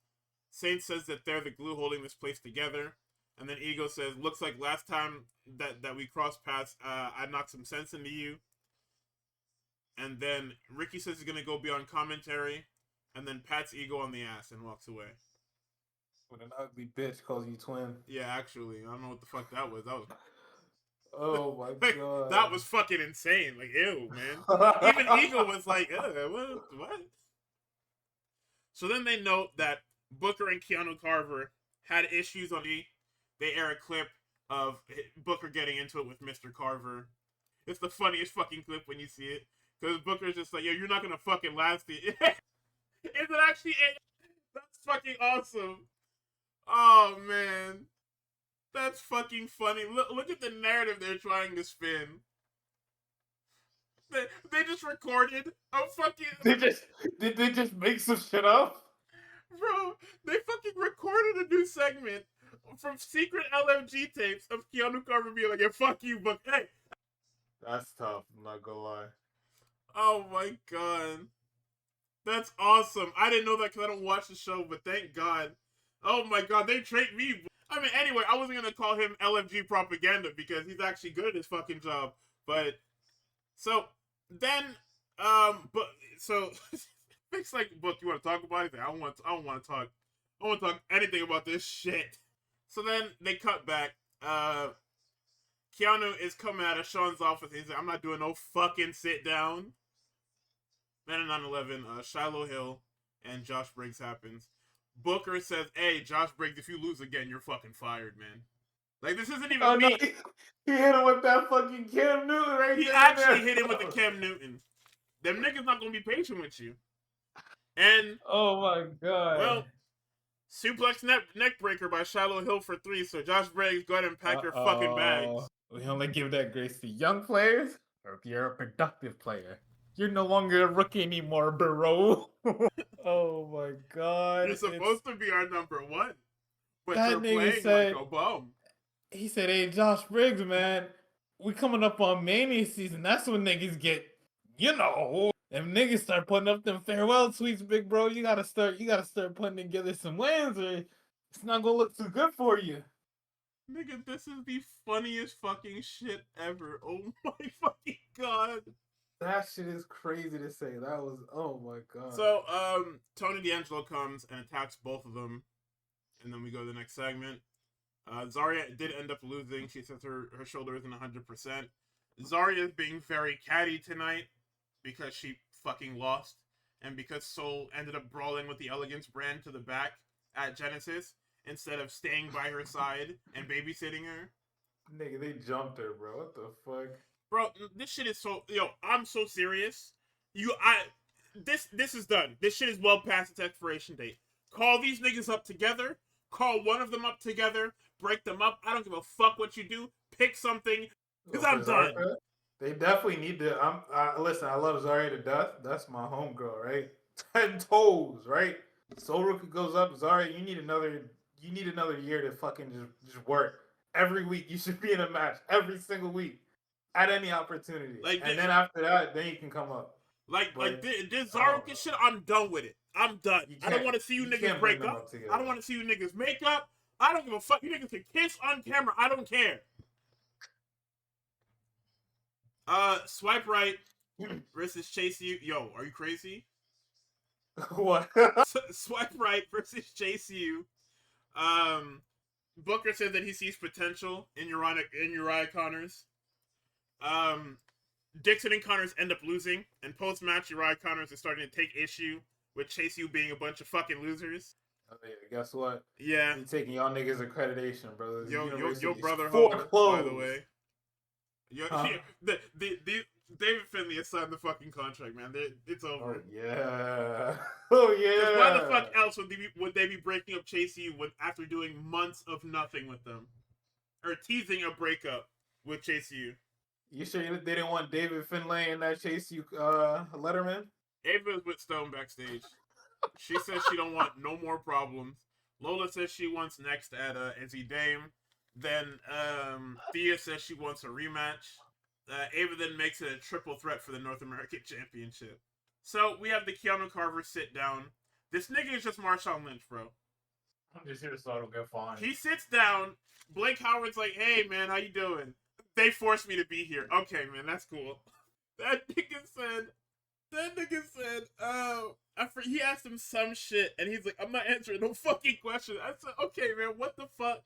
Saints says that they're the glue holding this place together. And then Ego says, looks like last time that we crossed paths, I knocked some sense into you. And then Ricky says he's going to go beyond commentary, and then pats Ego on the ass and walks away. When an ugly bitch calls you twin. Yeah, actually, I don't know what the fuck that was. That was. Oh my god. That was fucking insane. Like, ew, man. Even Ego was like, what? So then they note that Booker and Keanu Carver had issues on They air a clip of Booker getting into it with Mr. Carver. It's the funniest fucking clip when you see it. Because Booker's just like, yo, you're not gonna fucking last it. Is it actually fucking awesome. Oh man, that's fucking funny. Look at the narrative they're trying to spin. They just recorded a fucking. Did they just make some shit up? Bro, they fucking recorded a new segment from secret LMG tapes of Keanu Carver being like, "Yeah, fuck you, but hey." That's tough. I'm not gonna lie. Oh my god. That's awesome. I didn't know that because I don't watch the show, but thank God. Oh my god, they trained me. I mean, anyway, I wasn't gonna call him LMG propaganda because he's actually good at his fucking job. But so then, but so it's like, book. You want to talk about it? I don't want to talk. I don't want to talk anything about this shit. So then they cut back. Keanu is coming out of Sean's office. He's like, "I'm not doing no fucking sit down." Then in 9/11, Shiloh Hill and Josh Briggs happens. Booker says, "Hey, Josh Briggs, if you lose again, you're fucking fired, man." Like, this isn't even me. No, he hit him with that fucking Cam Newton right there. He actually hit him with the Cam Newton. Them niggas not gonna be patient with you. And oh my god. Well, suplex neck breaker by Shiloh Hill for 3. So Josh Briggs, go ahead and pack your fucking bags. We only give that grace to young players, or if you're a productive player. You're no longer a rookie anymore, bro. Oh my god. You're supposed to be our number 1. But that you're playing said, like a bum. He said, "Hey, Josh Briggs, man, we coming up on Mania season. That's when niggas get, them niggas start putting up them farewell tweets, big bro. You gotta start putting together some wins, or it's not gonna look too good for you." Nigga, this is the funniest fucking shit ever. Oh my fucking god. That shit is crazy to say. That was, oh my god. So, Tony D'Angelo comes and attacks both of them. And then we go to the next segment. Zarya did end up losing. She says her shoulder isn't 100%. Zarya is being very catty tonight because she fucking lost. And because Soul ended up brawling with the Elegance brand to the back at Genesis instead of staying by her side and babysitting her. Nigga, they jumped her, bro. What the fuck? Bro, this shit is so... Yo, I'm so serious. This is done. This shit is well past its expiration date. Call these niggas up together. Call one of them up together. Break them up. I don't give a fuck what you do. Pick something. Because I'm done. They definitely need to... listen, I love Zarya to death. That's my homegirl, right? 10 toes, right? Soul Rookie goes up. Zarya, you need another year to fucking just work. Every week, you should be in a match. Every single week. At any opportunity. And then after that, then you can come up. This Zarya shit, I'm done with it. I'm done. I don't want to see you niggas break up. I don't want to see you niggas make up. I don't give a fuck. You niggas can kiss on camera. I don't care. Swipe right versus Chase U. Yo, are you crazy? What? Swipe right versus Chase U. Booker said that he sees potential in Uriah Connors. Dixon and Connors end up losing, and post-match Uriah Connors is starting to take issue with Chase U being a bunch of fucking losers. Oh, yeah, guess what? Yeah. He's taking y'all niggas accreditation, brothers. Your brother foreclosed, by the way. David Finley has signed the fucking contract, man. It's over. Oh yeah. Oh yeah. Why the fuck else would they be breaking up Chase U after doing months of nothing with them, or teasing a breakup with Chase U? You sure they didn't want David Finlay in that Chase U Letterman? Ava is with Stone backstage. She says she don't want no more problems. Lola says she wants next at NC Dame. Then Thea says she wants a rematch. Ava then makes it a triple threat for the North American Championship. So we have the Keanu Carver sit down. This nigga is just Marshawn Lynch, bro. I'm just here so I don't get fined. He sits down. Blake Howard's like, "Hey man, how you doing?" They forced me to be here. Okay, man, that's cool. That nigga said, he asked him some shit, and he's like, "I'm not answering no fucking question." I said, "Okay, man, what the fuck?"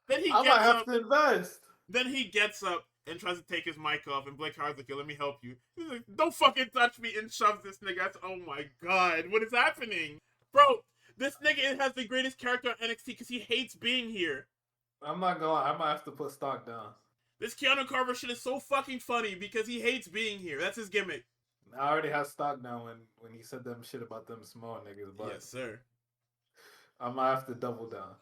Then he gets have up. to invest. Then he gets up and tries to take his mic off, and Blake Howard's like, "Yo, let me help you." He's like, "Don't fucking touch me," and shoves this nigga. I said, "Oh my god, what is happening?" Bro, this nigga has the greatest character on NXT because he hates being here. I'm not gonna lie, I might have to put stock down. This Keanu Carver shit is so fucking funny because he hates being here. That's his gimmick. I already have stock down when he said them shit about them small niggas, but yes, sir. I might have to double down.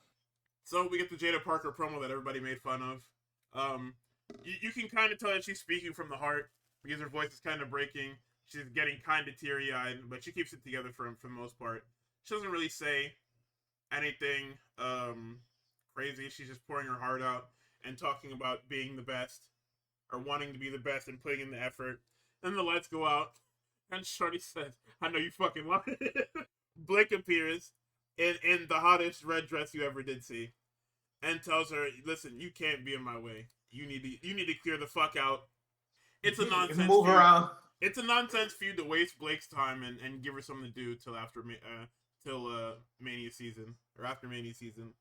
So we get the Jada Parker promo that everybody made fun of. You can kind of tell that she's speaking from the heart because her voice is kind of breaking. She's getting kind of teary-eyed, but she keeps it together for the most part. She doesn't really say anything crazy. She's just pouring her heart out and talking about being the best or wanting to be the best and putting in the effort. Then the lights go out, and Shorty says, "I know you fucking want it." Blake appears in the hottest red dress you ever did see, and tells her, "Listen, you can't be in my way. You need to clear the fuck out." It's a nonsense. Move feud. around. It's a nonsense feud to waste Blake's time and give her something to do till after Mania season or after Mania season.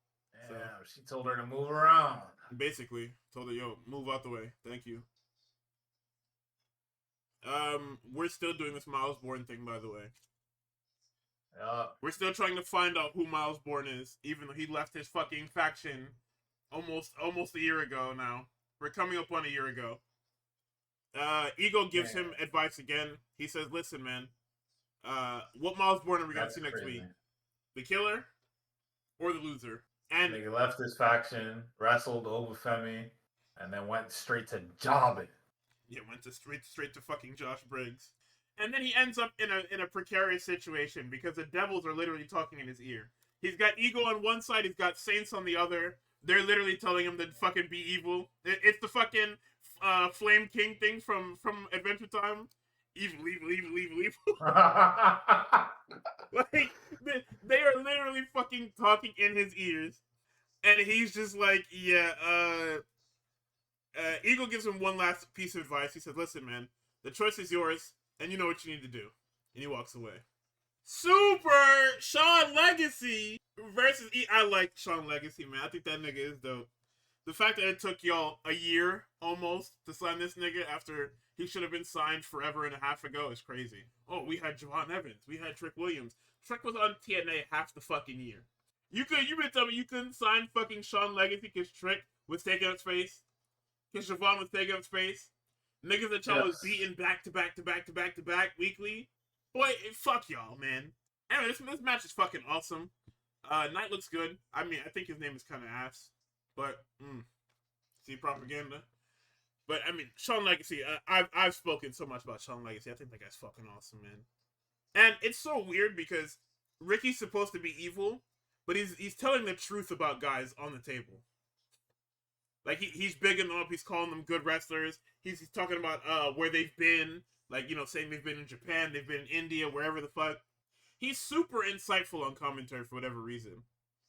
Yeah, so, she told her to move around. Basically, told her, "Yo, move out the way. Thank you." We're still doing this Miles Bourne thing, by the way. We're still trying to find out who Miles Bourne is, even though he left his fucking faction almost a year ago now. We're coming up on a year ago. Ego gives him advice again. He says, "Listen, man, what Miles Bourne are we going to see next week? The killer or the loser?" And he left his faction, wrestled over Femi, and then went straight to jobbing. Yeah, went to straight to fucking Josh Briggs. And then he ends up in a precarious situation because the devils are literally talking in his ear. He's got Ego on one side, he's got Saints on the other. They're literally telling him to fucking be evil. It's the fucking Flame King thing from Adventure Time. Evil. Like, they are literally fucking talking in his ears. And he's just like, yeah, Eagle gives him one last piece of advice. He says, "Listen, man, the choice is yours, and you know what you need to do." And he walks away. Super Sean Legacy versus I like Sean Legacy, man. I think that nigga is dope. The fact that it took y'all a year almost to sign this nigga after he should have been signed forever and a half ago is crazy. Oh, we had Javon Evans. We had Trick Williams. Trick was on TNA half the fucking year. You been telling me you couldn't sign fucking Sean Legacy because Trick was taking up space? Because Javon was taking up space? Niggas that y'all was beating back to back weekly? Boy, fuck y'all, man. Anyway, this match is fucking awesome. Knight looks good. I mean, I think his name is kind of ass. But, see propaganda. But, I mean, Sean Legacy, I've spoken so much about Sean Legacy. I think that guy's fucking awesome, man. And it's so weird because Ricky's supposed to be evil, but he's telling the truth about guys on the table. Like, he's bigging them up. He's calling them good wrestlers. He's talking about where they've been. Like, you know, saying they've been in Japan, they've been in India, wherever the fuck. He's super insightful on commentary for whatever reason.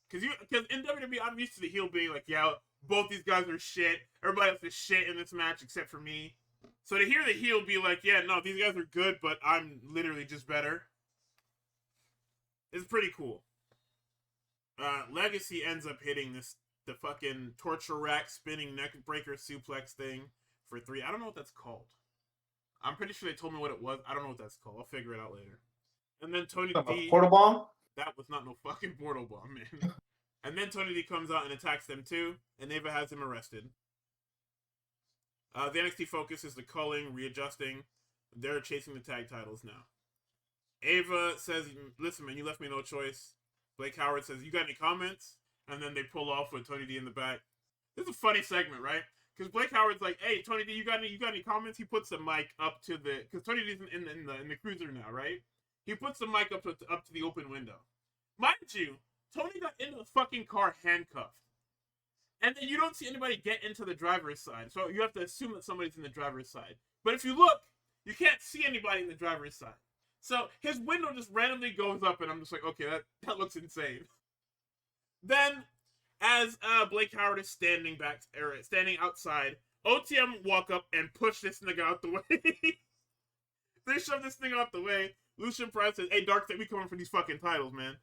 Because in WWE, I'm used to the heel being like, yeah, both these guys are shit. Everybody else is shit in this match except for me. So to hear the heel be like, yeah, no, these guys are good, but I'm literally just better, is pretty cool. Legacy ends up hitting the fucking torture rack spinning neck breaker suplex thing for 3. I don't know what that's called. I'm pretty sure they told me what it was. I don't know what that's called. I'll figure it out later. And then Tony D. Portal bomb? That was not no fucking portal bomb, man. And then Tony D comes out and attacks them too, and Ava has him arrested. The NXT focus is the culling, readjusting. They're chasing the tag titles now. Ava says, "Listen, man, you left me no choice." Blake Howard says, "You got any comments?" And then they pull off with Tony D in the back. This is a funny segment, right? Because Blake Howard's like, "Hey, Tony D, you got any comments?" He puts the mic up to the, because Tony D's in the cruiser now, right? He puts the mic up to the open window. Mind you, Tony got into the fucking car handcuffed, and then you don't see anybody get into the driver's side, so you have to assume that somebody's in the driver's side. But if you look, you can't see anybody in the driver's side. So his window just randomly goes up, and I'm just like, okay, that looks insane. Then, as Blake Howard is standing outside, OTM walk up and push this nigga out the way. They shove this thing out the way. Lucian Pride says, "Hey, Dark, we coming for these fucking titles, man."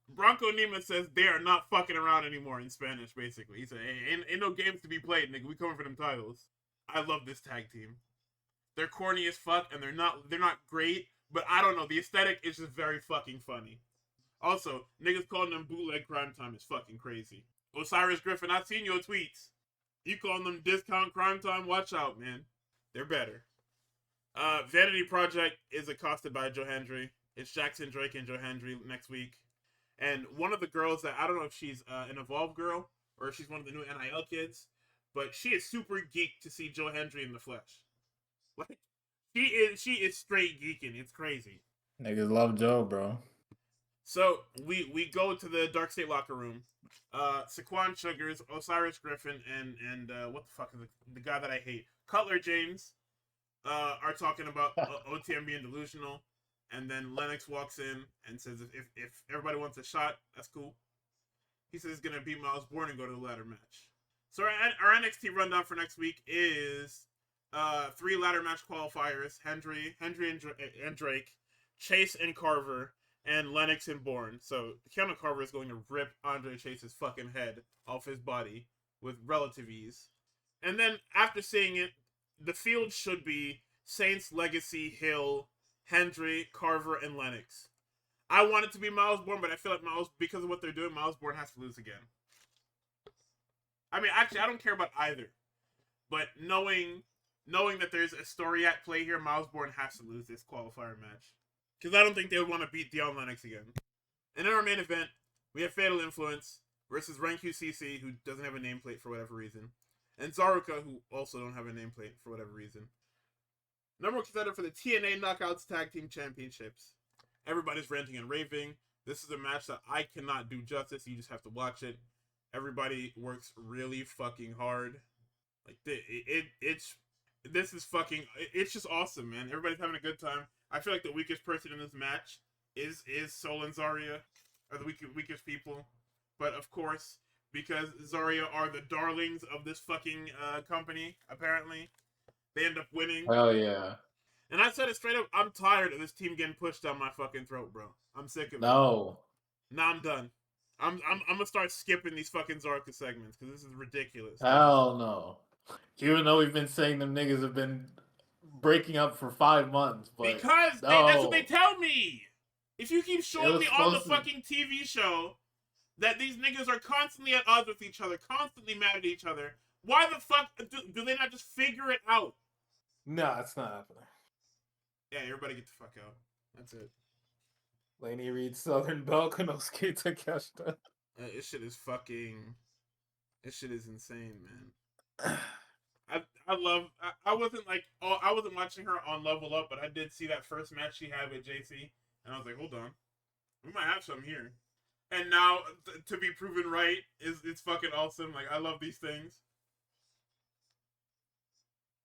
Bronco Nima says they are not fucking around anymore in Spanish, basically. He said, "Hey, ain't no games to be played, nigga. We coming for them titles." I love this tag team. They're corny as fuck, and they're not great, but I don't know. The aesthetic is just very fucking funny. Also, niggas calling them bootleg crime time is fucking crazy. Osiris Griffin, I've seen your tweets. You calling them discount crime time? Watch out, man. They're better. Vanity Project is accosted by Joe Hendry. It's Jackson Drake and Joe Hendry next week. And one of the girls that I don't know if she's an Evolve girl or if she's one of the new NIL kids, but she is super geeked to see Joe Hendry in the flesh. Like she is straight geeking. It's crazy. Niggas love Joe, bro. So we go to the Dark State locker room. Saquon Sugars, Osiris Griffin, and what the fuck is the guy that I hate? Cutler James are talking about OTM being delusional. And then Lennox walks in and says if everybody wants a shot, that's cool. He says he's going to beat Miles Bourne and go to the ladder match. So our NXT rundown for next week is 3 ladder match qualifiers. Hendry and Drake, Chase and Carver, and Lennox and Bourne. So Keanu Carver is going to rip Andre Chase's fucking head off his body with relative ease. And then after seeing it, the field should be Saints, Legacy, Hill, Hendry, Carver, and Lennox. I want it to be Miles Bourne, but I feel like because of what they're doing, Miles Bourne has to lose again. I mean, actually, I don't care about either. But knowing that there's a story at play here, Miles Bourne has to lose this qualifier match. Because I don't think they would want to beat Dion Lennox again. And in our main event, we have Fatal Influence versus Renku CC, who doesn't have a nameplate for whatever reason. And Zaruka, who also don't have a nameplate for whatever reason. Number 1 contender for the TNA Knockouts Tag Team Championships. Everybody's ranting and raving. This is a match that I cannot do justice. You just have to watch it. Everybody works really fucking hard. Like this is fucking. It's just awesome, man. Everybody's having a good time. I feel like the weakest person in this match is Sol and Zarya, are the weakest people. But of course, because Zarya are the darlings of this fucking company, apparently. They end up winning. Hell yeah. And I said it straight up, I'm tired of this team getting pushed down my fucking throat, bro. I'm sick of it. No. Now I'm done. I'm gonna start skipping these fucking Zarka segments because this is ridiculous. Hell no. Even though we've been saying them niggas have been breaking up for 5 months, but because that's what they tell me. If you keep showing me on the fucking TV show that these niggas are constantly at odds with each other, constantly mad at each other, why the fuck do they not just figure it out? Nah, it's not happening. Yeah, everybody get the fuck out. That's it. Laney Reed, Southern Belle, Konosuke Takeshita. This shit is insane, man. I wasn't watching her on Level Up, but I did see that first match she had with JC, and I was like, hold on, we might have something here. And now to be proven right it's fucking awesome. Like, I love these things.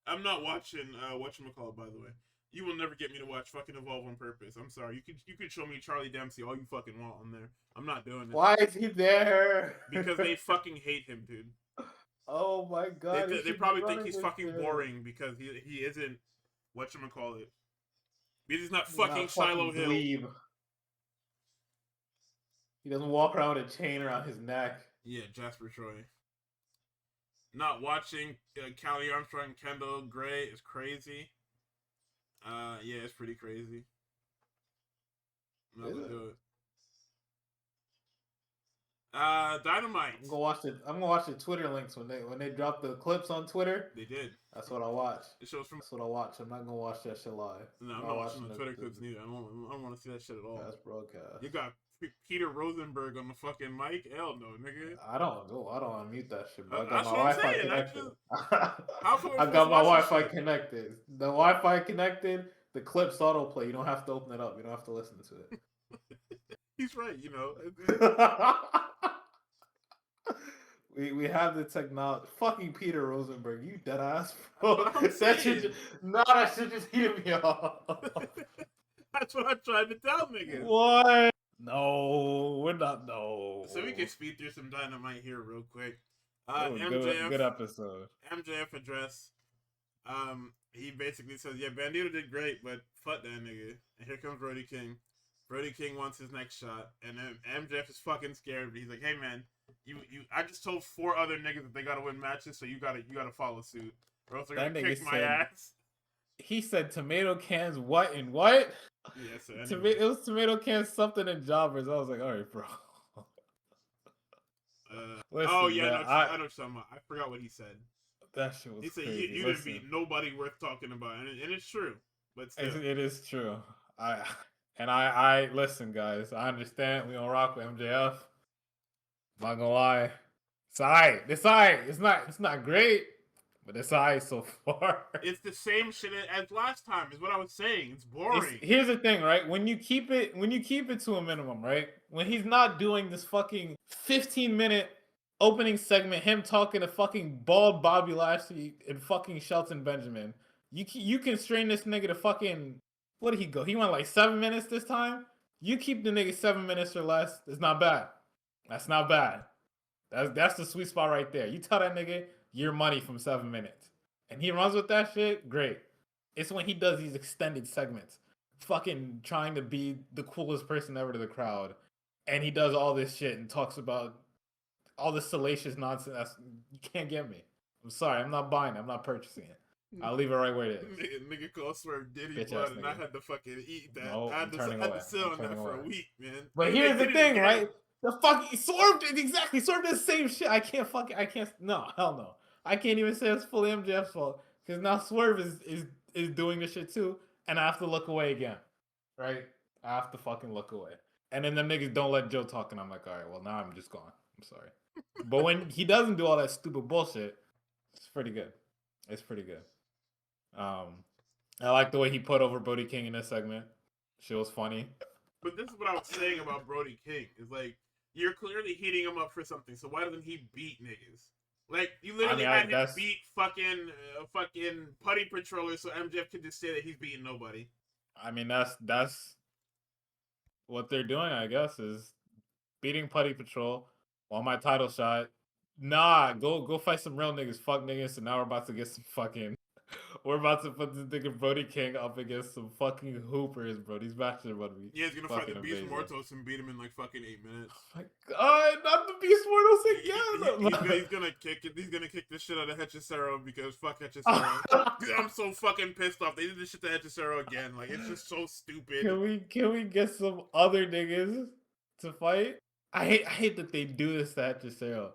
I'm not watching whatchamacallit, by the way. You will never get me to watch fucking Evolve on purpose. I'm sorry. You could show me Charlie Dempsey all you fucking want on there. I'm not doing it. Why is he there? Because they fucking hate him, dude. Oh my god. They probably think he's fucking boring because he isn't whatchamacallit. Because he's not fucking Shiloh Hill. Dweeb. He doesn't walk around with a chain around his neck. Yeah, Jasper Troy. Not watching Callie Armstrong and Kendall Gray is crazy. Yeah, it's pretty crazy. I'm not gonna do it. Dynamite. I'm gonna watch the Twitter links when they drop the clips on Twitter. They did. That's what I watch. It shows from. That's what I watch. I'm not gonna watch that shit live. No, I'm not watching the Twitter clips neither. I don't want to see that shit at all. That's broadcast. You got Peter Rosenberg on the fucking mic. Hell no, nigga. I don't unmute that shit. Bro. I got got my Wi-Fi connected. I got my Wi-Fi connected. The Wi-Fi connected. The clips autoplay. You don't have to open it up. You don't have to listen to it. He's right. You know. We have the technology. Fucking Peter Rosenberg, you dead ass, bro. That should just heat me off. That's what I'm trying to tell niggas. What? No, we're not. No. So we can speed through some Dynamite here real quick. MJF, good episode. MJF address. He basically says, "Yeah, Bandito did great, but fuck that nigga." And here comes Brody King. Brody King wants his next shot, and then MJF is fucking scared. But he's like, "Hey man, I just told 4 other niggas that they gotta win matches, so you gotta follow suit, or else they're gonna kick my ass." He said tomato cans what and what? Yeah, so anyway. It was tomato cans something in jobbers. I was like, all right, bro. Listen, oh yeah, man, I know what you're talking about. I forgot what he said. That shit was crazy. He said you didn't beat nobody worth talking about, and it's true. But still. It is true. And I listen, guys. I understand we don't rock with MJF. I'm not gonna lie. It's alright. It's alright. It's not great, but it's alright so far. It's the same shit as last time, is what I was saying. It's boring. Here's the thing, right? When you keep it to a minimum, right? When he's not doing this fucking 15-minute opening segment, him talking to fucking bald Bobby Lashley and fucking Shelton Benjamin, you constrain this nigga to fucking, what did he go? He went like 7 minutes this time. You keep the nigga 7 minutes or less. It's not bad. That's not bad. That's the sweet spot right there. You tell that nigga your money from 7 minutes, and he runs with that shit. Great. It's when he does these extended segments, fucking trying to be the coolest person ever to the crowd, and he does all this shit and talks about all this salacious nonsense. You can't get me. I'm sorry. I'm not buying it. I'm not purchasing it. I'll leave it right where it is. Nigga called Swerve Diddy Bitch blood, ass and I nigga. had to fucking eat that. No, I had to sit on that for a week, man. But And here's they the did it thing, again. right? The fucking Swerve did exactly. Swerve did the same shit. I can't. No, hell no. I can't even say it's fully MJF's fault because now Swerve is doing this shit too, and I have to look away again, right? I have to fucking look away. And then the niggas don't let Joe talk, and I'm like, all right, well now I'm just gone. I'm sorry. But when he doesn't do all that stupid bullshit, it's pretty good. It's pretty good. I like the way he put over Brody King in this segment. Shit was funny. But this is what I was saying about Brody King. Is like, you're clearly heating him up for something, so why doesn't he beat niggas? Like, you literally had him beat fucking Putty Patroller, so MJF could just say that he's beating nobody. I mean, that's what they're doing, I guess, is beating Putty Patrol on my title shot. Nah, go fight some real niggas. Fuck niggas. So now we're about to get some fucking. We're about to put this nigga Brody King up against some fucking hoopers, bro. These matches are about to be. Yeah, he's gonna fight the Beast Mortos and beat him in like fucking 8 minutes. Oh my god, not the Beast Mortos again. He's gonna kick it. He's gonna kick the shit out of Hechicero because fuck Hechicero. I'm so fucking pissed off. They did this shit to Hechicero again. Like, it's just so stupid. Can we get some other niggas to fight? I hate that they do this to Hechicero.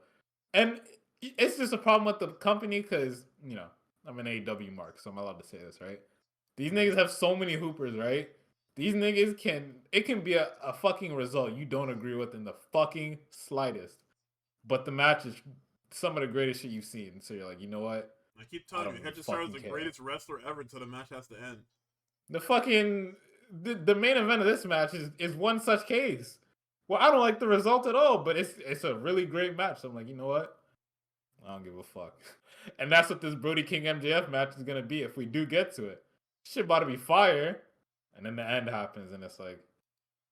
And it's just a problem with the company because, you know, I'm an AEW mark, so I'm allowed to say this, right? These niggas have so many hoopers, right? These niggas it can be a fucking result you don't agree with in the fucking slightest. But the match is some of the greatest shit you've seen. So you're like, you know what? I keep telling you, Hechicero is the greatest wrestler ever until the match has to end. The fucking the main event of this match is one such case. Well, I don't like the result at all, but it's a really great match. So I'm like, you know what? I don't give a fuck. And that's what this Brody King MJF match is gonna be if we do get to it. Shit about to be fire. And then the end happens and it's like,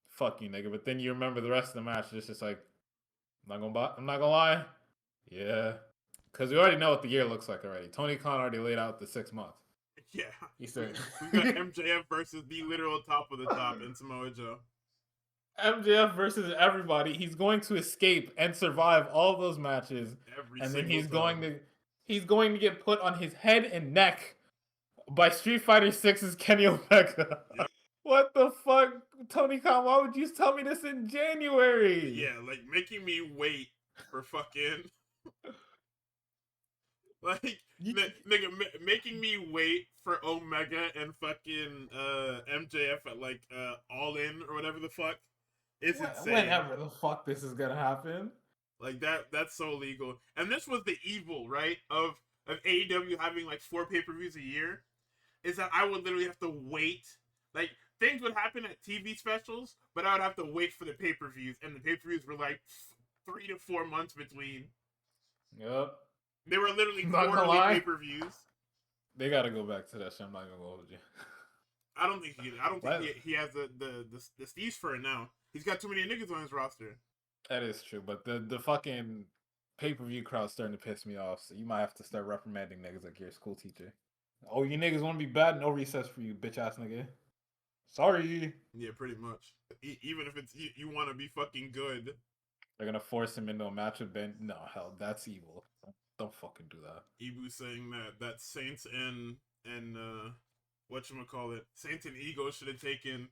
fuck you, nigga. But then you remember the rest of the match, it's just like, I'm not gonna lie. Yeah. Cause we already know what the year looks like already. Tony Khan already laid out the 6 months. Yeah. He said we got MJF versus the literal top of the top in Samoa Joe. MJF versus everybody. He's going to escape and survive all those matches. And then he's going to get put on his head and neck by Street Fighter 6's Kenny Omega. Yep. What the fuck, Tony Khan? Why would you tell me this in January? Yeah, like making me wait for fucking like nigga making me wait for Omega and fucking MJF at like All In or whatever the fuck. It's insane. Whenever the fuck this is gonna happen. Like that's so legal. And this was the evil, right? Of AEW having like 4 pay-per-views a year. Is that I would literally have to wait. Like, things would happen at TV specials, but I would have to wait for the pay-per-views. And the pay-per-views were like 3 to 4 months between. Yep. They were literally quarterly pay-per-views. They gotta go back to that shit. I'm not gonna go with you. I don't think he has the steez for it now. He's got too many niggas on his roster. That is true, but the fucking pay-per-view crowd's starting to piss me off, so you might have to start reprimanding niggas like you're a school teacher. Oh, you niggas want to be bad? No recess for you, bitch-ass nigga. Sorry. Yeah, pretty much. Even if it's you want to be fucking good. They're gonna force him into a match with Ben. No, hell, that's evil. Don't fucking do that. Ibu saying that Saints and whatchamacallit, Saints and Ego should have taken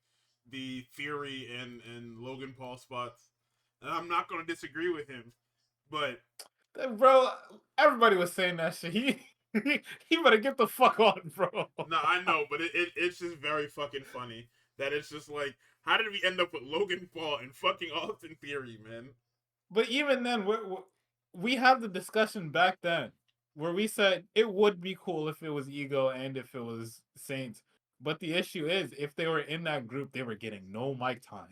the Theory and Logan Paul spots. And I'm not gonna disagree with him, but bro, everybody was saying that shit. He better get the fuck on, bro. No, I know, but it's just very fucking funny that it's just like How did we end up with Logan Paul and fucking Austin Theory, man? But even then, we had the discussion back then where we said it would be cool if it was Ego and if it was Saints. But the issue is, if they were in that group, they were getting no mic time.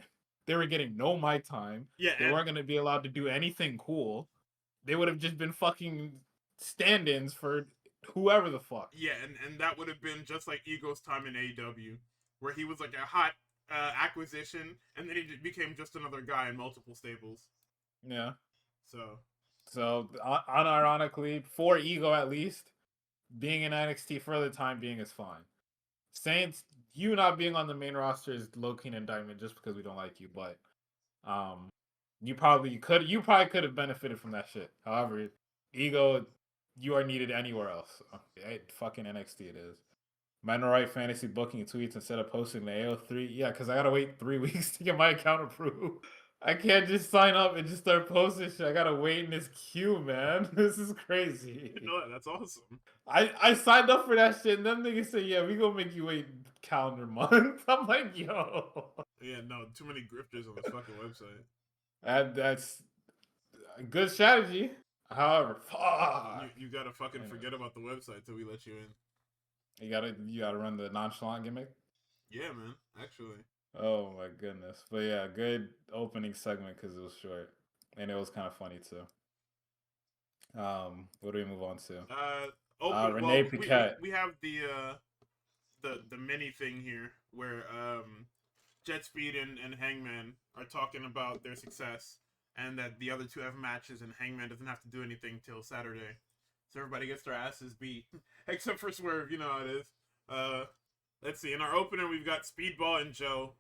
They were getting no mic time. Yeah, they weren't going to be allowed to do anything cool. They would have just been fucking stand-ins for whoever the fuck. Yeah, and that would have been just like Ego's time in AEW, where he was like a hot acquisition, and then he became just another guy in multiple stables. Yeah. So unironically, for Ego at least, being in NXT for the time being is fine. Saints, you not being on the main roster is low-key an indictment just because we don't like you, but you probably could have benefited from that shit. However, Ego, you are needed anywhere else. Fucking NXT it is. Men write fantasy booking tweets instead of posting the AO3. Yeah, because I gotta wait 3 weeks to get my account approved. I can't just sign up and just start posting shit. I gotta wait in this queue, man. This is crazy. You know, that's awesome. I signed up for that shit, and then niggas say, yeah, we gonna make you wait calendar month. I'm like, yo. Yeah, no, too many grifters on this fucking website. That's a good strategy. However, fuck. You gotta fucking forget about the website till we let you in. You gotta run the nonchalant gimmick? Yeah, man, actually. Oh my goodness. But yeah, good opening segment because it was short. And it was kind of funny too. What do we move on to? Renee Paquette. We have the mini thing here where Jet Speed and Hangman are talking about their success and that the other two have matches and Hangman doesn't have to do anything till Saturday. So everybody gets their asses beat. Except for Swerve, you know how it is. Let's see. In our opener, we've got Speedball and Joe.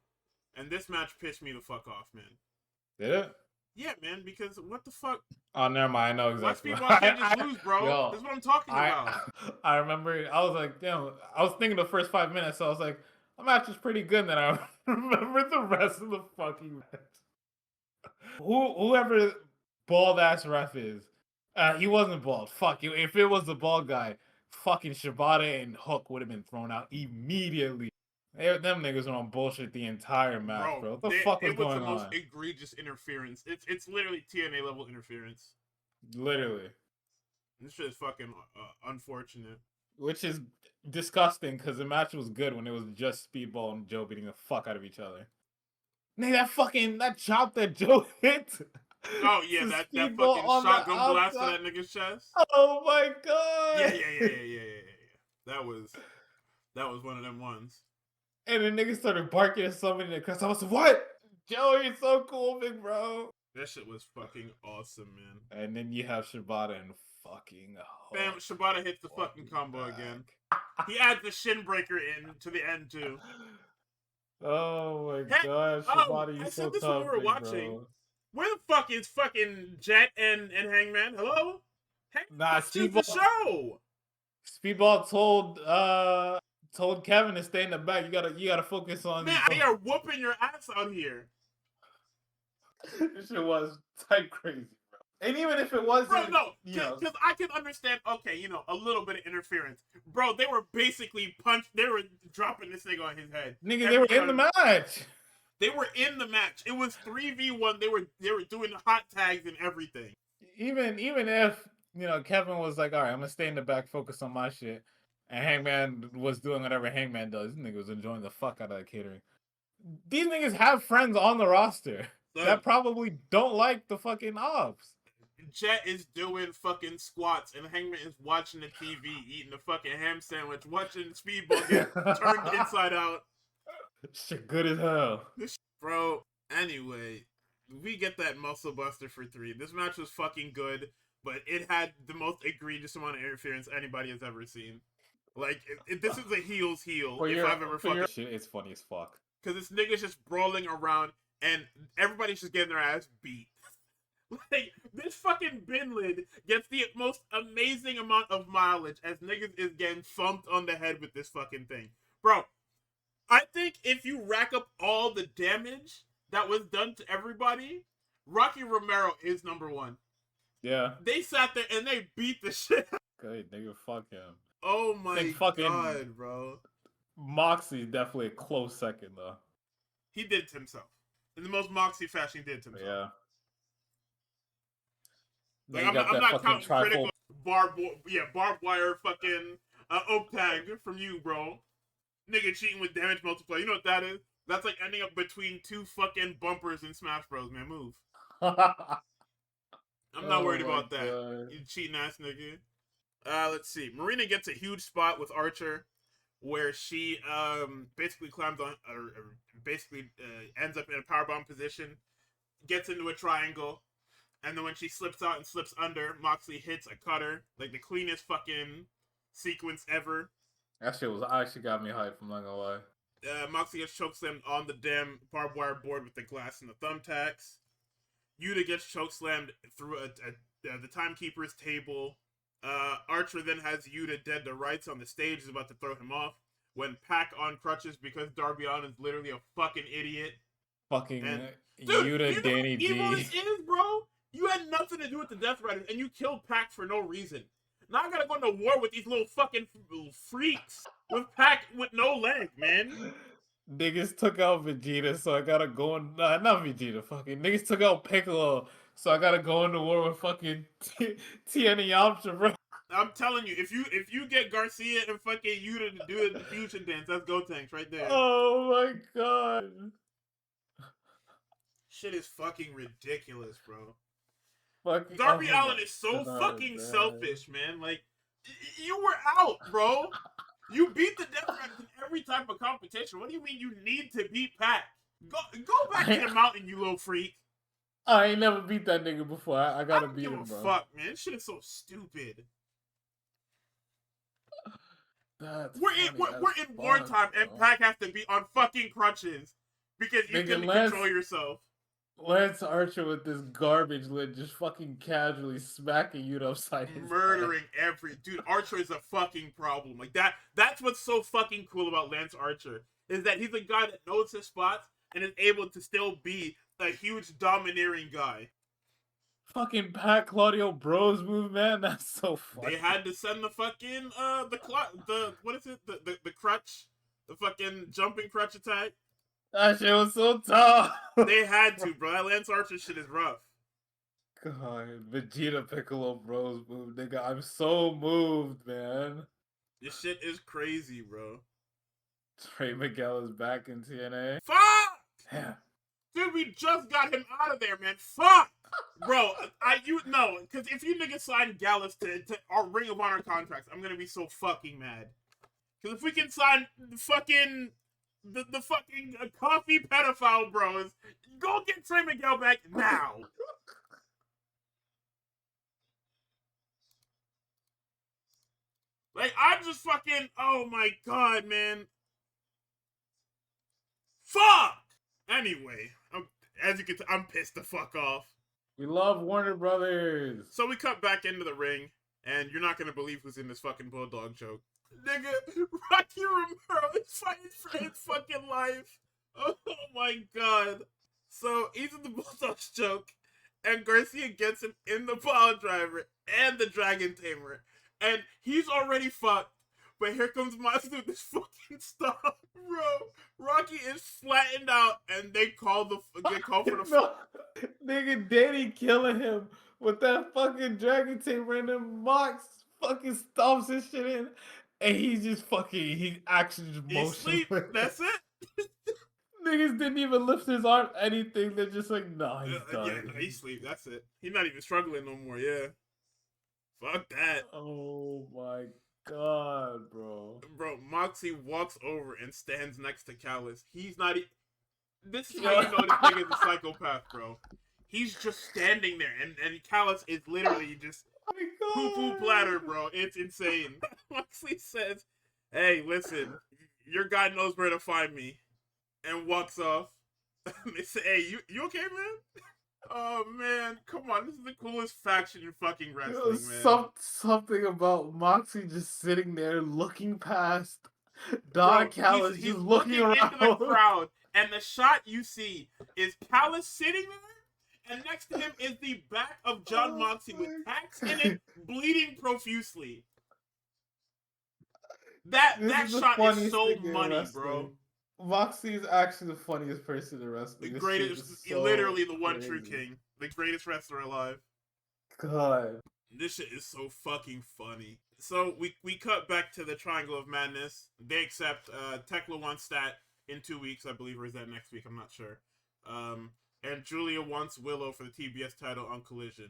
And this match pissed me the fuck off, man. Did it? Yeah, man, because what the fuck? Oh, never mind. I know exactly. Why Speedball can't just lose, bro? Yo, That's what I'm talking about. I remember, I was like, damn, I was thinking the first 5 minutes, so I was like, the match is pretty good, and then I remember the rest of the fucking match. Whoever bald-ass ref is, he wasn't bald. Fuck, if it was the bald guy, fucking Shibata and Hook would have been thrown out immediately. Them niggas were on bullshit the entire match, bro. What the fuck was going on? It was the most egregious interference. It's literally TNA level interference. Literally. This shit is fucking unfortunate. Which is disgusting because the match was good when it was just Speedball and Joe beating the fuck out of each other. Nigga, that chop that Joe hit. Oh yeah, that fucking shotgun blast to that nigga's chest. Oh my god. Yeah. That was one of them ones. And the nigga started barking at somebody in the crowd. I was like, what? Joe, you're so cool, big bro. That shit was fucking awesome, man. And then you have Shibata and fucking bam, Shibata hits the fucking combo again. He adds the shin breaker in to the end too. Oh my gosh, Shibata, you so tough, when we were watching. Bro. Where the fuck is fucking Jet and Hangman? Hello? Nah, Speedball. The show. Speedball told Kevin to stay in the back. You gotta focus on. Man, they are whooping your ass out here. This shit was type crazy, bro. And even if it wasn't, bro, no, because I can understand. Okay, a little bit of interference, bro. They were basically They were dropping this nigga on his head. Nigga, they were in the match. They were in the match. It was 3v1. They were doing hot tags and everything. Even if Kevin was like, all right, I'm gonna stay in the back, focus on my shit. And Hangman was doing whatever Hangman does. This nigga was enjoying the fuck out of that catering. These niggas have friends on the roster that probably don't like the fucking ops. Jet is doing fucking squats, and Hangman is watching the TV, eating a fucking ham sandwich, watching Speedball get turned inside out. Shit good as hell. Bro, anyway, we get that muscle buster for 3. This match was fucking good, but it had the most egregious amount of interference anybody has ever seen. Like, this is a heel's heel if I've ever fucking... Shit, it's funny as fuck. Because this nigga's just brawling around, and everybody's just getting their ass beat. Like, this fucking bin lid gets the most amazing amount of mileage as niggas is getting thumped on the head with this fucking thing. Bro, I think if you rack up all the damage that was done to everybody, Rocky Romero is number 1. Yeah. They sat there and they beat the shit out. Good, nigga, fuck him. Oh my god, bro. Moxley's definitely a close second, though. He did it to himself. In the most Moxie fashion, he did it to himself. Yeah. Like, I'm not counting critical barbed wire fucking oak tag from you, bro. Nigga cheating with damage multiplier. You know what that is? That's like ending up between two fucking bumpers in Smash Bros, man. Move. I'm not worried about that. You cheating ass nigga. Let's see. Marina gets a huge spot with Archer, where she basically climbs on, ends up in a powerbomb position, gets into a triangle, and then when she slips out and slips under, Moxley hits a cutter, like the cleanest fucking sequence ever. That shit actually got me hyped. I'm not gonna lie. Moxley gets chokeslammed on the damn barbed wire board with the glass and the thumbtacks. Yuta gets chokeslammed through the timekeeper's table. Archer then has Yuta dead to rights on the stage, is about to throw him off, when Pac on crutches because Darby Allin is literally a fucking idiot. Fucking dude, Yuta, Danny D. Evil this is, bro. You had nothing to do with the Death Riders, and you killed Pac for no reason. Now I gotta go into war with these little fucking freaks with Pac with no leg, man. Niggas took out Vegeta, so I gotta go in. Not Vegeta, fucking. Niggas took out Piccolo, so I gotta go into war with fucking TNA option, bro. I'm telling you, if you get Garcia and fucking Yuta to do the fusion dance, that's Gotenks right there. Oh my god. Shit is fucking ridiculous, bro. Fucking, Darby Allin is so fucking selfish, man. Like, you were out, bro. You beat the Death Riders in every type of competition. What do you mean you need to beat Pac? Go back to the mountain, you little freak. I ain't never beat that nigga before. I gotta beat him, bro. Fuck, man. This shit is so stupid. We're in wartime, and Pac has to be on fucking crutches because you couldn't control yourself. Lance Archer with this garbage lid just fucking casually smacking you upside his murdering every dude. Archer is a fucking problem. Like that's what's so fucking cool about Lance Archer, is that he's a guy that knows his spots and is able to still be a huge domineering guy. Fucking Pat Claudio Bros move, man. That's so funny. They had to send the fucking what is it? The crutch, the fucking jumping crutch attack. That shit was so tough. They had to, bro. That Lance Archer shit is rough. God, Vegeta Piccolo Bros move, nigga. I'm so moved, man. This shit is crazy, bro. Trey Miguel is back in TNA. Fuck! Yeah. Dude, we just got him out of there, man. Fuck! Bro, because if you niggas sign Gallus to our Ring of Honor contracts, I'm gonna be so fucking mad. Because if we can sign the fucking coffee pedophile bros, go get Trey Miguel back now. Like, I'm just fucking, oh my god, man. Fuck! Anyway, as you can tell, I'm pissed the fuck off. We love Warner Brothers. So we cut back into the ring, and you're not gonna believe who's in this fucking Bulldog joke. Nigga, Rocky Romero is fighting for his fucking life. Oh my god. So he's in the Bulldog's joke, and Garcia gets him in the pile driver and the Dragon Tamer. And he's already fucked. But here comes Matsu with this fucking stuff. Bro, Rocky is flattened out, and they call for the Nigga, Danny killing him with that fucking Dragon Tamer, and then Mox fucking stomps his shit in. And he's actually just motionless. That's it. Niggas didn't even lift his arm, anything. They're just like, nah, he's done. Yeah, no, he's asleep. That's it. He's not even struggling no more. Yeah. Fuck that. Oh my god, bro. Bro, Moxie walks over and stands next to Callus. He's not. This is how you know this nigga's a psychopath, bro. He's just standing there, and Callus is literally just. Poo-poo platter, bro. It's insane. Moxley says, hey, listen, your guy knows where to find me. And walks off. They say, hey, you okay, man? Oh, man. Come on. This is the coolest faction in fucking wrestling, man. Something about Moxley just sitting there looking past Don Callis. He's looking around. Into the crowd. And the shot you see is Callis sitting there. And next to him is the back of John Moxley with tacks in it, bleeding profusely. That shot is so money, bro. Moxie's actually the funniest person in wrestling. The This shit greatest, is so literally the one crazy. true king, the greatest wrestler alive. God, this shit is so fucking funny. So we cut back to the Triangle of Madness. They accept Tekla wants that in 2 weeks, I believe, or is that next week? I'm not sure. And Julia wants Willow for the TBS title on Collision.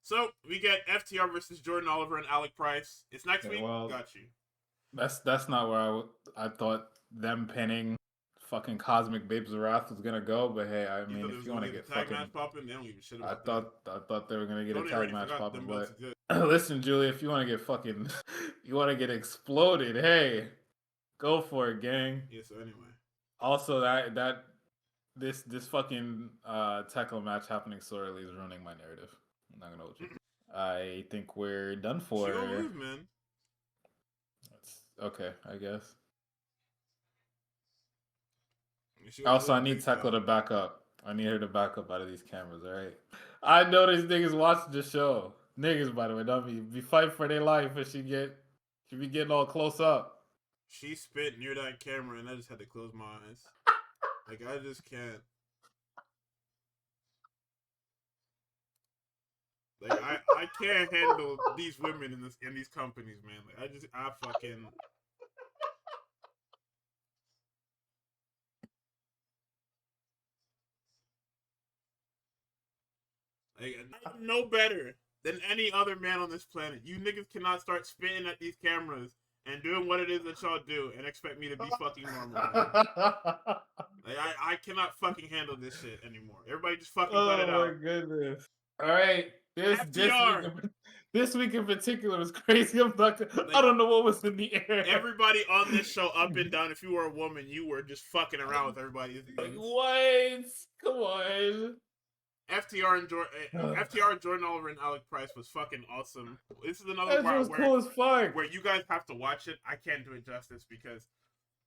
So we get FTR versus Jordan Oliver and Alec Price. It's next week. well, Got you. That's not where I thought them pinning fucking Cosmic Babes of Wrath was gonna go. But hey, I mean, if you want to get tag fucking match popping, they don't give a shit I about that. thought they were gonna get Tony a tag match forgot popping. them belts But listen, Julia, if you want to get fucking, you want to get exploded, hey, go for it, gang. Yeah. So anyway. Also, this fucking Tekla match happening so early is ruining my narrative. I'm not gonna hold you. I think we're done for. She gonna lose, man. That's okay, I guess. Also, I need Tekla to back up. I need her to back up out of these cameras, alright? I know these niggas watching the show. Niggas, by the way, don't be fighting for their life and she be getting all close up. She spit near that camera and I just had to close my eyes. Like, I just can't. Like, I can't handle these women in these companies, man. Like, I fucking. Like, I'm no better than any other man on this planet. You niggas cannot start spitting at these cameras and doing what it is that y'all do and expect me to be fucking normal. Like, I cannot fucking handle this shit anymore. Everybody just fucking cut it out. Oh my goodness. All right. This week in particular was crazy. I don't know what was in the air. Everybody on this show, up and down, if you were a woman, you were just fucking around with everybody. Like, what? Come on. FTR and Jordan Oliver and Alec Price was fucking awesome. This is another part cool as fuck. Where you guys have to watch it. I can't do it justice because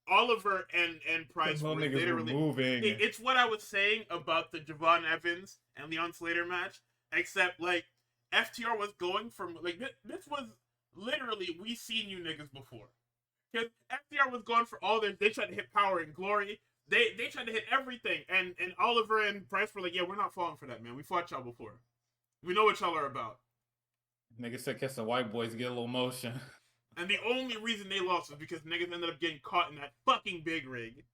Oliver and Price were literally moving. It's what I was saying about the Javon Evans and Leon Slater match, except like FTR was going from like this was literally we seen you niggas before. Because FTR was going for all they tried to hit Power and Glory. They tried to hit everything, and Oliver and Price were like, yeah, we're not falling for that, man. We fought y'all before. We know what y'all are about. Niggas said catch the white boys get a little motion. And the only reason they lost was because niggas ended up getting caught in that fucking big rig.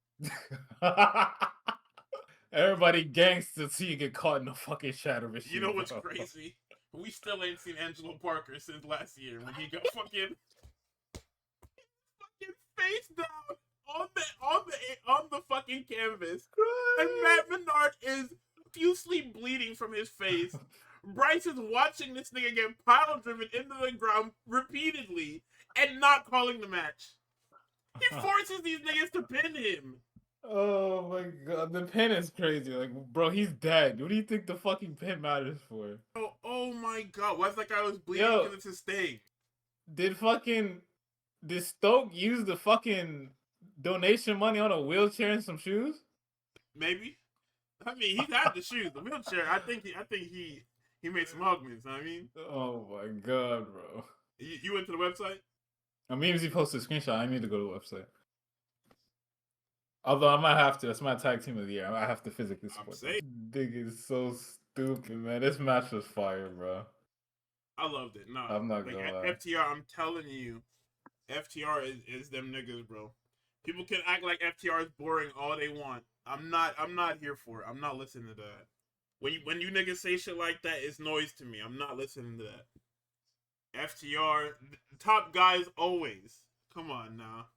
Everybody gangster till you get caught in the fucking shadow machine. You know what's crazy? We still ain't seen Angelo Parker since last year when he got fucking face down on the fucking canvas. And Matt Menard is profusely bleeding from his face. Bryce is watching this nigga get pile driven into the ground repeatedly and not calling the match. He forces these niggas to pin him. Oh my god, the pin is crazy. Like, bro, he's dead. What do you think the fucking pin matters for? Oh my god, why's that guy was bleeding because it's his thing? Did Stoke use the fucking donation money on a wheelchair and some shoes? Maybe. I mean, he's had the shoes, the wheelchair. I think he made some augments. I mean. Oh my god, bro. You went to the website? I mean, if he posted a screenshot, I need to go to the website. Although I might have to. That's my tag team of the year. I have to physically support them. Nigga is so stupid, man. This match was fire, bro. I loved it. No, I'm not gonna lie. FTR, I'm telling you, FTR is them niggas, bro. People can act like FTR is boring all they want. I'm not here for it. I'm not listening to that. When you niggas say shit like that, it's noise to me. I'm not listening to that. FTR, top guys always. Come on now.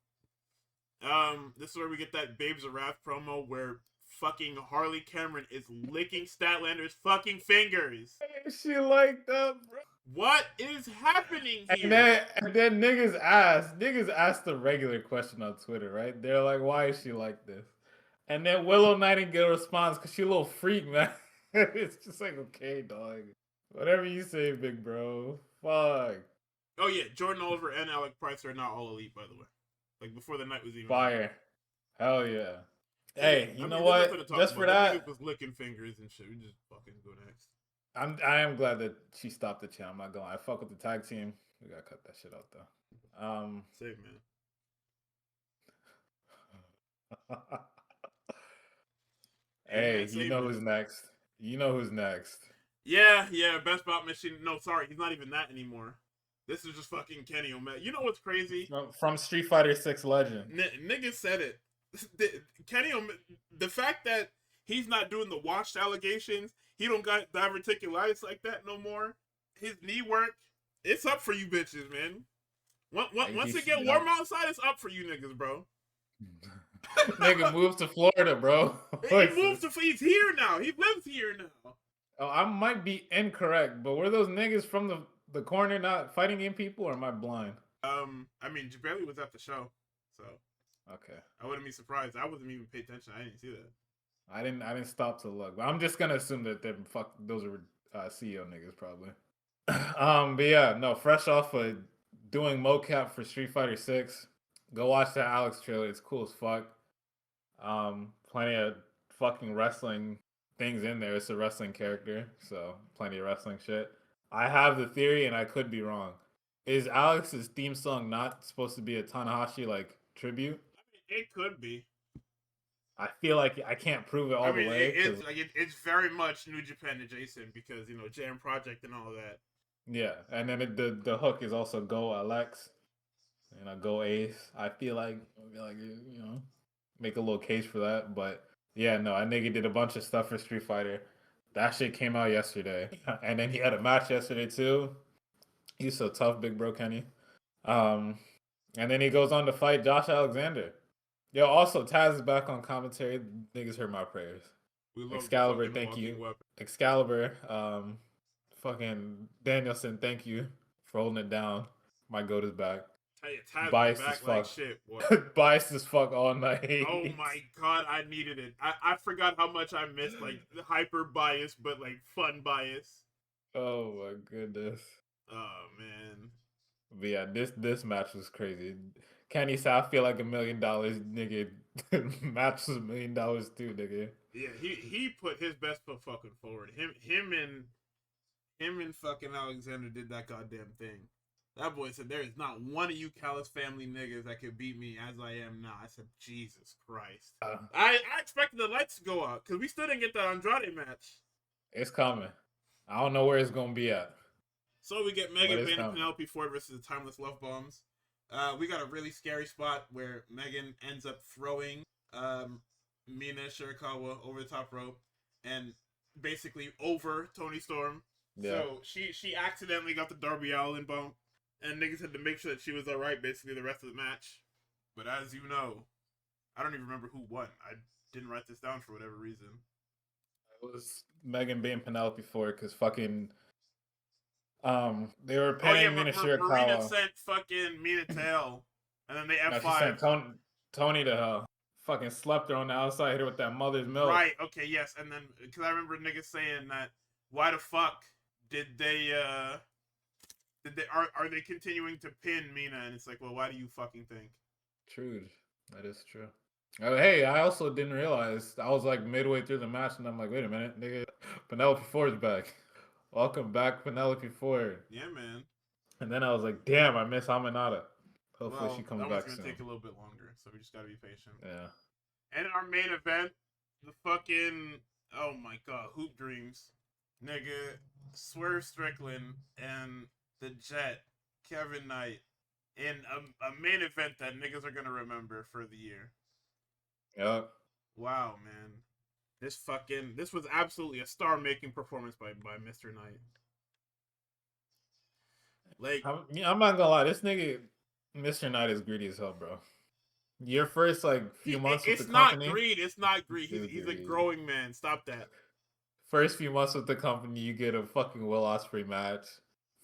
This is where we get that Babes of Wrath promo where fucking Harley Cameron is licking Statlander's fucking fingers. She like that, bro. What is happening here? And then niggas asked the regular question on Twitter, right? They're like, why is she like this? And then Willow Nightingale responds, because she a little freak, man. It's just like, okay, dog. Whatever you say, big bro. Fuck. Oh, yeah. Jordan Oliver and Alec Price are not all elite, by the way. Like, before the night was even fire. Hell yeah. Hey, you know what? Just for that. Was licking fingers and shit. We just fucking go next. I am glad that she stopped the channel. I'm not going. I fuck with the tag team. We gotta cut that shit out though. Save man. Hey man, Hey, you same know man. who's next. You know who's next. Yeah, Best Bot Machine. No, sorry, he's not even that anymore. This is just fucking Kenny Omega. You know what's crazy? From Street Fighter 6 Legend. Niggas said it. Kenny Omega, the fact that he's not doing the washed allegations, he don't got diverticulitis like that no more. His knee work, it's up for you bitches, man. Once it get warm outside, it's up for you niggas, bro. Nigga moves to Florida, bro. He moved to. He's here now. He lives here now. Oh, I might be incorrect, but were those niggas from the corner not fighting in people, or am I blind? I mean, Jabeli was at the show, so Okay. I wouldn't be surprised. I wasn't even paying attention. I didn't see that. I didn't stop to look, but I'm just gonna assume that those are CEO niggas probably. But yeah, no, fresh off of doing mocap for Street Fighter 6, go watch that Alex trailer. It's cool as fuck. Plenty of fucking wrestling things in there. It's a wrestling character, so plenty of wrestling shit. I have the theory, and I could be wrong. Is Alex's theme song not supposed to be a Tanahashi like tribute? I mean, it could be. I feel like I can't prove it all the way. It's very much New Japan adjacent because Jam Project and all of that. Yeah, and then the hook is also Go Alex, Go Ace. I feel like make a little case for that, but yeah, no, I nigga did a bunch of stuff for Street Fighter. That shit came out yesterday, and then he had a match yesterday too. He's so tough, big bro Kenny. And then he goes on to fight Josh Alexander. Yo, also Taz is back on commentary. Niggas heard my prayers. Excalibur, thank you. Weapon. Excalibur, fucking Danielson, thank you for holding it down. My goat is back. Biased as fuck. Like shit, biased as fuck all night. Oh my god, I needed it. I forgot how much I missed like the hyper bias, but like fun bias. Oh my goodness. Oh man. But yeah, this match was crazy. Kenny said, I feel like $1 million, nigga. Match was $1 million too, nigga. Yeah, he put his best foot fucking forward. Him and fucking Alexander did that goddamn thing. That boy said, there is not one of you Callis family niggas that could beat me as I am now. I said, Jesus Christ. I expected the lights to go out because we still didn't get that Andrade match. It's coming. I don't know where it's going to be at. So we get Megan Bayne and Penelope Ford versus the Timeless Love Bombs. We got a really scary spot where Megan ends up throwing Mina Shirakawa over the top rope and basically over Toni Storm. Yeah. So she accidentally got the Darby Allin bump. And niggas had to make sure that she was alright basically the rest of the match. But as you know, I don't even remember who won. I didn't write this down for whatever reason. It was Megan Bayne Penelope Ford because fucking they were paying Mina Shirakawa. Marina sent fucking Mina to hell. And then they F5. No, she sent Tony to hell. Fucking slept her on the outside, hit her with that mother's milk. Right, okay, yes. And then, because I remember niggas saying that, why the fuck did they, are they continuing to pin Mina? And it's like, well, why do you fucking think? True. That is true. Oh, hey, I also didn't realize. I was like midway through the match and I'm like, wait a minute, nigga. Penelope Ford's back. Welcome back, Penelope Ford. Yeah, man. And then I was like, damn, I miss Aminata. Hopefully she comes back soon. That one's going to take a little bit longer, so we just got to be patient. Yeah. And in our main event, the fucking, oh my god, Hoop Dreams. Nigga, Swerve Strickland and the Jet, Kevin Knight, in a main event that niggas are gonna remember for the year. Yep. Wow, man. This was absolutely a star-making performance by Mr. Knight. Like, I'm not gonna lie, this nigga, Mr. Knight is greedy as hell, bro. Your first few months with the company. It's not greed. He's a growing man. Stop that. First few months with the company, you get a fucking Will Ospreay match.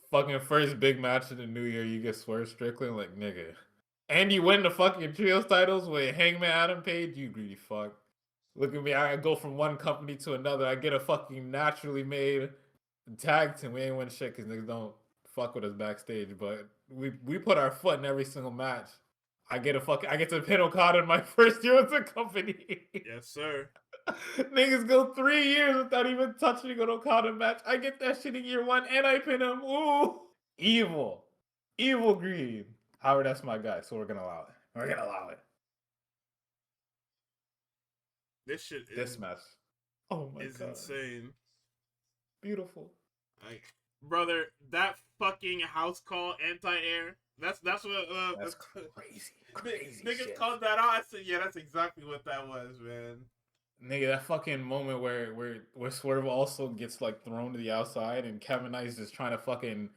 Fucking first big match of the new year, you get Swerve Strickland, like, nigga. And you win the fucking trios titles with Hangman Adam Page, you greedy fuck. Look at me, I go from one company to another. I get a fucking naturally made tag team. We ain't win shit because niggas don't fuck with us backstage, but we put our foot in every single match. I get to pin Okada in my first year with the company. Yes, sir. Niggas go 3 years without even touching an Okada match. I get that shit in year 1 and I pin him. Ooh. Evil greed. Howard, that's my guy, so we're gonna allow it. This shit This match. Oh my god. insane. Beautiful. Like, brother, that fucking house call anti-air. That's what That's crazy. Crazy niggas shit. called that out. I said, yeah, that's exactly what that was, man. Nigga, that fucking moment where Swerve also gets like thrown to the outside and Kevin Knight's just trying to fucking,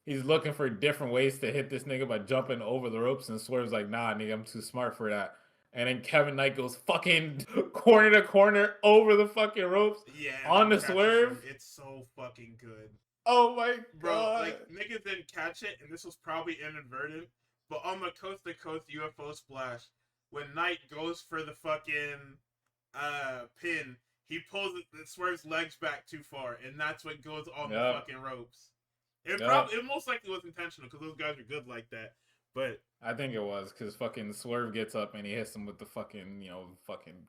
he's looking for different ways to hit this nigga by jumping over the ropes, and Swerve's like, nah, nigga, I'm too smart for that. And then Kevin Knight goes fucking corner to corner over the fucking ropes. Yeah, on the Swerve. Him. It's so fucking good. Oh my god. Bro, like, niggas didn't catch it, and this was probably inadvertent, but on the coast to coast UFO splash, when Knight goes for the fucking pin, he pulls it, Swerve's legs back too far, and that's what goes on the fucking ropes. It most likely was intentional because those guys are good like that. But I think it was because fucking Swerve gets up and he hits him with the fucking, fucking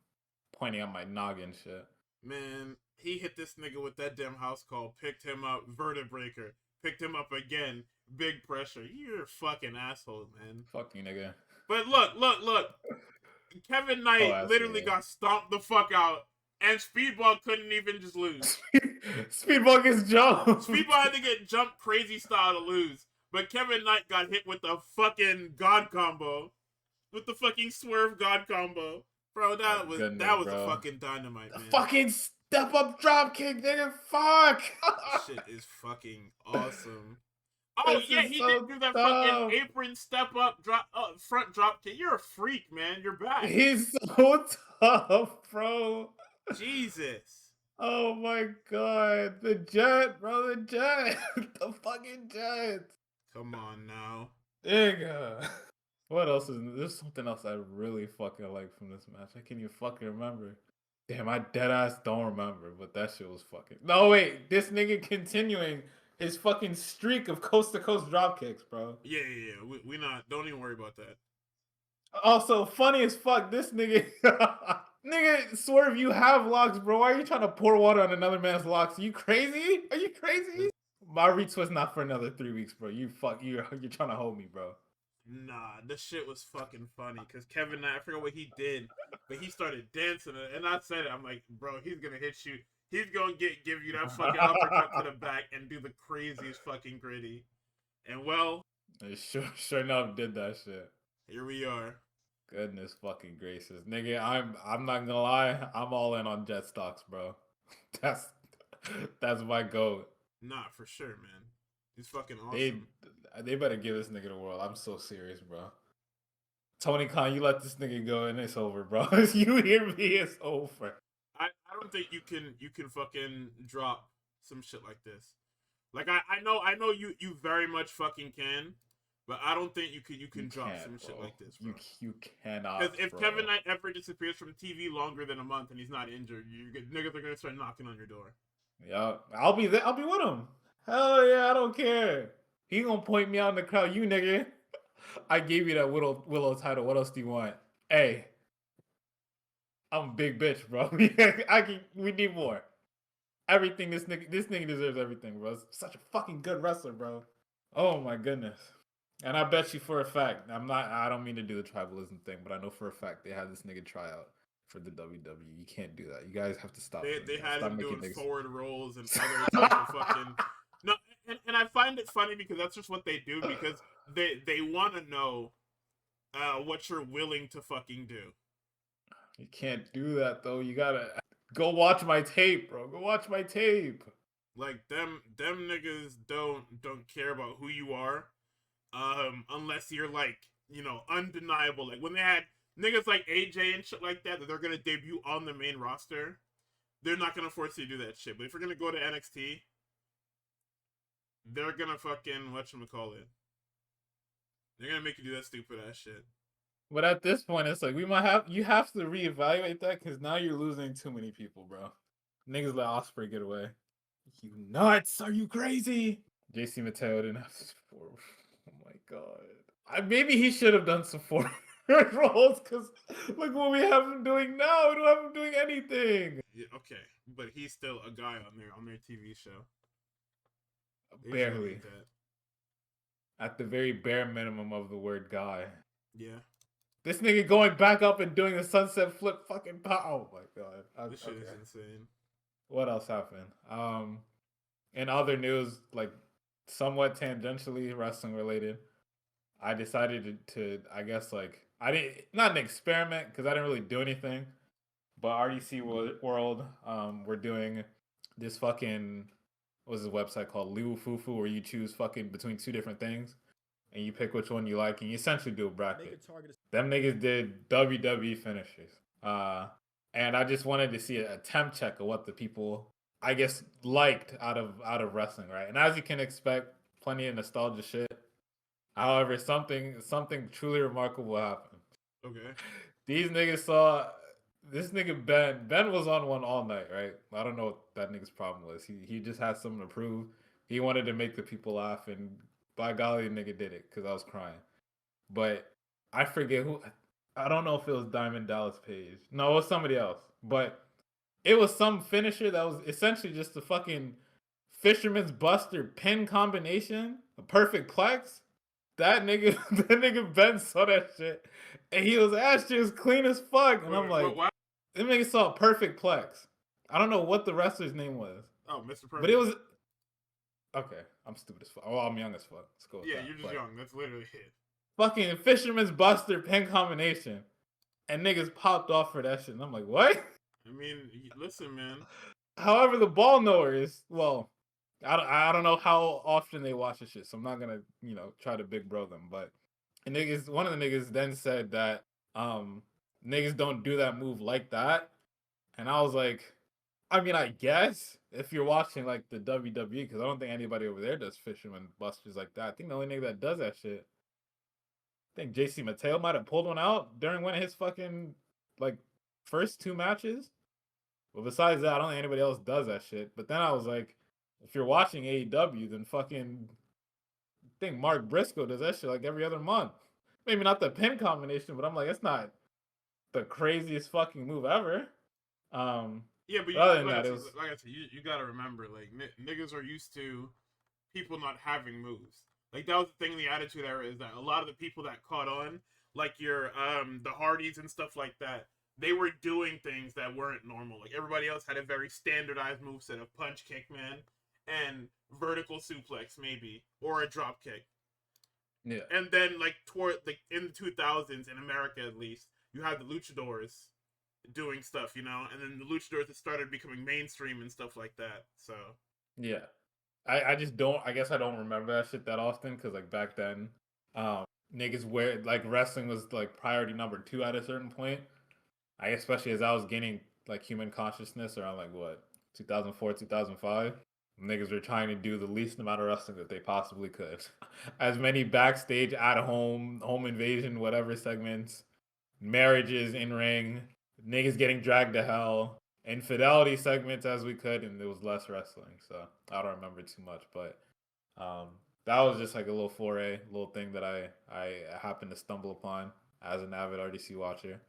pointing at my noggin shit. Man, he hit this nigga with that damn house call, picked him up, vertebreaker, picked him up again, big pressure. You're a fucking asshole, man. Fuck you, nigga. But look. Kevin Knight literally got stomped the fuck out, and Speedball couldn't even just lose. Speedball gets jumped. Speedball had to get jumped crazy style to lose. But Kevin Knight got hit with the fucking God combo. With the fucking Swerve God combo. Bro, that was a fucking dynamite, man. Fucking step up drop kick, nigga. Fuck. That shit is fucking awesome. Oh yeah, he did do that fucking apron step up front drop kick. You're a freak, man. You're back. He's so tough, bro. Jesus. Oh my god. The jet, bro, the jet. The fucking jet. Come on now. Nigga. What else is there's something else I really fucking like from this match. I can't even fucking remember. Damn, I deadass don't remember, but that shit was fucking. No, wait, this nigga continuing his fucking streak of coast to coast drop kicks, bro. Yeah. We not. Don't even worry about that. Also, funny as fuck, this nigga. Nigga, Swerve, you have locks, bro. Why are you trying to pour water on another man's locks? Are you crazy? Are you crazy? My retwist not for another 3 weeks, bro. You're trying to hold me, bro. Nah, this shit was fucking funny because Kevin Knight, I forgot what he did, but he started dancing, and I said it. I'm like, bro, he's gonna hit you. He's gonna give you that fucking uppercut to the back and do the craziest fucking gritty. And well, sure enough did that shit. Here we are. Goodness fucking gracious, nigga. I'm not gonna lie. I'm all in on jet stocks, bro. That's my goat. Nah, for sure, man. He's fucking awesome. They better give this nigga the world. I'm so serious, bro. Tony Khan, you let this nigga go and it's over, bro. You hear me? It's over. I don't think you can fucking drop some shit like this. Like I know you very much fucking can, but I don't think you can drop some shit like this, bro. You cannot. Because if Kevin Knight ever disappears from TV longer than a month and he's not injured, niggas are gonna start knocking on your door. Yeah, I'll be there. I'll be with him. Hell yeah, I don't care. He gonna point me out in the crowd. You nigga, I gave you that Willow title. What else do you want? Hey, I'm a big bitch, bro. We need more. Everything this nigga deserves everything, bro. Such a fucking good wrestler, bro. Oh my goodness. And I bet you for a fact, I don't mean to do the tribalism thing, but I know for a fact they had this nigga try out for the WWE. You can't do that. You guys have to stop. They had him doing forward rolls and other types of fucking. No, and I find it funny because that's just what they do because they want to know what you're willing to fucking do. You can't do that though. You gotta go watch my tape, bro. Go watch my tape. Like them niggas don't care about who you are, unless you're like undeniable. Like when they had niggas like AJ and shit like that they're gonna debut on the main roster, they're not gonna force you to do that shit. But if you're gonna go to NXT. They're gonna fucking whatchamacallit. They're gonna make you do that stupid ass shit. But at this point, it's like you have to reevaluate that because now you're losing too many people, bro. Niggas let Ospreay get away. You nuts? Are you crazy? JC Mateo didn't have support. Oh my god. Maybe he should have done some forward rolls because look what we have him doing now. We don't have him doing anything. Yeah, okay, but he's still a guy on their TV show. Barely. At the very bare minimum of the word guy. Yeah. This nigga going back up and doing a sunset flip fucking oh my god. This shit is insane. What else happened? In other news, like somewhat tangentially wrestling related, I decided to I guess like I didn't not an experiment because I didn't really do anything, but RDC World, we're doing this fucking what's this website called Liu Fufu where you choose fucking between two different things and you pick which one you like and you essentially do a bracket. Them niggas did WWE finishers. And I just wanted to see a temp check of what the people I guess liked out of wrestling, right? And as you can expect, plenty of nostalgia shit. However, something truly remarkable happened. Okay. These niggas saw this nigga Ben. Ben was on one all night, right? I don't know what that nigga's problem was. He just had something to prove. He wanted to make the people laugh, and by golly, the nigga did it because I was crying. But I forget who. I don't know if it was Diamond Dallas Page. No, it was somebody else. But it was some finisher that was essentially just a fucking Fisherman's Buster pin combination, a perfect plex. That nigga Ben saw that shit, and he was actually as clean as fuck. And I'm like, them niggas saw a perfect plex. I don't know what the wrestler's name was. Oh, Mr. Perfect. But it was okay. I'm stupid as fuck. Oh, I'm young as fuck. Let's go with yeah, that. You're just young. That's literally it. Fucking Fisherman's Buster pin combination, and niggas popped off for that shit. And I'm like, what? I mean, listen, man. However, the ball knowers, well, I don't know how often they watch this shit, so I'm not gonna try to big bro them. But one of the niggas then said that niggas don't do that move like that, and I was like, I mean, I guess if you're watching like the WWE, because I don't think anybody over there does Fisherman Busters like that. I think the only nigga that does that shit, I think JC Mateo might have pulled one out during one of his fucking like first two matches. But besides that, I don't think anybody else does that shit. But then I was like, if you're watching AEW, then fucking I think Mark Briscoe does that shit like every other month. Maybe not the pin combination, but I'm like, that's not the craziest fucking move ever. Yeah, but other than like that, it was like I said, you gotta remember, like niggas are used to people not having moves. Like that was the thing in the Attitude Era is that a lot of the people that caught on, like your the Hardys and stuff like that, they were doing things that weren't normal. Like everybody else had a very standardized moveset of punch, kick, man, and vertical suplex maybe, or a drop kick. Yeah. And then like toward like in the 2000s in America at least, you had the luchadors doing stuff, and then the luchadors started becoming mainstream and stuff like that. So yeah, I just don't. I guess I don't remember that shit that often because like back then, niggas wear like wrestling was like priority number 2 at a certain point. Especially as I was gaining like human consciousness around like what 2004 2005. Niggas were trying to do the least amount of wrestling that they possibly could. As many backstage, at home invasion, whatever segments, marriages in ring, niggas getting dragged to hell, infidelity segments as we could, and there was less wrestling. So I don't remember too much, but that was just like a little foray, little thing that I happened to stumble upon as an avid RDC watcher.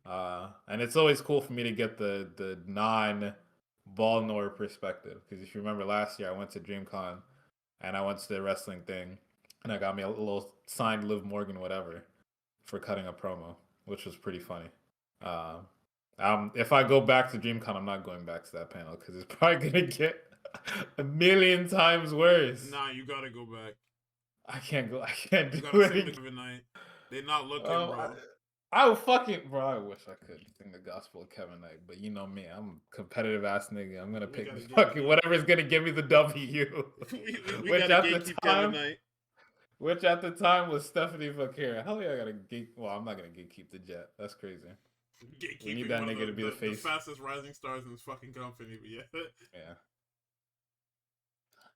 And it's always cool for me to get the non ball knower perspective, because if you remember last year I went to DreamCon and I went to the wrestling thing and I got me a little signed Liv Morgan whatever for cutting a promo, which was pretty funny. If I go back to DreamCon, I'm not going back to that panel because it's probably gonna get a million times worse. Nah, you gotta go back. I can't go. I can't you do gotta it. Sing the night. They're not looking, bro. I would fucking bro. I wish I could sing the gospel of Kevin Knight, but you know me, I'm a competitive ass nigga. I'm gonna pick fucking whatever's gonna give me the W. Which at the time, which at the time was Stephanie Vaquera. Hell yeah, I gotta gate. Well, I'm not gonna gatekeep the Jet. That's crazy. We need that nigga to be the face. The fastest rising stars in this fucking company. But yeah. Yeah.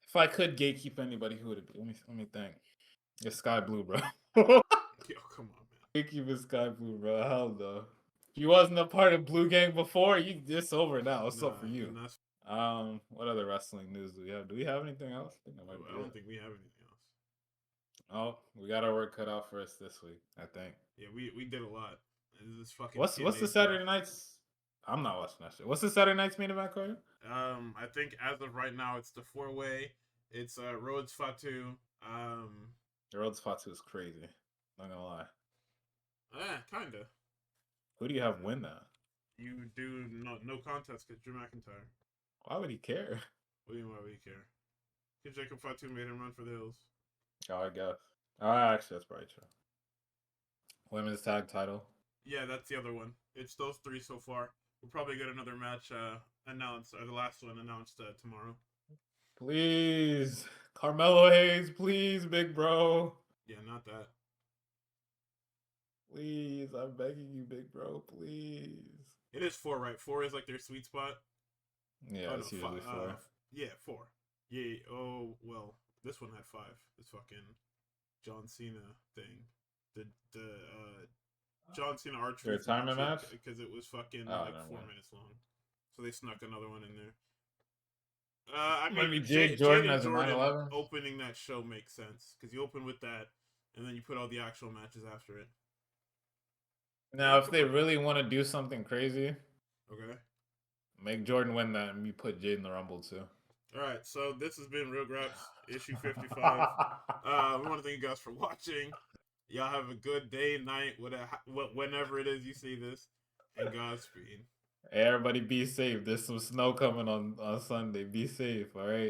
If I could gatekeep anybody, who would it be? Let me think. It's Sky Blue, bro. Yo, come on. Keep it Sky Blue, bro. Hell no. If you wasn't a part of Blue Gang before, it's over now. What's up for you? What other wrestling news do we have? Do we have anything else? I don't think we have anything else. Oh, we got our work cut out for us this week, I think. Yeah, we did a lot. This fucking what's the Saturday nights? I'm not watching that shit. What's the Saturday night's main event card? I think as of right now, it's the 4-way. It's Rhodes Fatu. Rhodes Fatu is crazy. Not gonna lie. Kinda. Who do you have win that? You do no contest because Drew McIntyre. Why would he care? What do you mean, why would he care? Because Jacob Fatu made him run for the hills. Oh, I guess. Actually, that's probably true. Women's tag title. Yeah, that's the other one. It's those three so far. We'll probably get another match announced, or the last one announced tomorrow. Please. Carmelo Hayes, please, big bro. Yeah, not that. Please, I'm begging you, big bro, please. It is 4, right? 4 is like their sweet spot. Yeah, it's usually 4. Yeah, 4. Yeah. Oh well, this one had 5. This fucking John Cena thing. The John Cena archery retirement match because it was fucking 4 minutes long. So they snuck another one in there. I mean, maybe Jake Jordan as a 9/11 opening that show makes sense because you open with that, and then you put all the actual matches after it. Now, if they really want to do something crazy, okay, make Jordan win that, and you put Jade in the Rumble too. All right, so this has been Real Graps issue 55. We want to thank you guys for watching. Y'all have a good day, night, whenever it is you see this, and Godspeed. Everybody be safe. There's some snow coming on Sunday. Be safe, all right?